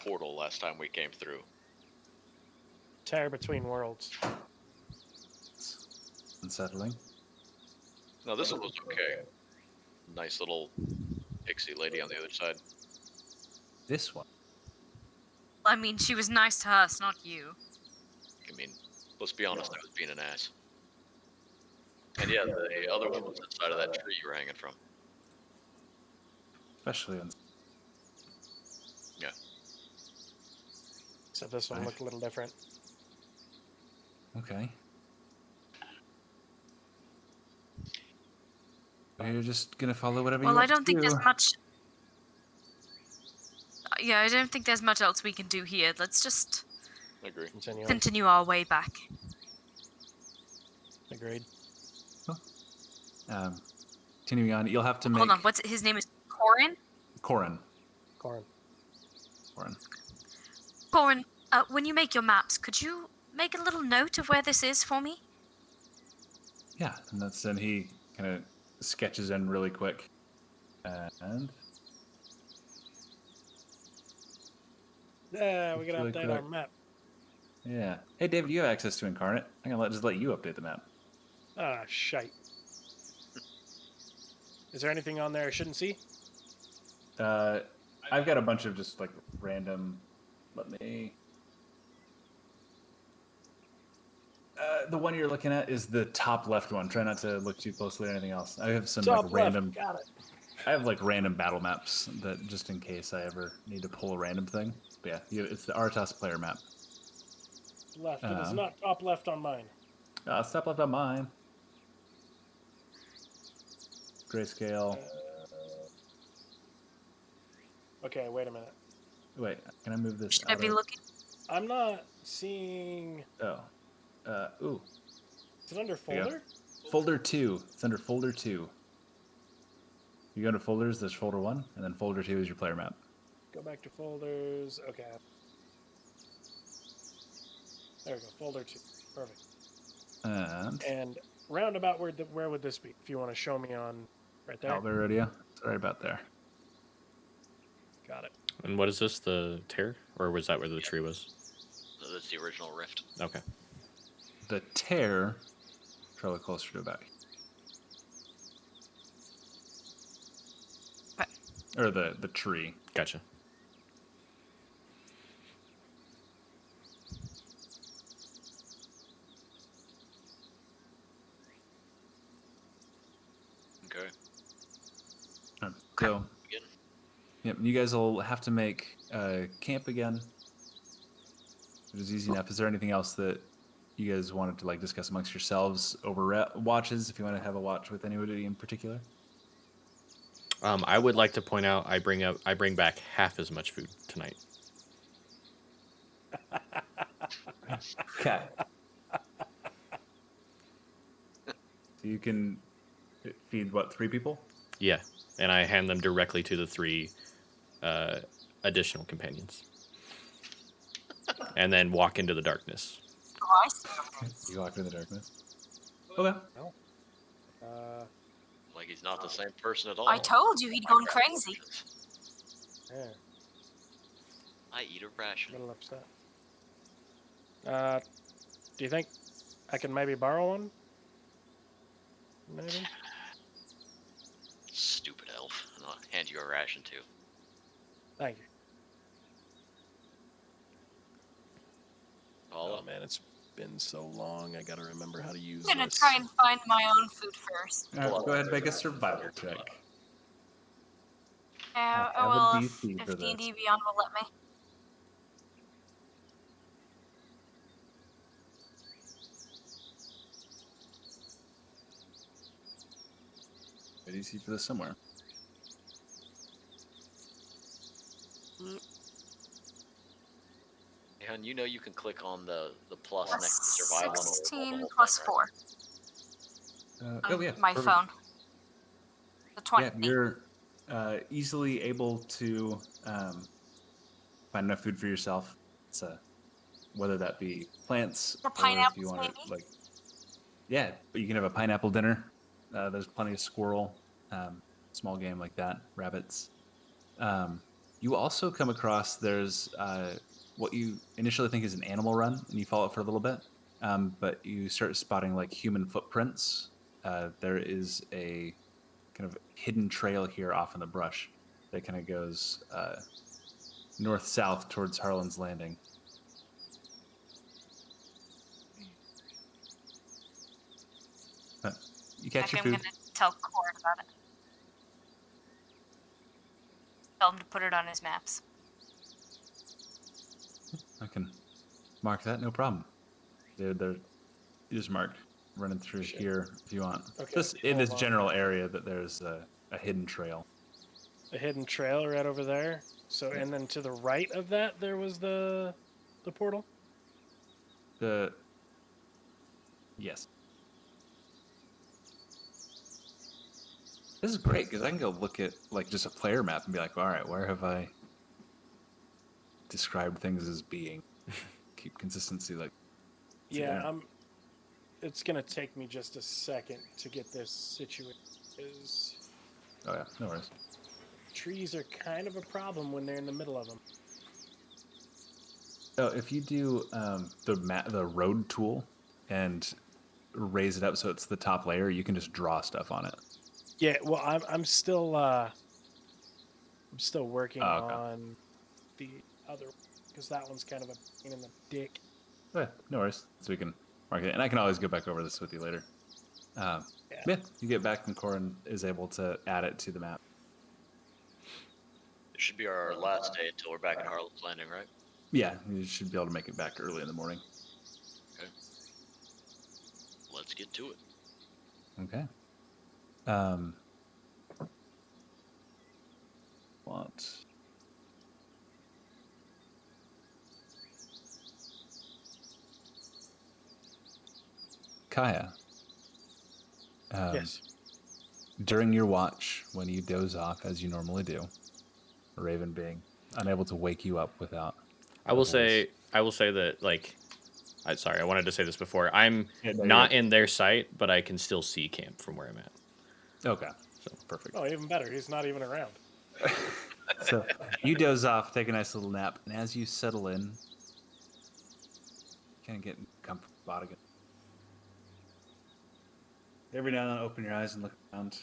portal last time we came through. Tear between worlds. It's unsettling. No, this one was okay. Nice little pixie lady on the other side. This one. I mean, she was nice to us, not you. I mean, let's be honest, I was being an ass. And yeah, the other one was inside of that tree you were hanging from. Especially on. Yeah. Except this one looked a little different. Okay. You're just gonna follow whatever you Well, want I don't think to. there's much. Yeah, I don't think there's much else we can do here. Let's just I agree. Continuing. continue our way back. Agreed. Continuing on, you'll have to make Hold on, what's his name is Corin? Corin. Corn. Corin, when you make your maps, could you make a little note of where this is for me? Yeah, and then he kind of sketches in really quick, and Yeah, we gotta Really update our quick. map. yeah. Hey, David, you have access to Incarnate. I'm gonna just let you update the map. Ah, shite. Is there anything on there I shouldn't see? I've got a bunch of just like random. Let me. The one you're looking at is the top left one. Try not to look too closely at anything else. I have some Top like left. random. Got it. I have like random battle maps that just in case I ever need to pull a random thing. But yeah, it's the Aretas player map. Left. It is Um, not top left on mine. It's top left on mine. Grayscale. Okay, wait a minute. Wait, can I move this? Should I out be of- looking? I'm not seeing. Oh. Ooh. Is it under There you go. folder? Folder 2. It's under folder 2. You go to folders, there's folder 1, and then folder 2 is your player map. Go back to folders. Okay. There we go. Folder 2. Perfect. And roundabout, where would this be? If you want to show me on right there. Albert Radio. It's right about there. Got it. And what is this? The tear, or was that where the tree was? So that's the original rift. Okay. The tear, probably closer to back. Okay. Or the tree. Gotcha. Okay. So, Again. yep, you guys will have to make camp again. It was easy enough. Is there anything else that you guys wanted to like discuss amongst yourselves over watches? If you want to have a watch with anybody in particular. I would like to point out I bring back half as much food tonight. Okay. So you can feed what, 3 people? Yeah, and I hand them directly to the 3 additional companions, and then walk into the darkness. Oh, I see. You walk in the darkness. Okay. Like he's not the same person at all. I told you he'd gone crazy. Yeah, I eat a ration. a little upset. Do you think I can maybe borrow one? Maybe? Stupid elf. And I'll hand you a ration too. Thank you. All Oh man, it's been so long. I gotta remember how to use I'm gonna this. try and find my own food first. All right, go ahead and make a survival check. Yeah, have a well, DC for if D&D this. Beyond will let me. A DC for this somewhere. And you know you can click on the plus Plus next to survival. and it'll roll the 16 whole plus thing, 4 Oh yeah. on my perfect. phone. The 20. Yeah, you're easily able to find enough food for yourself. It's whether that be plants Or or if pineapples, you want maybe? to like. Yeah, but you can have a pineapple dinner. There's plenty of squirrel, small game like that, rabbits. You also come across there's what you initially think is an animal run, and you follow it for a little bit, but you start spotting like human footprints. There is a kind of hidden trail here off in the brush that kind of goes north-south towards Harlan's Landing. You catch your I'm food. gonna tell Cord about it. Tell him to put it on his maps. I can mark that, no problem. They're you just mark running through here if you want. Okay, Just in this hold on. general area that there's a hidden trail. A hidden trail right over there. So, and then to the right of that, there was the portal. Yes. This is great because I can go look at like just a player map and be like, all right, where have I described things as being? Keep consistency like. Yeah, Yeah. It's gonna take me just a second to get this situated. Is Oh yeah, no worries. trees are kind of a problem when they're in the middle of them. So if you do the road tool and raise it up so it's the top layer, you can just draw stuff on it. Yeah, well, I'm still working Oh, okay. on the other because that one's kind of a pain in the dick. Oh, yeah, no worries. So we can mark it, and I can always go back over this with you later. Yeah, you get back and Corin is able to add it to the map. It should be our last day until we're back at Harlan's Landing, right? Yeah, you should be able to make it back early in the morning. Let's get to it. Okay. What? Kaya. Yes. During your watch, when you doze off as you normally do, Raven being unable to wake you up without. I will say that like, I wanted to say this before. I'm Yeah, no, not you're in their sight, but I can still see camp from where I'm at. okay. So perfect. Oh, even better. He's not even around. So you doze off, take a nice little nap, and as you settle in, kind of get in comfort spot again. Every now and then, open your eyes and look around.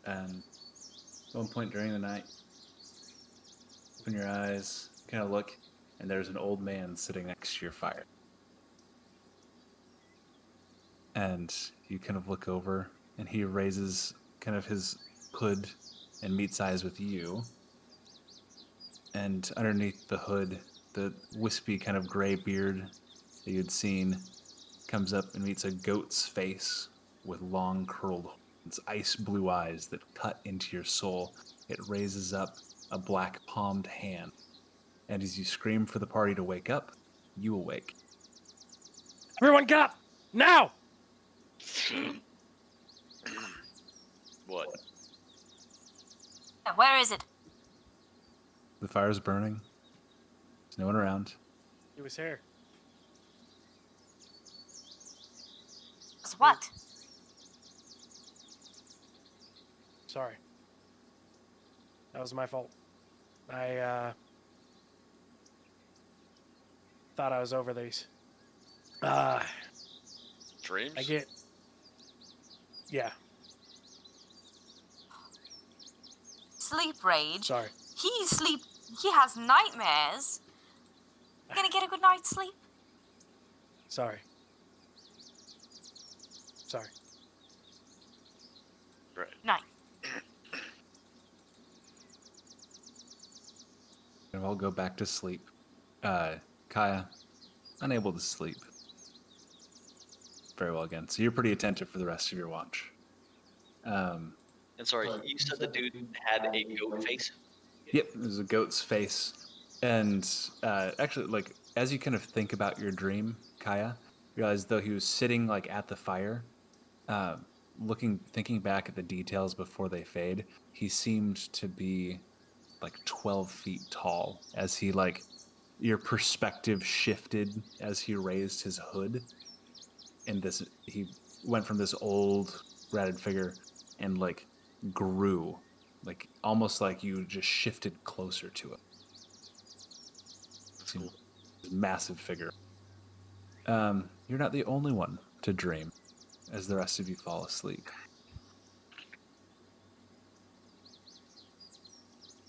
And at one point during the night, open your eyes, kind of look, and there's an old man sitting next to your fire. And you kind of look over, and he raises kind of his hood and meets eyes with you. And underneath the hood, the wispy kind of gray beard that you'd seen, comes up and meets a goat's face with long curled horns, ice blue eyes that cut into your soul. It raises up a black palmed hand, and as you scream for the party to wake up, you awake. Everyone get up! Now! What? Where is it? The fire's burning. There's no one around. He was here. What? Sorry. That was my fault. I thought I was over these. Dreams? I get... Yeah, Sleep rage. sorry. He has nightmares. You gonna get a good night's sleep? Sorry. Sorry. Right. Night. And I'll go back to sleep. Kaya, unable to sleep. Very well again. So you're pretty attentive for the rest of your watch. And sorry, you said the dude had a goat face? Yep, there's a goat's face. And actually, like, as you kind of think about your dream, Kaya, you realize though he was sitting like at the fire, thinking back at the details before they fade, he seemed to be like 12 feet tall as he like, your perspective shifted as he raised his hood. And he went from this old ratted figure and like grew, like almost like you just shifted closer to it. That's cool. Massive figure. You're not the only one to dream as the rest of you fall asleep.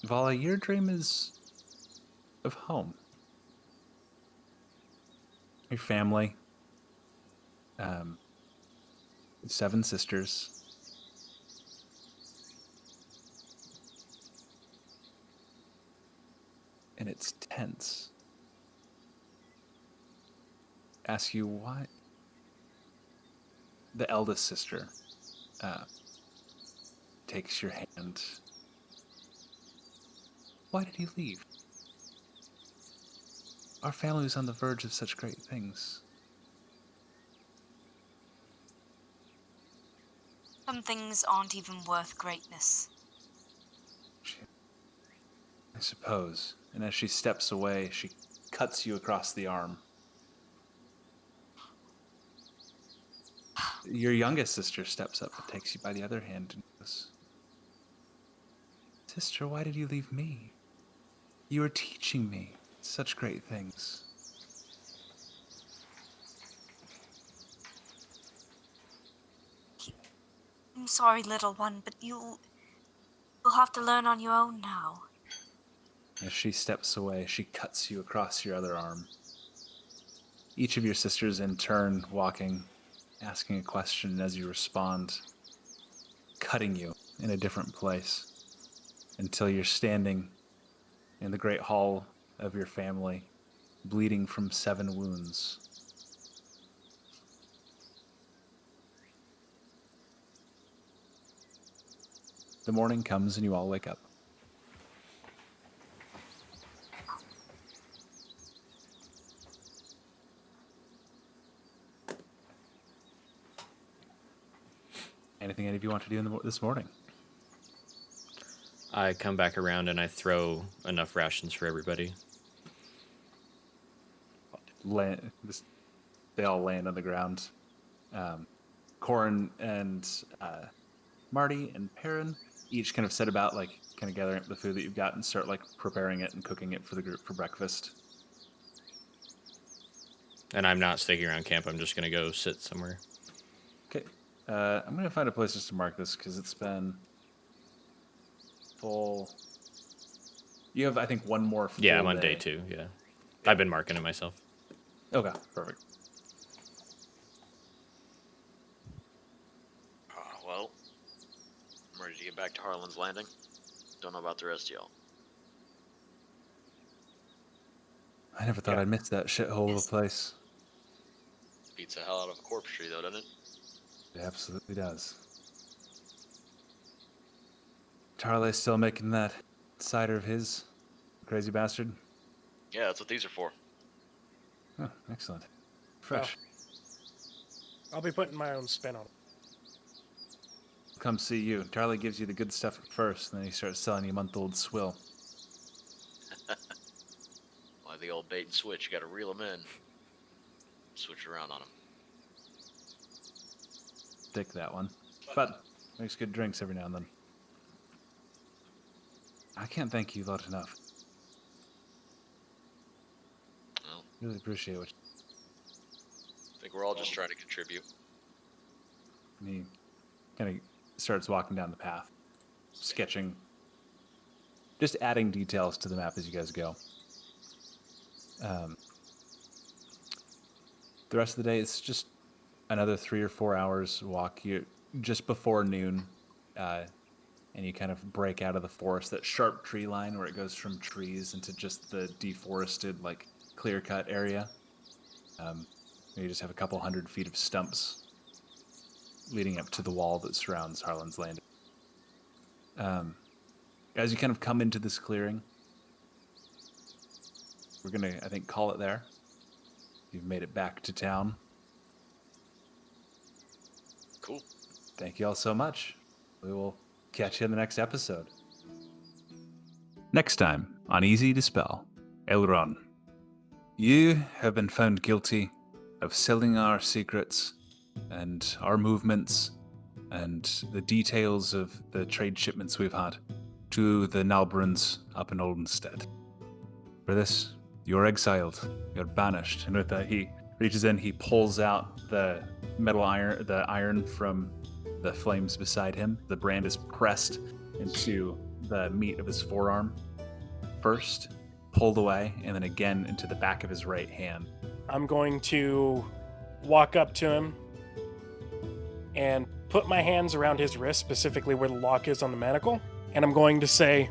Vala, your dream is of home. Your family. 7 sisters. And it's tense. Ask you why. The eldest sister takes your hand. Why did he leave? Our family was on the verge of such great things. Some things aren't even worth greatness. I suppose. And as she steps away, she cuts you across the arm. Your youngest sister steps up and takes you by the other hand and goes, Sister, why did you leave me? You were teaching me such great things. I'm sorry, little one, but you'll have to learn on your own now. As she steps away, she cuts you across your other arm. Each of your sisters in turn walking, asking a question, and as you respond, cutting you in a different place until you're standing in the great hall of your family, bleeding from 7 wounds. The morning comes and you all wake up. Anything any of you want to do this morning? I come back around and I throw enough rations for everybody. They all land on the ground. Corin and Marty and Perrin each kind of set about like kind of gathering up the food that you've got and start like preparing it and cooking it for the group for breakfast. And I'm not sticking around camp. I'm just going to go sit somewhere. Okay. I'm going to find a place just to mark this because it's been full. You have, I think, one more full Yeah, I'm on day 2, yeah. I've been marking it myself. Okay, perfect. Well, I'm ready to get back to Harlan's Landing. Don't know about the rest of y'all. I never thought Yeah. I'd miss that shithole of a place. Beats the hell out of a corpse tree, though, doesn't it? It absolutely does. Charlie's still making that cider of his, crazy bastard. Yeah, that's what these are for. Oh, excellent. Fresh. I'll be putting my own spin on it. Come see you. Charlie gives you the good stuff first, and then he starts selling you month-old swill. Why the old bait and switch? You got to reel them in. Switch around on them. Dick that one. But makes good drinks every now and then. I can't thank you lot enough. Well, Really appreciate what I think we're all just trying to contribute. he kind of starts walking down the path, sketching, just adding details to the map as you guys go. The rest of the day, it's just another 3 or 4 hours walk. You just before noon, and you kind of break out of the forest, that sharp tree line where it goes from trees into just the deforested, like clear-cut area. You just have a couple 100 feet of stumps leading up to the wall that surrounds Harlan's Landing. As you kind of come into this clearing, we're gonna, I think, call it there. You've made it back to town. Cool. Thank you all so much. We will catch you in the next episode. Next time on Easy Dispel, Elrond. You have been found guilty of selling our secrets and our movements and the details of the trade shipments we've had to the Nalbrunds up in Oldenstead. For this, you're exiled, you're banished. And with that, he reaches in, he pulls out the iron from the flames beside him. The brand is pressed into the meat of his forearm first, pulled away, and then again into the back of his right hand. I'm going to walk up to him and put my hands around his wrist, specifically where the lock is on the manacle, and I'm going to say,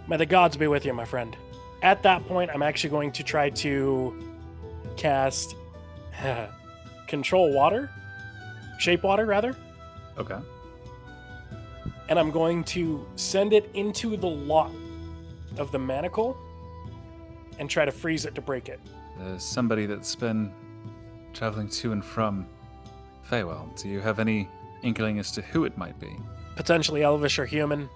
"May the gods be with you, my friend." At that point, I'm actually going to try to cast Control Water, Shape Water, rather, Okay. and I'm going to send it into the lock of the manacle and try to freeze it to break it. Somebody that's been traveling to and from Feywild. Do you have any inkling as to who it might be? Potentially elvish or human.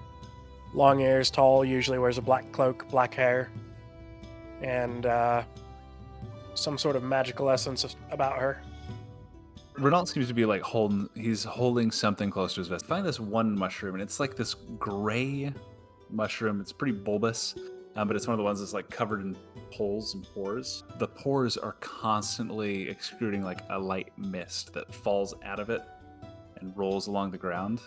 Long ears, tall, usually wears a black cloak, black hair, and some sort of magical essence about her. Renault seems to be like he's holding something close to his vest. Find this one mushroom, and it's like this gray mushroom. It's pretty bulbous, but it's one of the ones that's like covered in holes and pores. The pores are constantly extruding like a light mist that falls out of it and rolls along the ground.